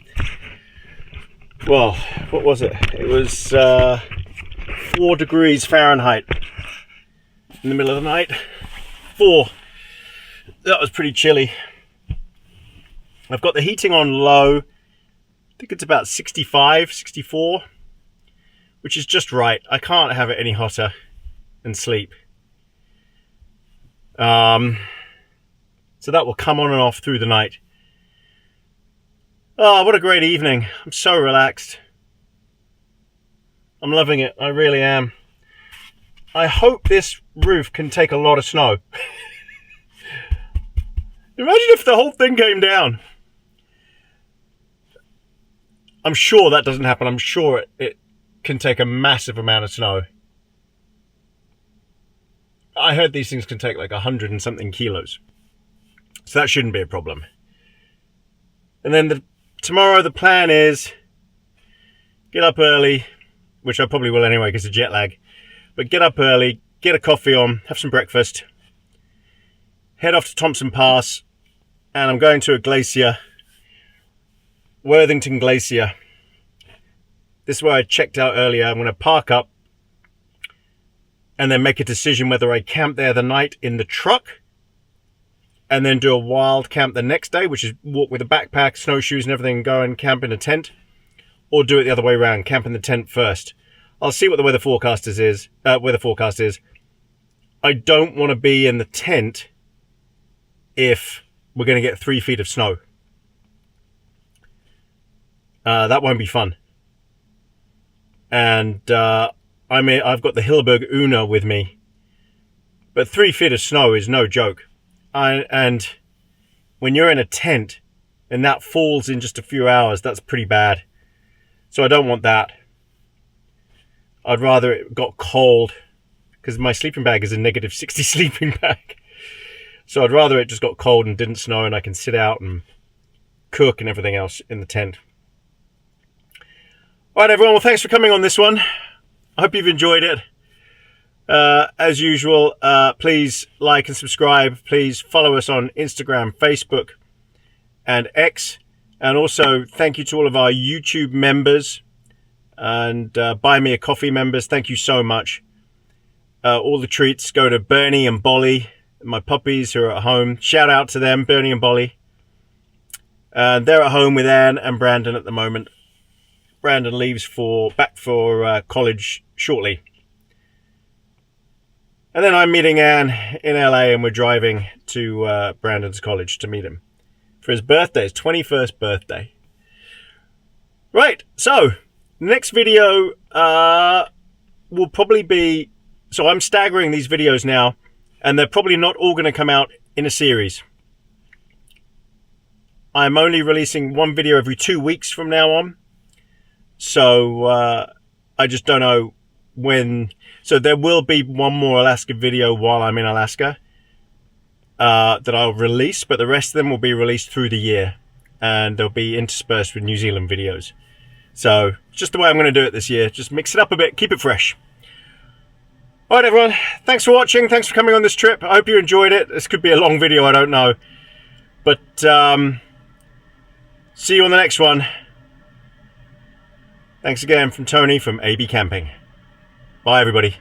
S1: well, what was it? It was 4 degrees Fahrenheit in the middle of the night. 4. That was pretty chilly. I've got the heating on low. I think it's about 65, 64. Which is just right. I can't have it any hotter and sleep. So that will come on and off through the night. Oh, what a great evening. I'm so relaxed. I'm loving it. I really am. I hope this roof can take a lot of snow. Imagine if the whole thing came down. I'm sure that doesn't happen. I'm sure it can take a massive amount of snow. I heard these things can take like 100 and something kilos. So that shouldn't be a problem. And then tomorrow the plan is get up early, which I probably will anyway because of jet lag. But get up early, get a coffee on, have some breakfast, head off to Thompson Pass, and I'm going to a glacier, Worthington Glacier. This is where I checked out earlier. I'm going to park up and then make a decision whether I camp there the night in the truck and then do a wild camp the next day, which is walk with a backpack, snowshoes and everything, and go and camp in a tent, or do it the other way around, camp in the tent first. I'll see what the weather forecast is. I don't want to be in the tent if we're going to get 3 feet of snow. That won't be fun. And I've got the Hilleberg Una with me, but 3 feet of snow is no joke. And when you're in a tent and that falls in just a few hours, that's pretty bad. So I don't want that. I'd rather it got cold, because my sleeping bag is a -60 sleeping bag. So I'd rather it just got cold and didn't snow and I can sit out and cook and everything else in the tent. All right, everyone. Well, thanks for coming on this one. I hope you've enjoyed it. As usual, please like and subscribe. Please follow us on Instagram, Facebook, and X. And also, thank you to all of our YouTube members and Buy Me a Coffee members. Thank you so much. All the treats go to Bernie and Bolly, my puppies who are at home. Shout out to them, Bernie and Bolly. They're at home with Anne and Brandon at the moment. Brandon leaves back for college shortly. And then I'm meeting Anne in LA and we're driving to Brandon's college to meet him for his birthday, his 21st birthday. Right, so next video will probably be, so I'm staggering these videos now and they're probably not all going to come out in a series. I'm only releasing one video every 2 weeks from now on. So I just don't know when. So there will be one more Alaska video while I'm in Alaska that I'll release, but the rest of them will be released through the year, and they'll be interspersed with New Zealand videos. So it's just the way I'm going to do it this year. Just mix it up a bit, keep it fresh. All right, everyone. Thanks for watching. Thanks for coming on this trip. I hope you enjoyed it. This could be a long video, I don't know. But see you on the next one. Thanks again from Tony from AB Camping. Bye, everybody.